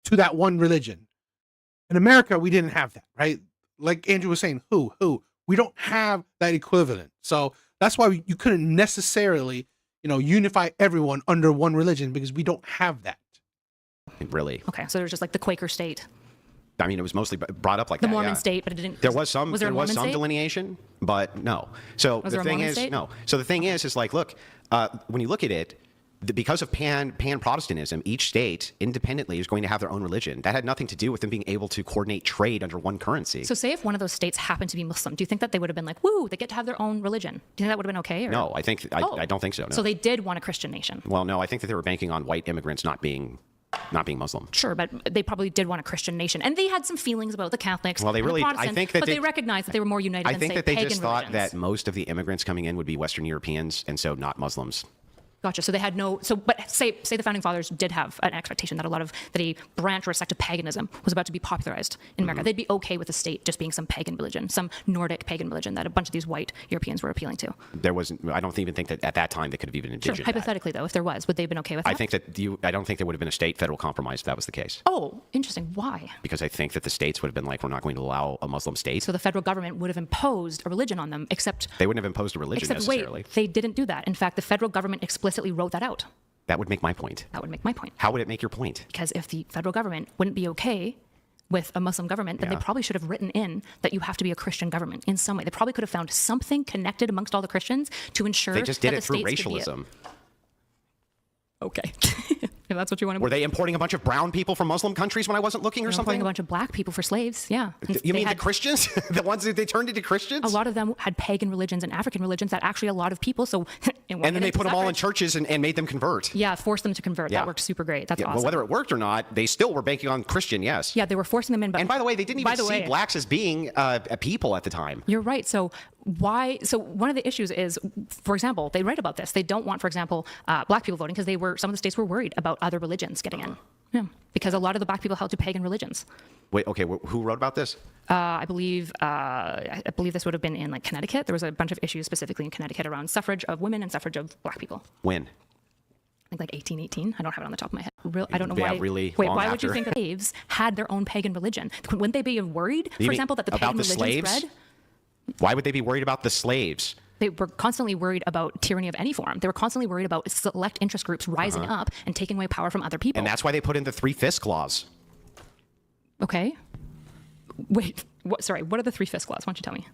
to that one religion. In America, we didn't have that, right? Like Andrew was saying, we don't have that equivalent. So that's why you couldn't necessarily, unify everyone under one religion, because we don't have that. Really? Okay, so there's just like the Quaker state. I mean, it was mostly brought up like The that. Mormon yeah. state, but it didn't. There was some. Was there was a Mormon some state? delineation, but no. So Was the there a thing Mormon is, state? no. So the thing is like, look, when you look at it, because of pan Protestantism, each state independently is going to have their own religion. That had nothing to do with them being able to coordinate trade under one currency. So say if one of those states happened to be Muslim, do you think that they would have been like, woo, they get to have their own religion? Do you think that would have been okay? Or? No, I think I don't think so. No. So they did want a Christian nation. Well, no, I think that they were banking on white immigrants not being Muslim. Sure, but they probably did want a Christian nation, and they had some feelings about the Catholics. Well, they and the really. I Protestants, think that but they recognized that they were more united I than think say that they pagan just thought religions. that most of the immigrants coming in would be Western Europeans, and so not Muslims. Gotcha. So they had no. So, but say the founding fathers did have an expectation that a branch or a sect of paganism was about to be popularized in America. They'd be okay with the state just being some pagan religion, some Nordic pagan religion that a bunch of these white Europeans were appealing to. There wasn't. I don't even think that at that time they could have even envisioned Sure. that. Hypothetically, though, if there was, would they have been okay with that? I think that I don't think there would have been a state-federal compromise if that was the case. Oh, interesting. Why? Because I think that the states would have been like, we're not going to allow a Muslim state. So the federal government would have imposed a religion on them, except They wouldn't have imposed a religion except necessarily. wait, they didn't do that. In fact, the federal government explicitly wrote that out. That would make my point. That would make my point. How would it make your point? Because if the federal government wouldn't be okay with a Muslim government, then they probably should have written in that you have to be a Christian government in some way. They probably could have found something connected amongst all the Christians to ensure They just did that it the through states could be racialism. Okay. If that's what you want to. Were they importing a bunch of brown people from Muslim countries when I wasn't looking or something? A bunch of black people for slaves. Yeah. You mean the Christians? The ones that they turned into Christians? A lot of them had pagan religions and African religions that actually a lot of people. So. And then they put them all in churches and made them convert. Yeah, forced them to convert. Yeah. That worked super great. That's Yeah, awesome. well, whether it worked or not, they still were banking on Christian, yes. Yeah, they were forcing them in. But and by the way, they didn't even see blacks as being a people at the time. You're right. So why? So one of the issues is, for example, they write about this. They don't want, for example, black people voting because some of the states were worried about other religions getting in. Yeah, because a lot of the black people held to pagan religions. Wait, okay, who wrote about this? I believe this would have been in like Connecticut. There was a bunch of issues specifically in Connecticut around suffrage of women and suffrage of black people. When? I think like 1818. I don't have it on the top of my head. I don't know Yeah, why. really Wait, long why would you after. think that slaves had their own pagan religion? Wouldn't they be worried, for mean example, that the about pagan the religion slaves? spread? Why would they be worried about the slaves? They were constantly worried about tyranny of any form. They were constantly worried about select interest groups rising up and taking away power from other people. And that's why they put in the 3/5 clause. Okay. Wait, sorry, what are the 3/5 clause? Why don't you tell me?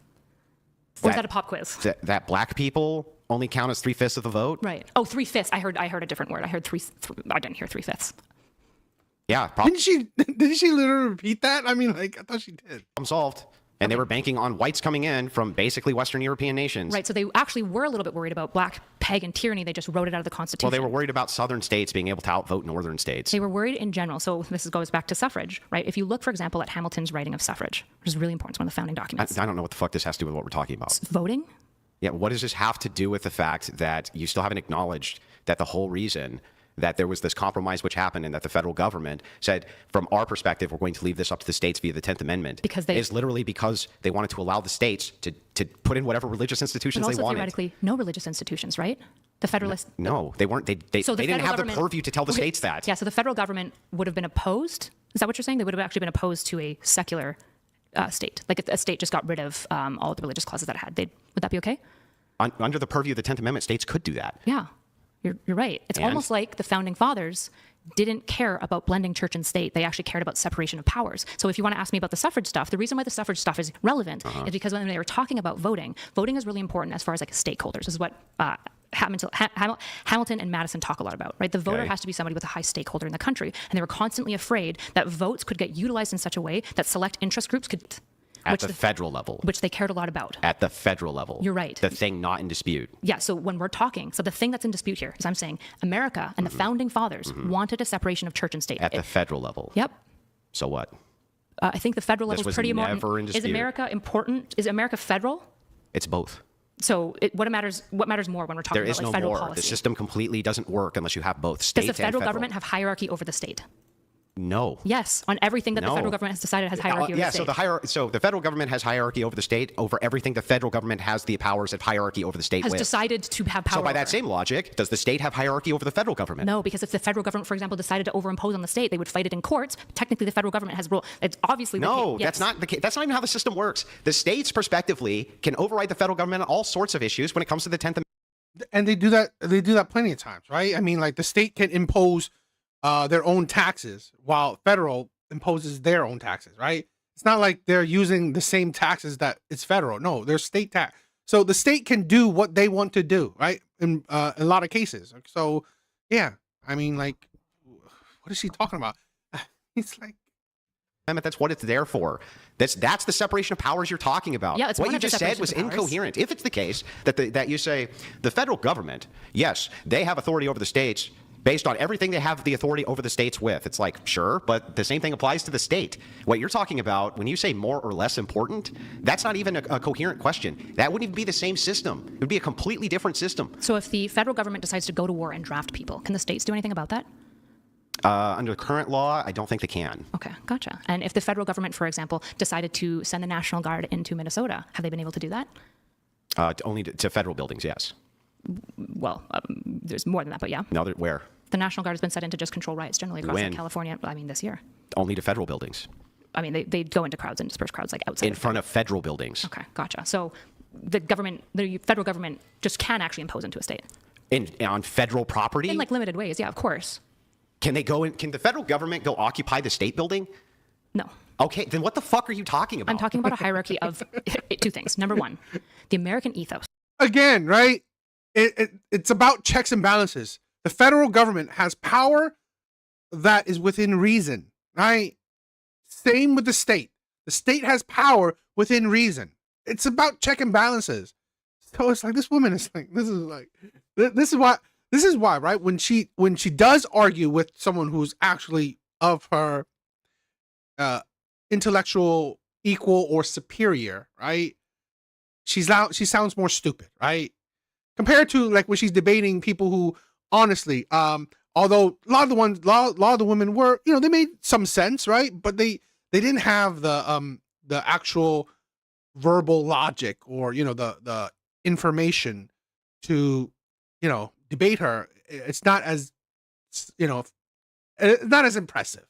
Or is that a pop quiz? That black people only count as 3/5 of the vote? Right. Oh, 3/5. I heard a different word. I heard I didn't hear 3/5. Yeah. Didn't she literally repeat that? I mean, like, I thought she did. Problem solved. And they were banking on whites coming in from basically Western European nations. Right, so they actually were a little bit worried about black pagan tyranny. They just wrote it out of the Constitution. Well, they were worried about southern states being able to outvote northern states. They were worried in general. So this goes back to suffrage, right? If you look, for example, at Hamilton's writing of suffrage, which is really important, it's one of the founding documents. I don't know what the fuck this has to do with what we're talking about. Voting? Yeah, what does this have to do with the fact that you still haven't acknowledged that the whole reason that there was this compromise which happened and that the federal government said, from our perspective, we're going to leave this up to the states via the 10th Amendment, is literally because they wanted to allow the states to put in whatever religious institutions but also they wanted. theoretically, no religious institutions, right? The Federalists. No, they weren't. They didn't have the purview to tell the states that. Yeah, so the federal government would have been opposed. Is that what you're saying? They would have actually been opposed to a secular state. Like if a state just got rid of all the religious clauses that it had. Would that be okay? Under the purview of the 10th Amendment, states could do that. Yeah. You're right. It's almost like the founding fathers didn't care about blending church and state. They actually cared about separation of powers. So if you want to ask me about the suffrage stuff, the reason why the suffrage stuff is relevant is because when they were talking about voting is really important as far as like stakeholders. This is what Hamilton and Madison talk a lot about, right? The voter has to be somebody with a high stakeholder in the country. And they were constantly afraid that votes could get utilized in such a way that select interest groups could... At the federal level. Which they cared a lot about. At the federal level. You're right. The thing not in dispute. Yeah, so when we're talking, so the thing that's in dispute here is I'm saying America and the founding fathers wanted a separation of church and state. At the federal level. Yep. So what? I think the federal level is pretty important. Never in dispute. Is America important? Is America federal? It's both. So what matters more when we're talking about like federal policy? The system completely doesn't work unless you have both state and Does the federal federal government have hierarchy over the state? No. Yes, on everything that the No. federal government has decided has hierarchy over Yeah, the state. so the federal government has hierarchy over the state. Over everything, the federal government has the powers of hierarchy over the state has with. decided to have power So by over that it. same logic, does the state have hierarchy over the federal government? No, because if the federal government, for example, decided to overimpose on the state, they would fight it in courts. Technically, the federal government has rule. It's obviously the No, case. that's not the case. That's not even how the system works. The states, prospectively, can override the federal government on all sorts of issues when it comes to the 10th Amendment. And they do that. They do that plenty of times, right? I mean, like the state can impose their own taxes while federal imposes their own taxes, right? It's not like they're using the same taxes that it's federal. No, they're state tax. So the state can do what they want to do, right? In a lot of cases. So, yeah, I mean, like, what is she talking about? It's like, That's what it's there for. That's the separation of powers you're talking about. Yeah, it's what one you of the just said was separation of powers. incoherent. If it's the case that you say the federal government, yes, they have authority over the states based on everything they have the authority over the states with. It's like, sure, but the same thing applies to the state. What you're talking about when you say more or less important, that's not even a coherent question. That wouldn't even be the same system. It would be a completely different system. So if the federal government decides to go to war and draft people, can the states do anything about that? Under current law, I don't think they can. Okay, gotcha. And if the federal government, for example, decided to send the National Guard into Minnesota, have they been able to do that? Only to federal buildings, yes. Well, there's more than that, but yeah. No, where? The National Guard has been set in to just control riots generally across When? California. I mean, this year. Only to federal buildings. I mean, they go into crowds and disperse crowds like outside. In front of federal buildings. Okay, gotcha. So the federal government just can actually impose into a state. On federal property? In like limited ways, yeah, of course. Can the federal government go occupy the state building? No. Okay, then what the fuck are you talking about? I'm talking about a hierarchy of two things. Number one, the American ethos. again, right? It's about checks and balances. The federal government has power that is within reason, right? Same with the state. The state has power within reason. It's about check and balances. So it's like this woman is like, this is why, right? When she does argue with someone who's actually of her intellectual equal or superior, right? She sounds more stupid, right? Compared to like when she's debating people who honestly, although a lot of the women were, they made some sense, right? But they didn't have the actual verbal logic or the information to debate her. It's not as not as impressive.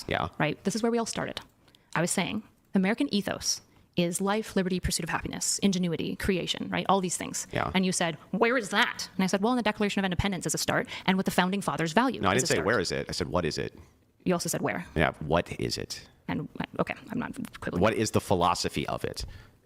Yeah. Right. This is where we all started. I was saying American ethos is life, liberty, pursuit of happiness, ingenuity, creation, right? All these things. Yeah. And you said, where is that? And I said, well, in the Declaration of Independence as a start, and with the founding fathers' value. No, I as didn't a say start. where is it. I said what is it. You also said where. Yeah. What is it? And okay, I'm not quibbling. What is the philosophy of it?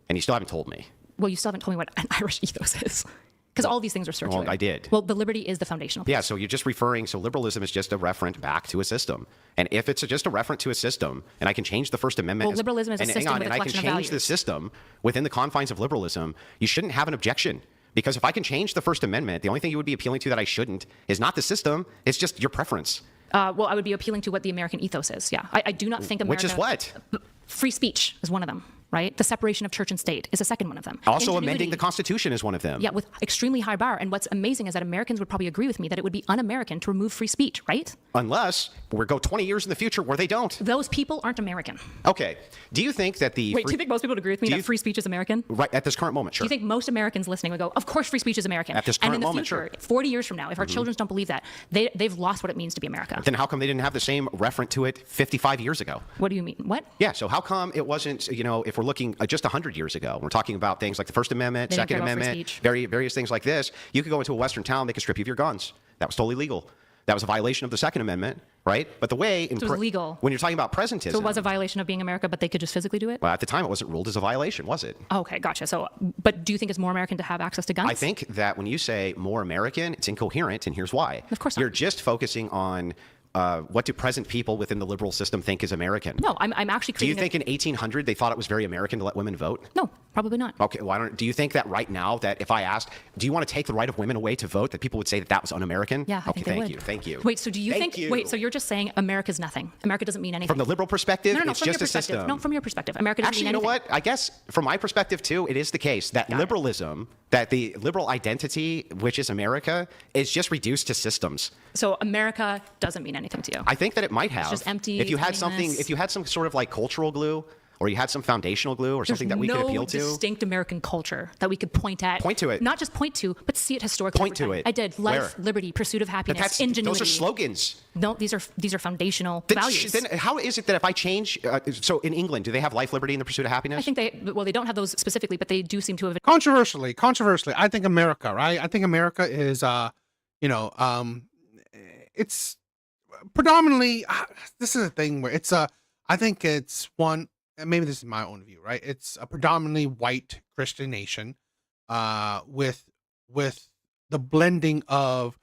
And you still haven't told me. Well, you still haven't told me what an Irish ethos is. Because all these things are circular. Well, I did. Well, the liberty is the foundational piece. Yeah, so you're just referring, so liberalism is just a referent back to a system. And if it's just a referent to a system, and I can change the First Amendment. Well, liberalism is a system with a and I can collection of change the values. system within the confines of liberalism, you shouldn't have an objection. Because if I can change the First Amendment, the only thing you would be appealing to that I shouldn't is not the system, it's just your preference. Well, I would be appealing to what the American ethos is. Yeah, I do not think America. Which is what? Free speech is one of them, right? The separation of church and state is a second one of them. Also, Ingenuity, amending the Constitution is one of them. Yeah, with extremely high bar. And what's amazing is that Americans would probably agree with me that it would be un-American to remove free speech, right? Unless we go 20 years in the future where they don't. Those people aren't American. Okay. Do you think that the... Wait, do you think most people would agree with me that free speech is American? Right, at this current moment, Do sure. you think most Americans listening would go, of course free speech is American? At this and current in the moment, future, sure. 40 years from now, if our children don't believe that, they've lost what it means to be America. Then how come they didn't have the same referent to it 55 years ago? What do you mean? What? Yeah, so how come it wasn't, if we're looking just 100 years ago, we're talking about things like the First Amendment, They didn't Second care about free Amendment, speech. various things like this. You could go into a Western town, they could strip you of your guns. That was totally legal. That was a violation of the Second Amendment, right? But the way... So it was legal. When you're talking about presentism... So it was a violation of being America, but they could just physically do it? Well, at the time, it wasn't ruled as a violation, was it? Okay, gotcha. So, but do you think it's more American to have access to guns? I think that when you say more American, it's incoherent, and here's why. Of course not. You're just focusing on what do present people within the liberal system think is American. No, I'm actually Do you creating think in 1800 they thought it was very American to let women vote? No, Probably not. Okay, do you think that right now, that if I asked, do you want to take the right of women away to vote, that people would say that was un-American? Yeah, I okay, think they would. Thank you. Wait, so do you think? Wait, so you're just saying America's nothing? America doesn't mean anything. From the liberal perspective, no, it's from just your a system. No, from your perspective, America doesn't Actually, mean you know anything. what? I guess from my perspective too, it is the case that liberalism, that the liberal identity, which is America, is just reduced to systems. So America doesn't mean anything to you. I think that it might have. It's just empty. If you had meaningless. if you had some sort of like cultural glue, or you had some foundational glue, or something that we could appeal to. There's no distinct American culture that we could point at. Point to it. Not just point to, but see it historically. Point to it. I did. Life, Where? liberty, pursuit of happiness, ingenuity. Those are slogans. No, these are foundational values. Then how is it that if I change, so in England, do they have life, liberty, and the pursuit of happiness? I think they don't have those specifically, but they do seem to have. Controversially, I think America, right? I think America is, it's predominantly, this is a thing where it's I think it's one, and maybe this is my own view, right? It's a predominantly white Christian nation, with the blending of,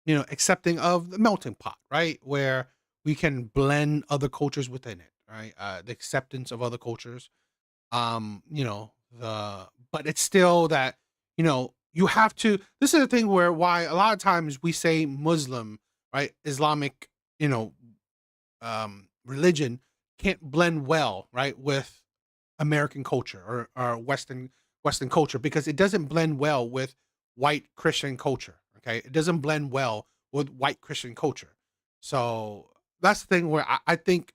accepting of the melting pot, right? Where we can blend other cultures within it, right? The acceptance of other cultures, but it's still that, you have to, this is the thing why a lot of times we say Muslim, right? Islamic, religion can't blend well, right, with American culture or Western culture, because it doesn't blend well with white Christian culture. Okay, it doesn't blend well with white Christian culture. So that's the thing where I think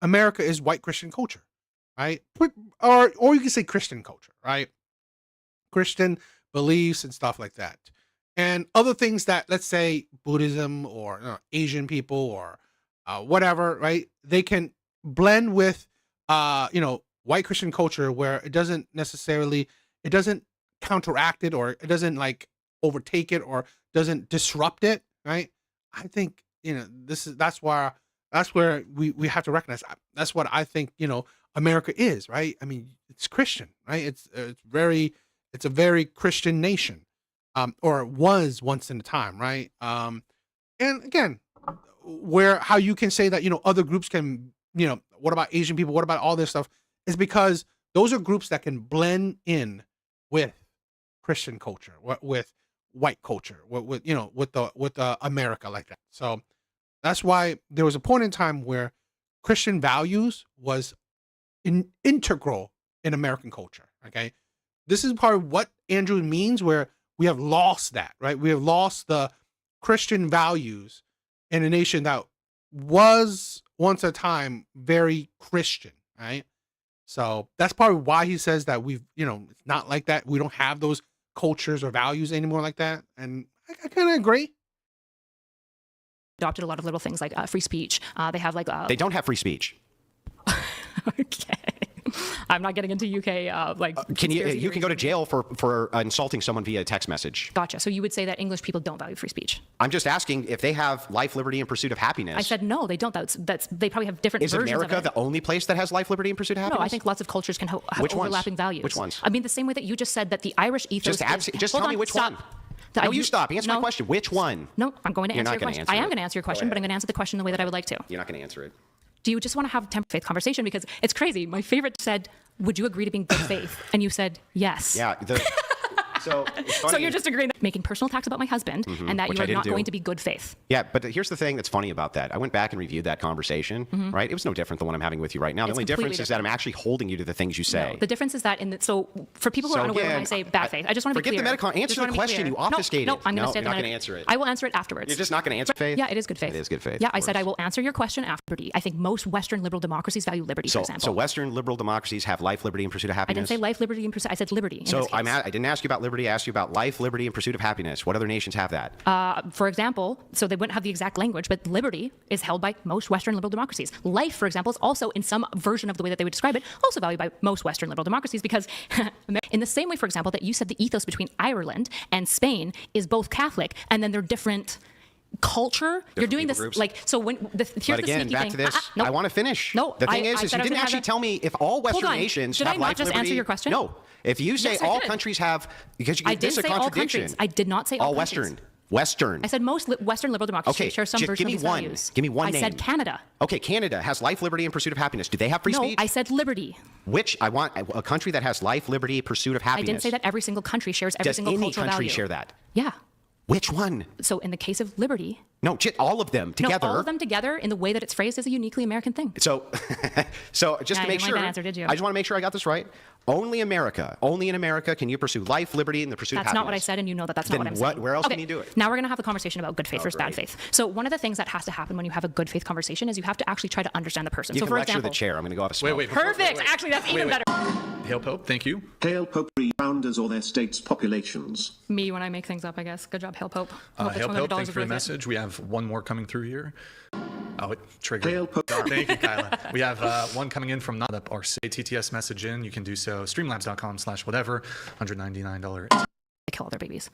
America is white Christian culture, right? Or you can say Christian culture, right? Christian beliefs and stuff like that, and other things that, let's say, Buddhism or Asian people or whatever, right? They can blend with, white Christian culture, where it doesn't counteract it, or it doesn't like overtake it, or doesn't disrupt it, right? I think, that's where we have to recognize. That's what I think, America is, right? I mean, it's Christian, right? It's a very Christian nation, or was once in a time, right? And again, how you can say that, other groups can, what about Asian people? What about all this stuff? Is because those are groups that can blend in with Christian culture, with white culture, with the America like that. So that's why there was a point in time where Christian values was integral in American culture. Okay, this is part of what Andrew means, where we have lost that, right? We have lost the Christian values in a nation that was once a time very Christian, right? So that's probably why he says that we've, it's not like that. We don't have those cultures or values anymore like that. And I kind of agree. Adopted a lot of little things like free speech. They have they don't have free speech. Okay. I'm not getting into UK you can go to jail for insulting someone via text message. Gotcha. So you would say that English people don't value free speech? I'm just asking if they have life, liberty, and pursuit of happiness. I said no, they don't. They probably have different versions of it. Is America the only place that has life, liberty, and pursuit of happiness? No, I think lots of cultures can have overlapping values. Which ones? I mean, the same way that you just said that the Irish ethos. Just tell me which one. No, you stop. Answer my question. Which one? No, I'm going to answer your question. I am going to answer your question, but I'm going to answer the question the way that I would like to. You're not going to answer it. Do you just want to have a temper faith conversation? Because it's crazy. My favorite said, would you agree to being good faith? And you said, yes. Yeah. So you're just agreeing that making personal attacks about my husband and that you are not going to be good faith. Yeah, but here's the thing that's funny about that. I went back and reviewed that conversation, right? It was no different than what I'm having with you right now. The only difference is that I'm actually holding you to the things you say. No, the difference is that so for people who are unaware when I say bad faith, I just want to be clear. Forget the Metacon. Answer the question. You obfuscated. No, I'm going to say you're not going to answer it. I will answer it afterwards. You're just not going to answer faith? Yeah, it is good faith. It is good faith. Yeah, I said I will answer your question after liberty. I think most Western liberal democracies value liberty, for example. So Western liberal democracies have life, liberty, and pursuit of happiness? I didn't say life, liberty, and pursuit. I said liberty. So I didn't ask you about liberty. I asked you about life, liberty, and pursuit of happiness. What other nations have that? For example, so they wouldn't have the exact language, but liberty is held by most Western liberal democracies. Life, for example, is also in some version of the way that they would describe it, also valued by most Western liberal democracies, because in the same way, for example, that you said the ethos between Ireland and Spain is both Catholic, and then they're different culture. You're doing this groups. So when here's but again, the sneaky back thing. to this. No. I want to finish. No, the thing is you didn't actually tell me if all Western nations have life, just liberty. Answer your question? No. If you say all countries have, because this is a contradiction. I did not say all Western. Western. I said most Western liberal democracies Okay, share some just version give of me these one. values. Give me one I name. said Canada. Okay, Canada has life, liberty, and pursuit of happiness. Do they have free No, speech? I said liberty. Which I want a country that has life, liberty, pursuit of happiness. I didn't say that every single country shares every Does single any cultural country value. share that? Yeah. Which one? So in the case of liberty, No, all of them together. no, all of them together in the way that it's phrased is a uniquely American thing. So, just Yeah, to make you didn't like sure, that answer, did you? I just want to make sure I got this right. Only in America can you pursue life, liberty, and the pursuit of That's happiness. not what I said, and you know that that's not Then what I'm saying. where else Okay, can you do it? Now we're going to have a conversation about good faith Oh, versus bad great. faith. So one of the things that has to happen when you have a good faith conversation is you have to actually try to understand the person. You so can for lecture example, the chair. I'm going to go off a smoke. Perfect. Actually, that's even better. Hail Pope, thank you. Hail Pope founders or their states' populations. Me when I make things up, I guess. Good job, Hail Pope. Hail Pope, thanks for the message. We have one more coming through here. Oh, it triggered. Hail Pope. Thank you, Kyla. We have one coming in from not up our Say TTS message in. You can do so streamlabs.com/whatever, $199. They kill other babies.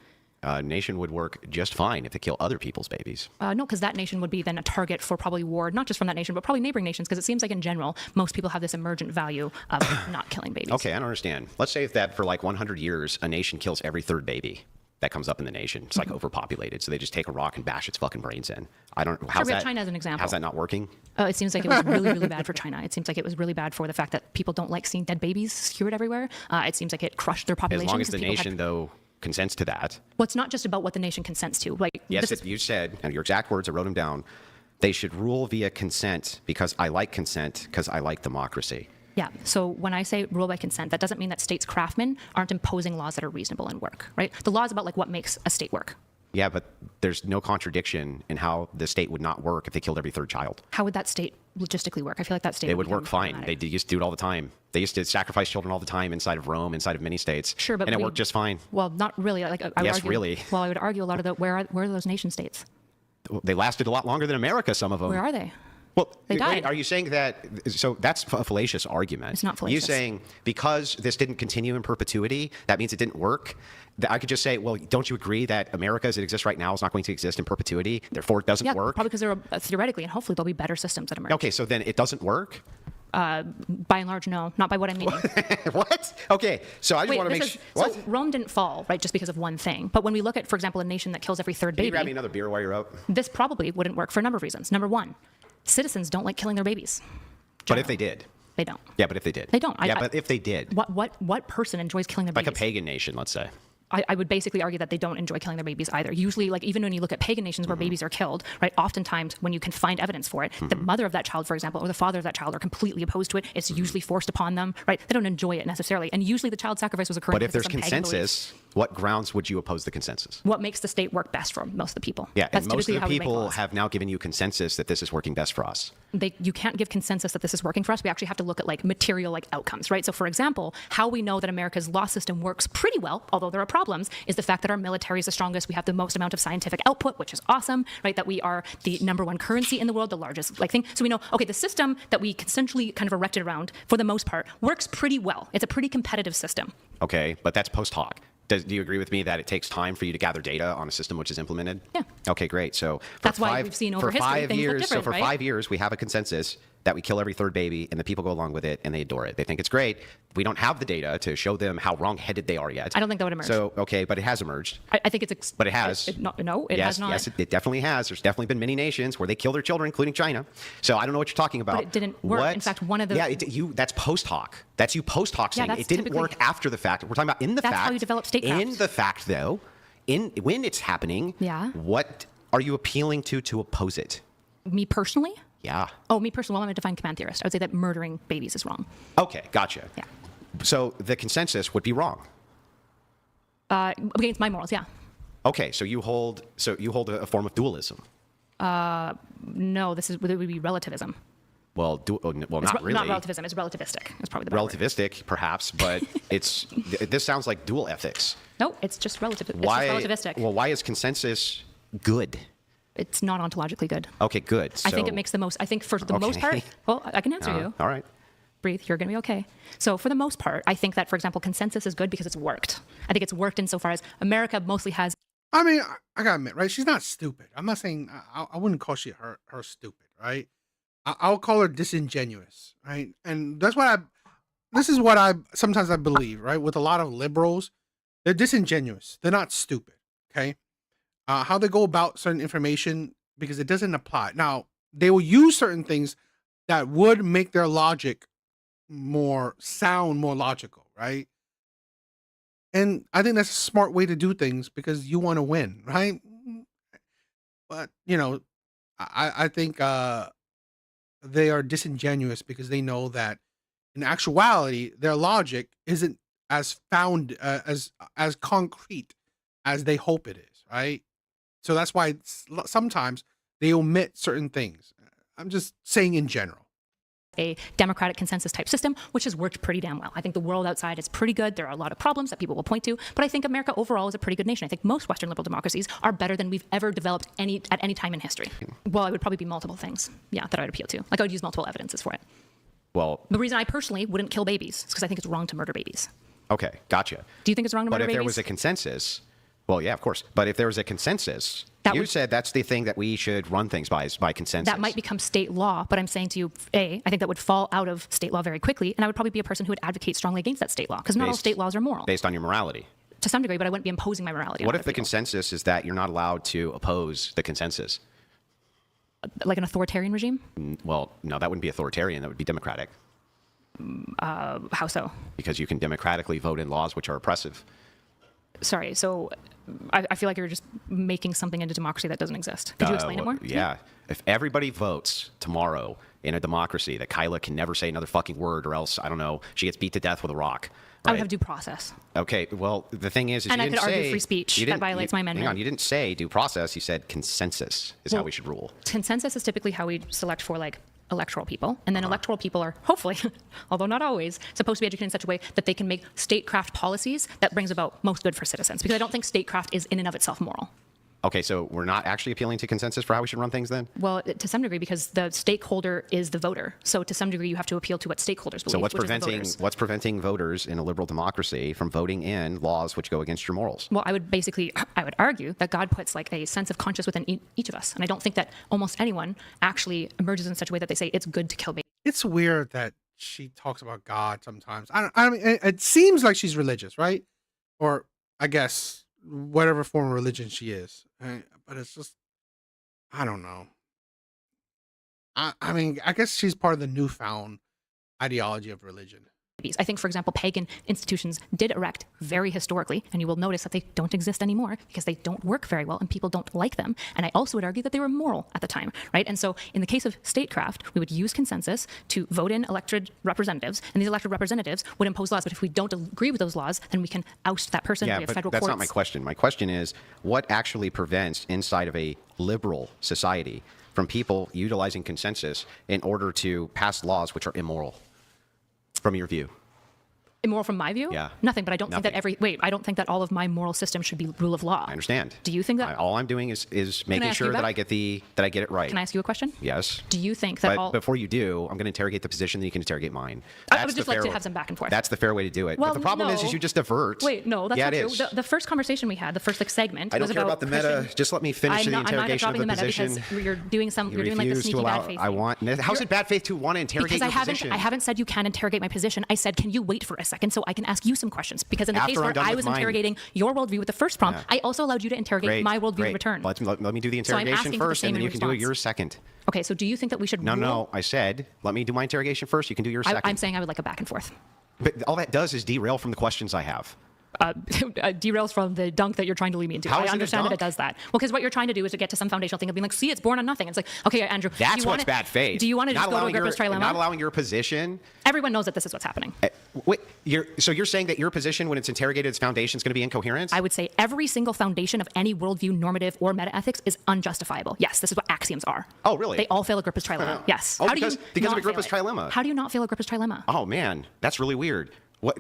Nation would work just fine if they kill other people's babies. No, because that nation would be then a target for probably war, not just from that nation, but probably neighboring nations, because it seems like in general, most people have this emergent value of not killing babies. Okay, I don't understand. Let's say that for like 100 years, a nation kills every third baby that comes up in the nation. It's like overpopulated, so they just take a rock and bash its fucking brains in. I don't. How's we have that? China as an example. How's that not working? It seems like it was really, really bad for China. It seems like it was really bad for the fact that people don't like seeing dead babies skewered everywhere. It seems like it crushed their population. As long as the because people nation, though, consents to that. Well, it's not just about what the nation consents to. Like, Yes, this is- you said, and your exact words, I wrote them down. They should rule via consent because I like consent because I like democracy. Yeah. So when I say rule by consent, that doesn't mean that states craftsmen aren't imposing laws that are reasonable and work, right? The law is about like what makes a state work. Yeah, but there's no contradiction in how the state would not work if they killed every third child. How would that state logistically work? I feel like that state It would become work fine. problematic. They used to do it all the time. They used to sacrifice children all the time inside of Rome, inside of many states. Sure, but and it we- worked just fine. Well, not really. Like I would Yes, argue, really. Well, I would argue a lot of the where are those nation states? They lasted a lot longer than America. Some of them. Where are they? Well, They wait, died. are you saying that? So that's a fallacious argument. It's not fallacious. You saying because this didn't continue in perpetuity, that means it didn't work? That I could just say, well, don't you agree that America as it exists right now is not going to exist in perpetuity? Therefore, it doesn't Yeah, work. probably because there are theoretically and hopefully there'll be better systems that emerge. Okay, so then it doesn't work. By and large, no, not by what I'm meaning. What? Okay, so I just Wait, want to make this sure. is, so Rome didn't fall, right, just because of one thing. But when we look at, for example, a nation that kills every third Can you grab me baby, another beer while you're out? this probably wouldn't work for a number of reasons. Number one, citizens don't like killing their babies. But if they did. They don't. Yeah, but if they did. They don't. Yeah, but if they did. What person enjoys killing their Like a babies? pagan nation, let's say. I would basically argue that they don't enjoy killing their babies either. Usually, like even when you look at pagan nations where babies are killed, right? Oftentimes, when you can find evidence for it, the mother of that child, for example, or the father of that child are completely opposed to it. It's usually forced upon them, right? They don't enjoy it necessarily, and usually the child sacrifice was occurring. But if because there's of some pagan belief. consensus, what grounds would you oppose the consensus? What makes the state work best for most of the people? Yeah, That's and most typically of the how we make people laws. have now given you consensus that this is working best for us. You can't give consensus that this is working for us. We actually have to look at like material like outcomes, right? So for example, how we know that America's law system works pretty well, although there are problems, is the fact that our military is the strongest. We have the most amount of scientific output, which is awesome, right? That we are the #1 currency in the world, the largest like thing. So we know, okay, the system that we essentially kind of erected around, for the most part, works pretty well. It's a pretty competitive system. Okay, but that's post hoc. Do you agree with me that it takes time for you to gather data on a system which is implemented? Yeah. Okay, great. So for That's why 5 we've seen over for history 5 things look years, different, so for right? 5 years we have a consensus that we kill every third baby, and the people go along with it and they adore it. They think it's great. We don't have the data to show them how wrong-headed they are yet. I don't think that would emerge. So okay, but it has emerged. I think it's. But it has. No, it yes, has not. Yes, it definitely has. There's definitely been many nations where they kill their children, including China. So I don't know what you're talking about. But it didn't work. What? In fact, one of the. Yeah, that's post hoc. That's you post hoc Yeah, saying that's it didn't typically- work after the fact. We're talking about in the That's fact. how you develop statecraft. In the fact, though, when it's happening. Yeah. What are you appealing to oppose it? Me personally? Yeah. Oh, me personally, well, I'm a defined command theorist. I would say that murdering babies is wrong. Okay, gotcha. Yeah. So the consensus would be wrong. Against my morals, yeah. Okay, so you hold a form of dualism. No, it would be relativism. Well, not really. Not relativism. It's relativistic. It's probably the better word. Relativistic, perhaps, but this sounds like dual ethics. No, it's just relative. It's Why? just relativistic. Well, why is consensus good? It's not ontologically good. Okay, good. I think it makes the most. I think for the most part. Well, I can answer you. All right. Breathe. You're going to be okay. So for the most part, I think that, for example, consensus is good because it's worked. I think it's worked insofar as America mostly has. I mean, I gotta admit, right? She's not stupid. I'm not saying I wouldn't call her stupid, right? I'll call her disingenuous, right? And this is what I sometimes I believe, right? With a lot of liberals, they're disingenuous. They're not stupid, okay? how they go about certain information because it doesn't apply. Now, they will use certain things that would make their logic more logical, right? And I think that's a smart way to do things because you want to win, right? But I think they are disingenuous because they know that in actuality their logic isn't as found as concrete as they hope it is, right? So that's why sometimes they omit certain things. I'm just saying in general. A democratic consensus type system, which has worked pretty damn well. I think the world outside is pretty good. There are a lot of problems that people will point to, but I think America overall is a pretty good nation. I think most Western liberal democracies are better than we've ever developed at any time in history. Well, it would probably be multiple things, that I would appeal to. Like I would use multiple evidences for it. Well, the reason I personally wouldn't kill babies is because I think it's wrong to murder babies. Okay, gotcha. Do you think it's wrong to murder babies? But if there was a consensus, well, yeah, of course. But if there was a consensus, you said that's the thing that we should run things by consensus. That might become state law, but I'm saying to you, I think that would fall out of state law very quickly, and I would probably be a person who would advocate strongly against that state law, because not all state laws are moral. Based on your morality. To some degree, but I wouldn't be imposing my morality. What if the consensus is that you're not allowed to oppose the consensus? Like an authoritarian regime? Well, no, that wouldn't be authoritarian. That would be democratic. How so? Because you can democratically vote in laws which are oppressive. Sorry, so I feel like you're just making something into democracy that doesn't exist. Could you explain it more? Yeah. If everybody votes tomorrow in a democracy that Kyla can never say another fucking word or else, I don't know, she gets beat to death with a rock. I would have due process. Okay, well, the thing is and you I didn't could say... argue free speech. That violates my amendment. Hang on, you didn't say due process. You said consensus is how we should rule. Consensus is typically how we select for, electoral people. And then electoral people are, hopefully, although not always, supposed to be educated in such a way that they can make statecraft policies that brings about most good for citizens. Because I don't think statecraft is in and of itself moral. Okay, so we're not actually appealing to consensus for how we should run things then? Well, to some degree, because the stakeholder is the voter. So to some degree, you have to appeal to what stakeholders believe. So what's preventing voters in a liberal democracy from voting in laws which go against your morals? Well, I would argue that God puts a sense of conscience within each of us. And I don't think that almost anyone actually emerges in such a way that they say it's good to kill babies. It's weird that she talks about God sometimes. I mean, it seems like she's religious, right? Or I guess whatever form of religion she is. But it's just, I don't know. I mean, I guess she's part of the newfound ideology of religion. I think, for example, pagan institutions did erect very historically, and you will notice that they don't exist anymore because they don't work very well and people don't like them. And I also would argue that they were moral at the time, right? And so in the case of statecraft, we would use consensus to vote in elected representatives, and these elected representatives would impose laws. But if we don't agree with those laws, then we can oust that person. Yeah, we have but federal that's courts. not my question. My question is, what actually prevents inside of a liberal society from people utilizing consensus in order to pass laws which are immoral, from your view? Immoral from my view? Yeah. Nothing, but I don't think that I don't think that all of my moral system should be rule of law. I understand. Do you think that? All I'm doing is making sure that I get it right. Can I ask you a question? Yes. Do you think that But before you do, I'm going to interrogate the position, then you can interrogate mine. I would just like to have some back and forth. That's the fair way to do it. Well, but the problem is you just divert. Wait, no, that's yeah, not it true. is. The first conversation we had, the first segment, I don't was care about the meta. Christian. Just let me finish the interrogation of the position. Because you're doing the sneaky bad faith. How's it bad faith to want to interrogate your position? I haven't said you can interrogate my position. I said, can you wait for a second so I can ask you some questions? Because in the case where I was interrogating your worldview with the first prompt, I also allowed you to interrogate my worldview in return. Let me do the interrogation first, and then you can do yours second. Okay, so do you think that we should No, I said, let me do my interrogation first. You can do yours second. I'm saying I would like a back and forth. But all that does is derail from the questions I have. Derails from the dunk that you're trying to lead me into. I understand that it does that. Well, because what you're trying to do is to get to some foundational thing of being like, see, it's born on nothing. It's like, okay, Andrew. That's what's bad faith. Do you want to just go to Agrippa's trilemma? Not allowing your position. Everyone knows that this is what's happening. Wait, so you're saying that your position, when it's interrogated, its foundation is going to be incoherent? I would say every single foundation of any worldview, normative, or meta-ethics is unjustifiable. Yes, this is what axioms are. Oh, really? They all fail Agrippa's trilemma. Yes. Oh, because of Agrippa's trilemma. How do you not fail Agrippa's trilemma? Oh, man, that's really weird.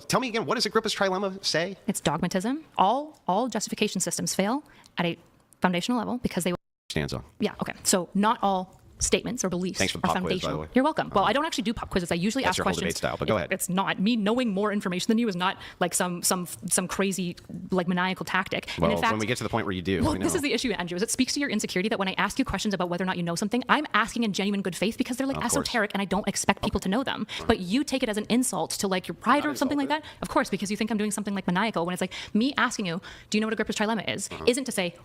Tell me again, what does Agrippa's trilemma say? It's dogmatism. All justification systems fail at a foundational level because they... Stanza. Yeah, okay. So not all statements or beliefs Thanks for the are pop quiz, by the foundational. way. You're welcome. Well, I don't actually do pop quizzes. I usually That's ask your whole questions. debate style, but go ahead. It's not me knowing more information than you is not like some crazy like maniacal tactic. Well, and in fact, when we get to the point where you do, well, we know. this is the issue, Andrew. Is it speaks to your insecurity that when I ask you questions about whether or not you know something, I'm asking in genuine good faith because they're like Of course. esoteric and I don't expect people to know them. But you take it as an insult to like your pride or something like that. Of course, because you think I'm doing something like maniacal when it's like me asking you, do you know what Agrippa's trilemma is? Isn't to say,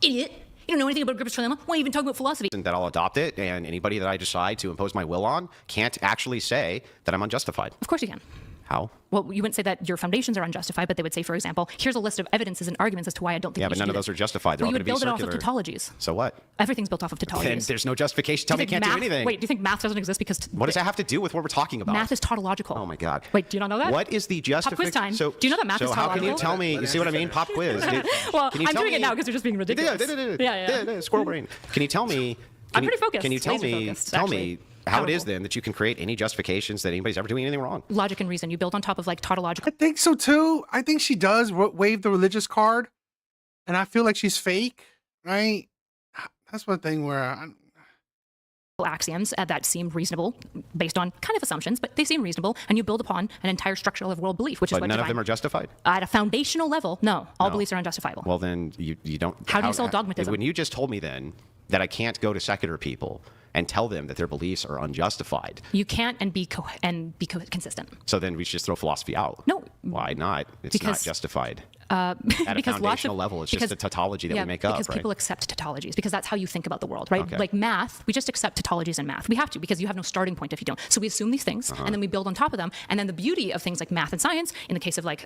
idiot. You don't know anything about Agrippa's trilemma? Why are you even talking about philosophy? That I'll adopt it, and anybody that I decide to impose my will on can't actually say that I'm unjustified. Of course you can. How? Well, you wouldn't say that your foundations are unjustified, but they would say, for example, here's a list of evidences and arguments as to why I don't think Yeah, you but should none do of those this. are justified. They're Well, all you going would to be build it off circular. of tautologies. So what? Everything's built off of tautologies. Then there's no justification. Tell me I Do you can't think do anything. Wait, do you think math doesn't exist because... What does that have to do with what we're talking about? Math is tautological. Oh my God. Wait, do you not know that? What is the Pop quiz time. So, Do you know that math is so how tautological? can you tell me? You see what I mean? Pop quiz. Well, Can you I'm tell doing it me- now because you're just being ridiculous. Yeah. Squirrel brain. Can you tell me? I'm pretty focused, Can you tell laser me? focused, Tell actually. me how it is Powerful. then that you can create any justifications that anybody's ever doing anything wrong? Logic and reason. You build on top of like tautological. I think so too. I think she does wave the religious card, and I feel like she's fake, right? That's one thing where axioms that seem reasonable based on kind of assumptions, but they seem reasonable, and you build upon an entire structure of world belief, which is But what none of divine- them are justified. At a foundational level, no. All No. beliefs are unjustifiable. Well, then you don't. How do you solve dogmatism? When you just told me then that I can't go to secular people and tell them that their beliefs are unjustified, You can't and be consistent. so then we should just throw philosophy out. No. Why not? It's not Because- justified. At a because lots foundational of, level, it's because, just a tautology that yeah, we make up, because right? people accept tautologies because that's how you think about the world, right? Okay. Like math, we just accept tautologies in math. We have to because you have no starting point if you don't. So we assume these things and then we build on top of them. And then the beauty of things like math and science, in the case of like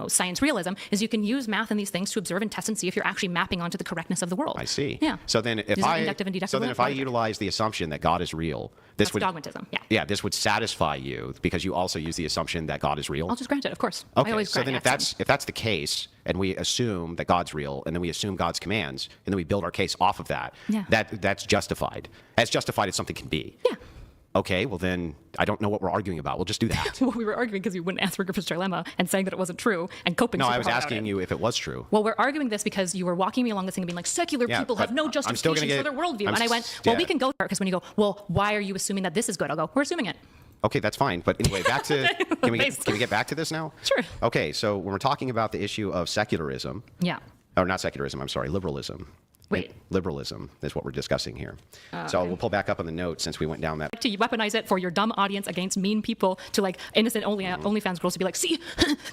science realism, is you can use math and these things to observe and test and see if you're actually mapping onto the correctness of the world. I see. Yeah. So then, Using inductive and deductive if I logic. utilize the assumption that God is real, this That's would dogmatism. Yeah. Yeah, this would satisfy you because you also use the assumption that God is real. I'll just grant it, of course. Okay, I always so grant then axioms. if that's the case, and we assume that God's real, and then we assume God's commands, and then we build our case off of that, Yeah. that's justified. As justified as something can be. Yeah. Okay, well then I don't know what we're arguing about. We'll just do that. Well, we were arguing because you wouldn't answer Agrippa's trilemma and saying that it wasn't true and coping. No, super I was hard about asking it. you if it was true. Well, we're arguing this because you were walking me along this thing and being like, secular Yeah, people have but no I'm still gonna justification for get- their worldview. I'm And I s- went, well, yeah. we can go there because when you go, well, why are you assuming that this is good? I'll go, we're assuming it. Okay, that's fine. But anyway, back to can we get back to this now? Sure. Okay, so when we're talking about the issue of secularism, Yeah. or not secularism, I'm sorry, liberalism. Wait. Liberalism is what we're discussing here. So okay. we'll pull back up on the notes since we went down that. To weaponize it for your dumb audience against mean people, to like innocent OnlyFans girls to be like, see,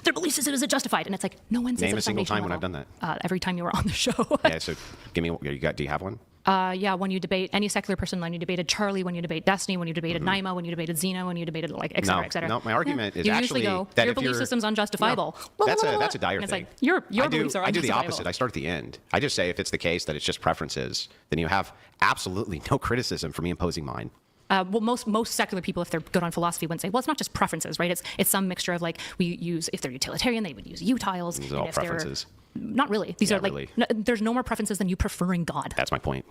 their belief system is justified, and it's like no one says Name at a single foundational time when I've level. done that. Every time you were on the show. Yeah, so give me. Do you have one? Yeah, when you debate any secular person, when you debated Charlie, when you debate Destiny, when you debated Naima, when you debated Xena, when you debated like et cetera, No, et cetera. no, my argument is you actually usually go, that your if belief you're- system's unjustifiable. No, that's a dire and it's thing. like your beliefs are I do the unjustifiable. opposite. I start at the end. I just say if it's the case that it's just preferences, then you have absolutely no criticism for me imposing mine. Well, most secular people, if they're good on philosophy, wouldn't say, well, it's not just preferences, right? It's some mixture of like we use, if they're utilitarian, they would use utiles. These and are all if they're- preferences. Not really. These Yeah, are like really. there's no more preferences than you preferring God. That's my point.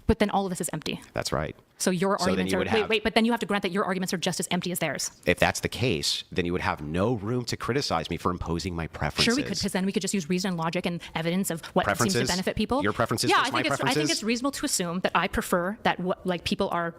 But then all of this is empty. That's right. So your So then arguments you are would have- wait, but then you have to grant that your arguments are just as empty as theirs. If that's the case, then you would have no room to criticize me for imposing my preferences. Sure, we could, because then we could just use reason and logic and evidence of what seems to Preferences? benefit people. Your preferences Yeah, versus my I think preferences? it's reasonable to assume that I prefer that like people are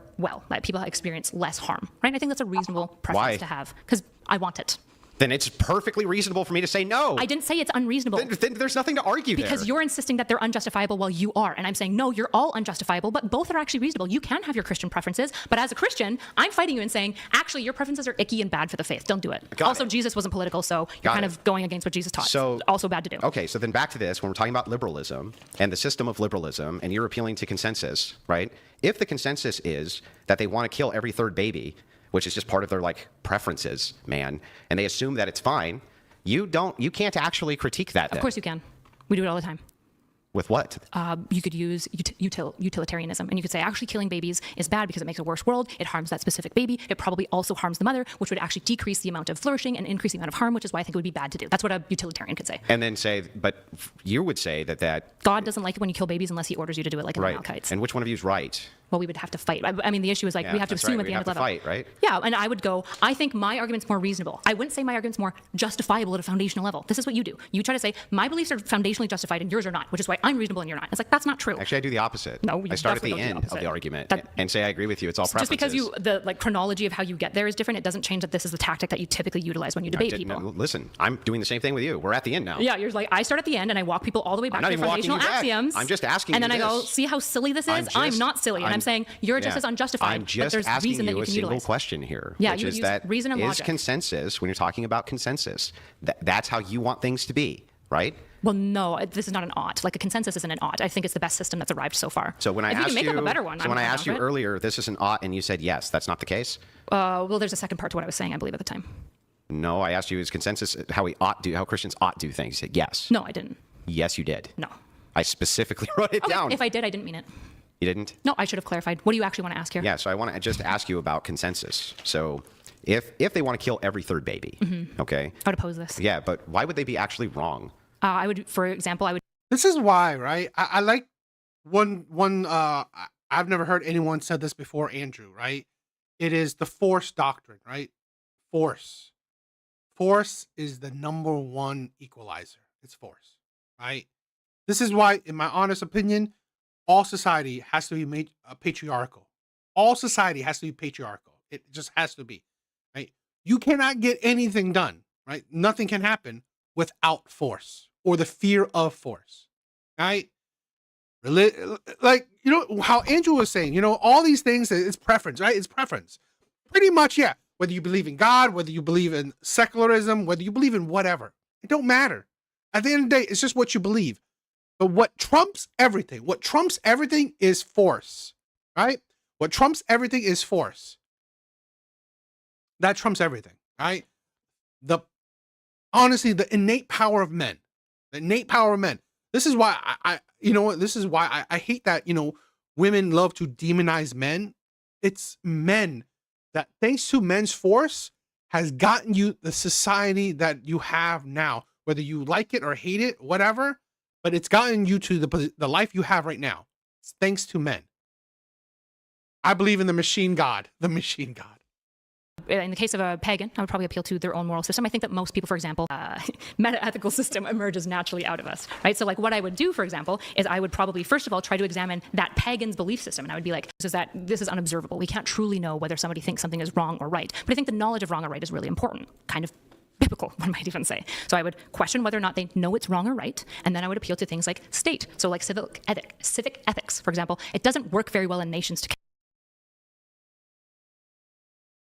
that people experience less harm, right? I think that's a reasonable preference Why? to have because I want it. Then it's perfectly reasonable for me to say no. I didn't say it's unreasonable. Then there's nothing to argue Because there. you're insisting that they're unjustifiable while you are. And I'm saying, no, you're all unjustifiable, but both are actually reasonable. You can have your Christian preferences, but as a Christian, I'm fighting you and saying, actually, your preferences are icky and bad for the faith. Don't do it. Got it. Jesus wasn't political, so you're Got kind it. of going against what Jesus taught. So- It's also bad to do. Okay, so then back to this, when we're talking about liberalism and the system of liberalism, and you're appealing to consensus, right? If the consensus is that they want to kill every third baby, which is just part of their like preferences, man, and they assume that it's fine, you can't actually critique that. Of course you can. We do it all the time. With what? You could use utilitarianism, and you could say actually killing babies is bad because it makes a worse world. It harms that specific baby. It probably also harms the mother, which would actually decrease the amount of flourishing and increase the amount of harm, which is why I think it would be bad to do. That's what a utilitarian could say. And then say, but you would say that God doesn't like it when you kill babies unless he orders you to do it, like in the right. Amalekites. And which one of you is right? well, we would have to fight. I mean, the issue is like Yeah, we have to that's assume right. at the We'd end of have the to level. fight, right? Yeah, and I would go, I think my argument's more reasonable. I wouldn't say my argument's more justifiable at a foundational level. This is what you do. You try to say, my beliefs are foundationally justified and yours are not, which is why I'm reasonable and you're not. It's like, that's not true. Actually, I do the opposite. No, you I start at definitely the don't do end the of the opposite. argument That- and say I agree with you. It's all preferences. Just because the like chronology of how you get there is different, it doesn't change that this is the tactic that you typically utilize when you debate people. No, listen, I'm doing the same thing with you. We're at the end now. Yeah, you're like, I start at the end and I walk people all the way back I'm not to even the walking foundational you back. axioms. I'm just asking and you then I go, this. see how silly this is? I'm not silly. And I'm saying you're just yeah. as unjustified. I'm but just there's asking reason that you you a can single utilize. question here, Yeah, which you is use that reason and is logic. consensus when you're talking about consensus. That's how you want things to be, right? Well, no, this is not an ought. Like a consensus isn't an ought. I think it's the best system that's arrived so far. So when I if asked you can make up a better one, so when I I'm asked down you for it. earlier, this is an ought, and you said yes. That's not the case. Well, there's a second part to what I was saying, I believe, at the time. No, I asked you is consensus how Christians ought do things. You said yes. No, I didn't. Yes, you did. No. I specifically wrote it Okay, down. if I did, I didn't mean it. You didn't? No, I should have clarified. What do you actually want to ask here? Yeah, so I want to just ask you about consensus. So if they want to kill every third baby, okay? I would oppose this. Yeah, but why would they be actually wrong? I would, for example, I would. This is why, right? I like I've never heard anyone said this before, Andrew, right? It is the force doctrine, right? Force. Force is the number one equalizer. It's force, right? This is why, in my honest opinion, all society has to be made patriarchal. All society has to be patriarchal. It just has to be, right? You cannot get anything done, right? Nothing can happen without force or the fear of force, right? Like, you know, how Andrew was saying, you know, all these things, it's preference, right? It's preference. Pretty much, yeah. Whether you believe in God, whether you believe in secularism, whether you believe in whatever, it don't matter. At the end of the day, it's just what you believe. But what trumps everything is force, right? What trumps everything is force. That trumps everything, right? Honestly, the innate power of men. The innate power of men. This is why I hate that, you know, women love to demonize men. It's men that, thanks to men's force, has gotten you the society that you have now, whether you like it or hate it, whatever, but it's gotten you to the life you have right now. It's thanks to men. I believe in the machine god. In the case of a pagan, I would probably appeal to their own moral system. I think that most people, for example, meta-ethical system emerges naturally out of us, right? So like what I would do, for example, is I would probably, first of all, try to examine that pagan's belief system. And I would be like, this is unobservable. We can't truly know whether somebody thinks something is wrong or right. But I think the knowledge of wrong or right is really important, kind of biblical, one might even say. So I would question whether or not they know it's wrong or right, and then I would appeal to things like state. So like civic ethics, for example. It doesn't work very well in nations to.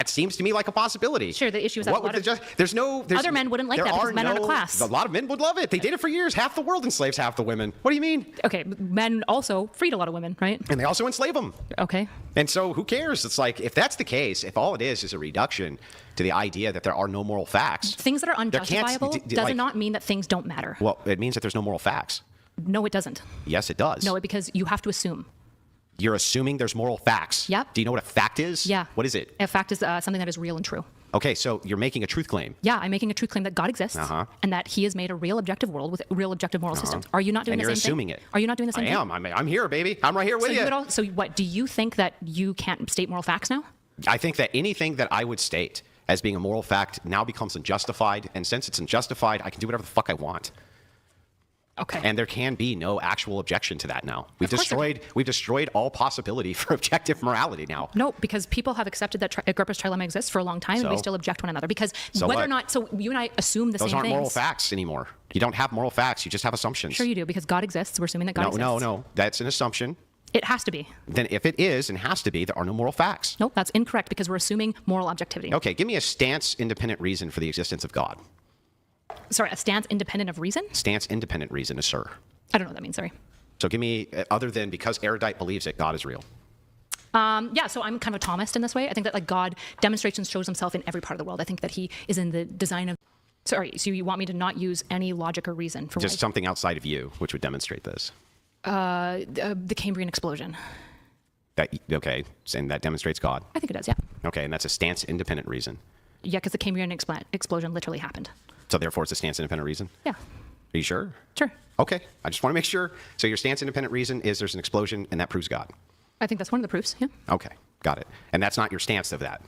That seems to me like a possibility. Sure, the issue is that what would there's other men wouldn't like that because men aren't a class. A lot of men would love it. They did it for years. Half the world enslaves half the women. What do you mean? Okay, men also freed a lot of women, right? And they also enslave them. Okay. And so who cares? It's like, if that's the case, if all it is a reduction to the idea that there are no moral facts. Things that are unjustifiable does not mean that things don't matter. Well, it means that there's no moral facts. No, it doesn't. Yes, it does. No, because you have to assume. You're assuming there's moral facts. Yep. Do you know what a fact is? Yeah. What is it? A fact is something that is real and true. Okay, so you're making a truth claim. Yeah, I'm making a truth claim that God exists and that He has made a real objective world with real objective moral systems. Are you not doing the same thing? And you're assuming it. Are you not doing the same thing? I am. I'm here, baby. I'm right here with you. So what, do you think that you can't state moral facts now? I think that anything that I would state as being a moral fact now becomes unjustified, and since it's unjustified, I can do whatever the fuck I want. Okay. And there can be no actual objection to that now. We've destroyed all possibility for objective morality now. No, because people have accepted that Agrippa's trilemma exists for a long time, and we still object one another. Because whether or not, so you and I assume the same things. Those aren't moral facts anymore. You don't have moral facts. You just have assumptions. Sure you do, because God exists. We're assuming that God exists. No. That's an assumption. It has to be. Then if it is and has to be, there are no moral facts. Nope, that's incorrect, because we're assuming moral objectivity. Okay, give me a stance-independent reason for the existence of God. Sorry, a stance independent of reason? Stance independent reason, sir. I don't know what that means, sorry. So give me, other than because erudite believes that God is real. Yeah, so I'm kind of a Thomist in this way. I think that like God demonstrates and shows himself in every part of the world. I think that he is in the design of... Sorry, so you want me to not use any logic or reason for just something outside of you, which would demonstrate this. The Cambrian explosion. Okay, and that demonstrates God. I think it does, yeah. Okay, and that's a stance independent reason. Yeah, because the Cambrian explosion literally happened. So therefore it's a stance independent reason? Yeah. Are you sure? Sure. Okay, I just want to make sure. So your stance independent reason is there's an explosion and that proves God. I think that's one of the proofs. Yeah. Okay, got it. And that's not your stance of that.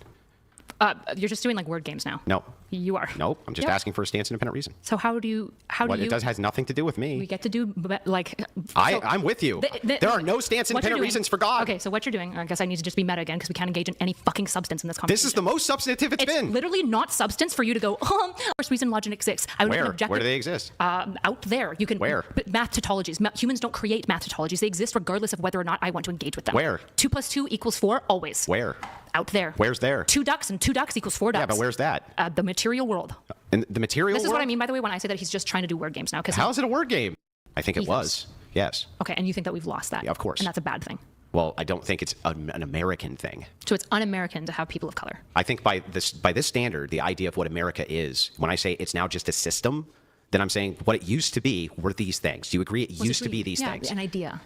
You're just doing like word games now. No. You are. Nope. I'm just Yeah. asking for a stance independent reason. So how do you? It has nothing to do with me. We get to do like. I'm with you. There are no stance independent reasons for God. Okay, so what you're doing? I guess I need to just be meta again because we can't engage in any fucking substance in this conversation. This is the most substantive it's been. Literally not substance for you to go. Course, reason logic exists. I would Where? objective, Where do they exist? Out there. You can. Where? But math tautologies. Humans don't create math tautologies. They exist regardless of whether or not I want to engage with them. Where? 2 + 2 = 4 always. Where? Out there. Where's there? 2 ducks and 2 ducks = 4 ducks. Yeah, but where's that? The material world. In the material This is world? what I mean, by the way, when I say that he's just trying to do word games now. How is it a word game? I think it Ethos. was. Yes. Okay, and you think that we've lost that? Yeah, of course. And that's a bad thing. Well, I don't think it's an American thing. So it's un-American to have people of color. I think by this standard, the idea of what America is, when I say it's now just a system, then I'm saying what it used to be were these things. Do you agree? It used to be these things. An idea.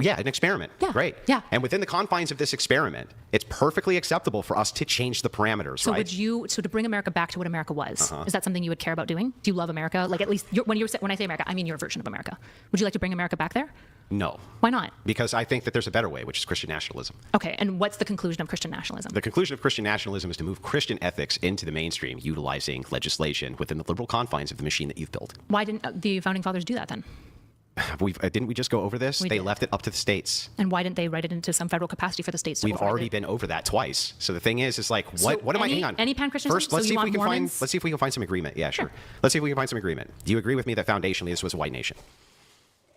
Yeah, an experiment. Yeah. Great. Yeah. And within the confines of this experiment, it's perfectly acceptable for us to change the parameters, So right? to bring America back to what America was, is that something you would care about doing? Do you love America? Like at least when I say America, I mean your version of America. Would you like to bring America back there? No. Why not? Because I think that there's a better way, which is Christian nationalism. Okay, and what's the conclusion of Christian nationalism? The conclusion of Christian nationalism is to move Christian ethics into the mainstream, utilizing legislation within the liberal confines of the machine that you've built. Why didn't the founding fathers do that then? Didn't we just go over this? We They did. left it up to the states. And why didn't they write it into some federal capacity for the states to We've override already it? been over that twice. So the thing is like, So what am I? any- Hang on. any pan-Christianism? First, So let's you see if want we can Mormons? find. Let's see if we can find some agreement. Yeah, sure. Let's see if we can find some agreement. Do you agree with me that foundationally this was a white nation?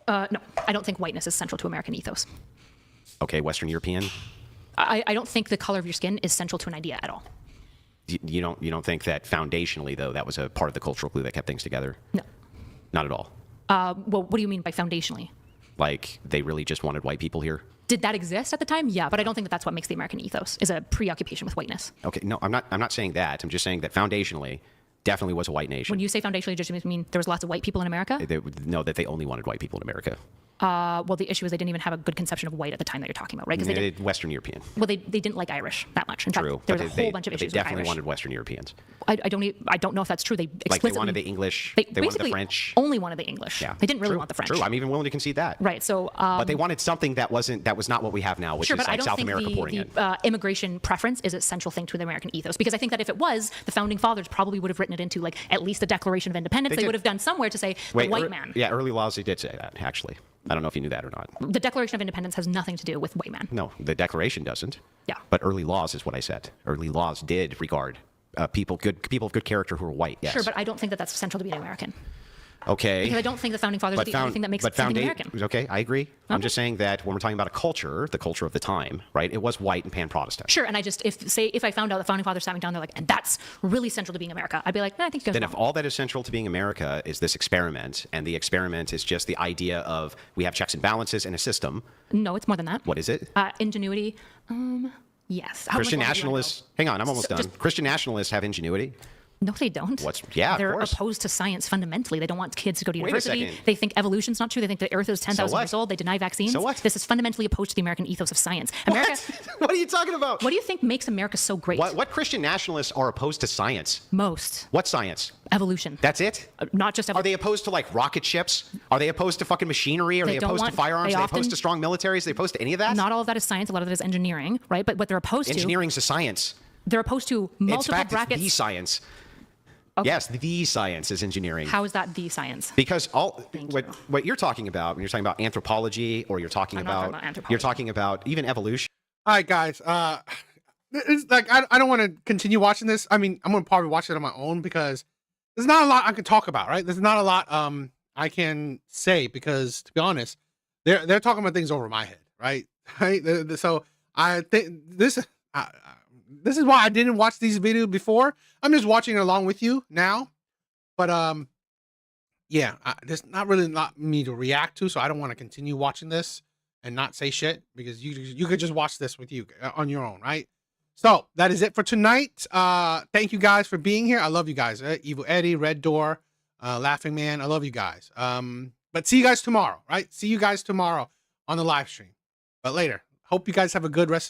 No, I don't think whiteness is central to American ethos. Okay, Western European. I don't think the color of your skin is central to an idea at all. You don't think that foundationally though that was a part of the cultural glue that kept things together? No. Not at all. Well, what do you mean by foundationally? Like they really just wanted white people here? Did that exist at the time? Yeah, but I don't think that that's what makes the American ethos, is a preoccupation with whiteness. Okay, no, I'm not saying that. I'm just saying that foundationally definitely was a white nation. When you say foundationally, does it mean there was lots of white people in America? No, that they only wanted white people in America. Well, the issue is they didn't even have a good conception of white at the time that you're talking about, right? Because they Western European. well, they didn't like Irish that much. In True. fact, there was but a whole bunch of but issues they with definitely Irish. wanted Western Europeans. I don't know if that's true. They explicitly Like they wanted the English. They wanted the basically French. only wanted the English. Yeah. They didn't really True, want the French. True. I'm even willing to concede that. Right. So. But they wanted something that was not what we have now, which Sure, is but I like don't South think America pouring in. the immigration preference is a central thing to the American ethos. Because I think that if it was, the founding fathers probably would have written it into like at least the Declaration of Independence. They They did. would have done somewhere to say the white man. Yeah, early laws they did say that actually. I don't know if you knew that or not. The Declaration of Independence has nothing to do with white man. No, the Declaration doesn't. Yeah. But early laws is what I said. Early laws did regard people of good character who are white. Yes. Sure, but I don't think that that's central to being American. Okay. Because I don't think the founding fathers are the only thing that makes something American. Okay, I agree. I'm just saying that when we're talking about a culture, the culture of the time, right? It was white and pan-Protestant. Sure, and I just if I found out the founding fathers sat me down, they're like, and that's really central to being America, I'd be like, nah, I think you guys Then are if wrong. all that is central to being America is this experiment, and the experiment is just the idea of we have checks and balances in a system. No, it's more than that. What is it? Ingenuity. Yes. How much Christian more do you wanna nationalists. Hang on, I'm almost So done. just- Christian nationalists have ingenuity. No, they don't. Yeah, They're of course. opposed to science fundamentally. They don't want kids to go to Wait a university. second. They think evolution's not true. They think the Earth is 10,000 what? years old. They deny vaccines. So what? This is fundamentally opposed to the American ethos of science. America. What are you talking about? What do you think makes America so great? What Christian nationalists are opposed to science? Most. What science? Evolution. That's it? Not just Are they opposed to like rocket ships? Are they opposed to fucking machinery? Are They they don't opposed to want- firearms? they Are they often- opposed to strong militaries? Are they opposed to any of that? Not all of that is science. A lot of it is engineering, right? But what they're opposed to. Engineering's a science. They're opposed to multiple In fact, brackets. it's the science. Okay. Yes, the science is engineering. How is that the science? Because what you're talking about when you're talking about anthropology, or you're talking I'm not talking about, about anthropology. you're talking about even evolution. All right, guys. It's like I don't want to continue watching this. I mean, I'm gonna probably watch it on my own because there's not a lot I can talk about, right? There's not a lot I can say because, to be honest, they're talking about things over my head, right? Right. So I think this is why I didn't watch these videos before. I'm just watching it along with you now, but yeah, there's not really not me to react to, so I don't want to continue watching this and not say shit because you could just watch this with you on your own, right? So that is it for tonight. Thank you guys for being here. I love you guys. Evil Eddie, Red Door, Laughing Man. I love you guys. But see you guys tomorrow, right? See you guys tomorrow on the live stream. But later. Hope you guys have a good rest of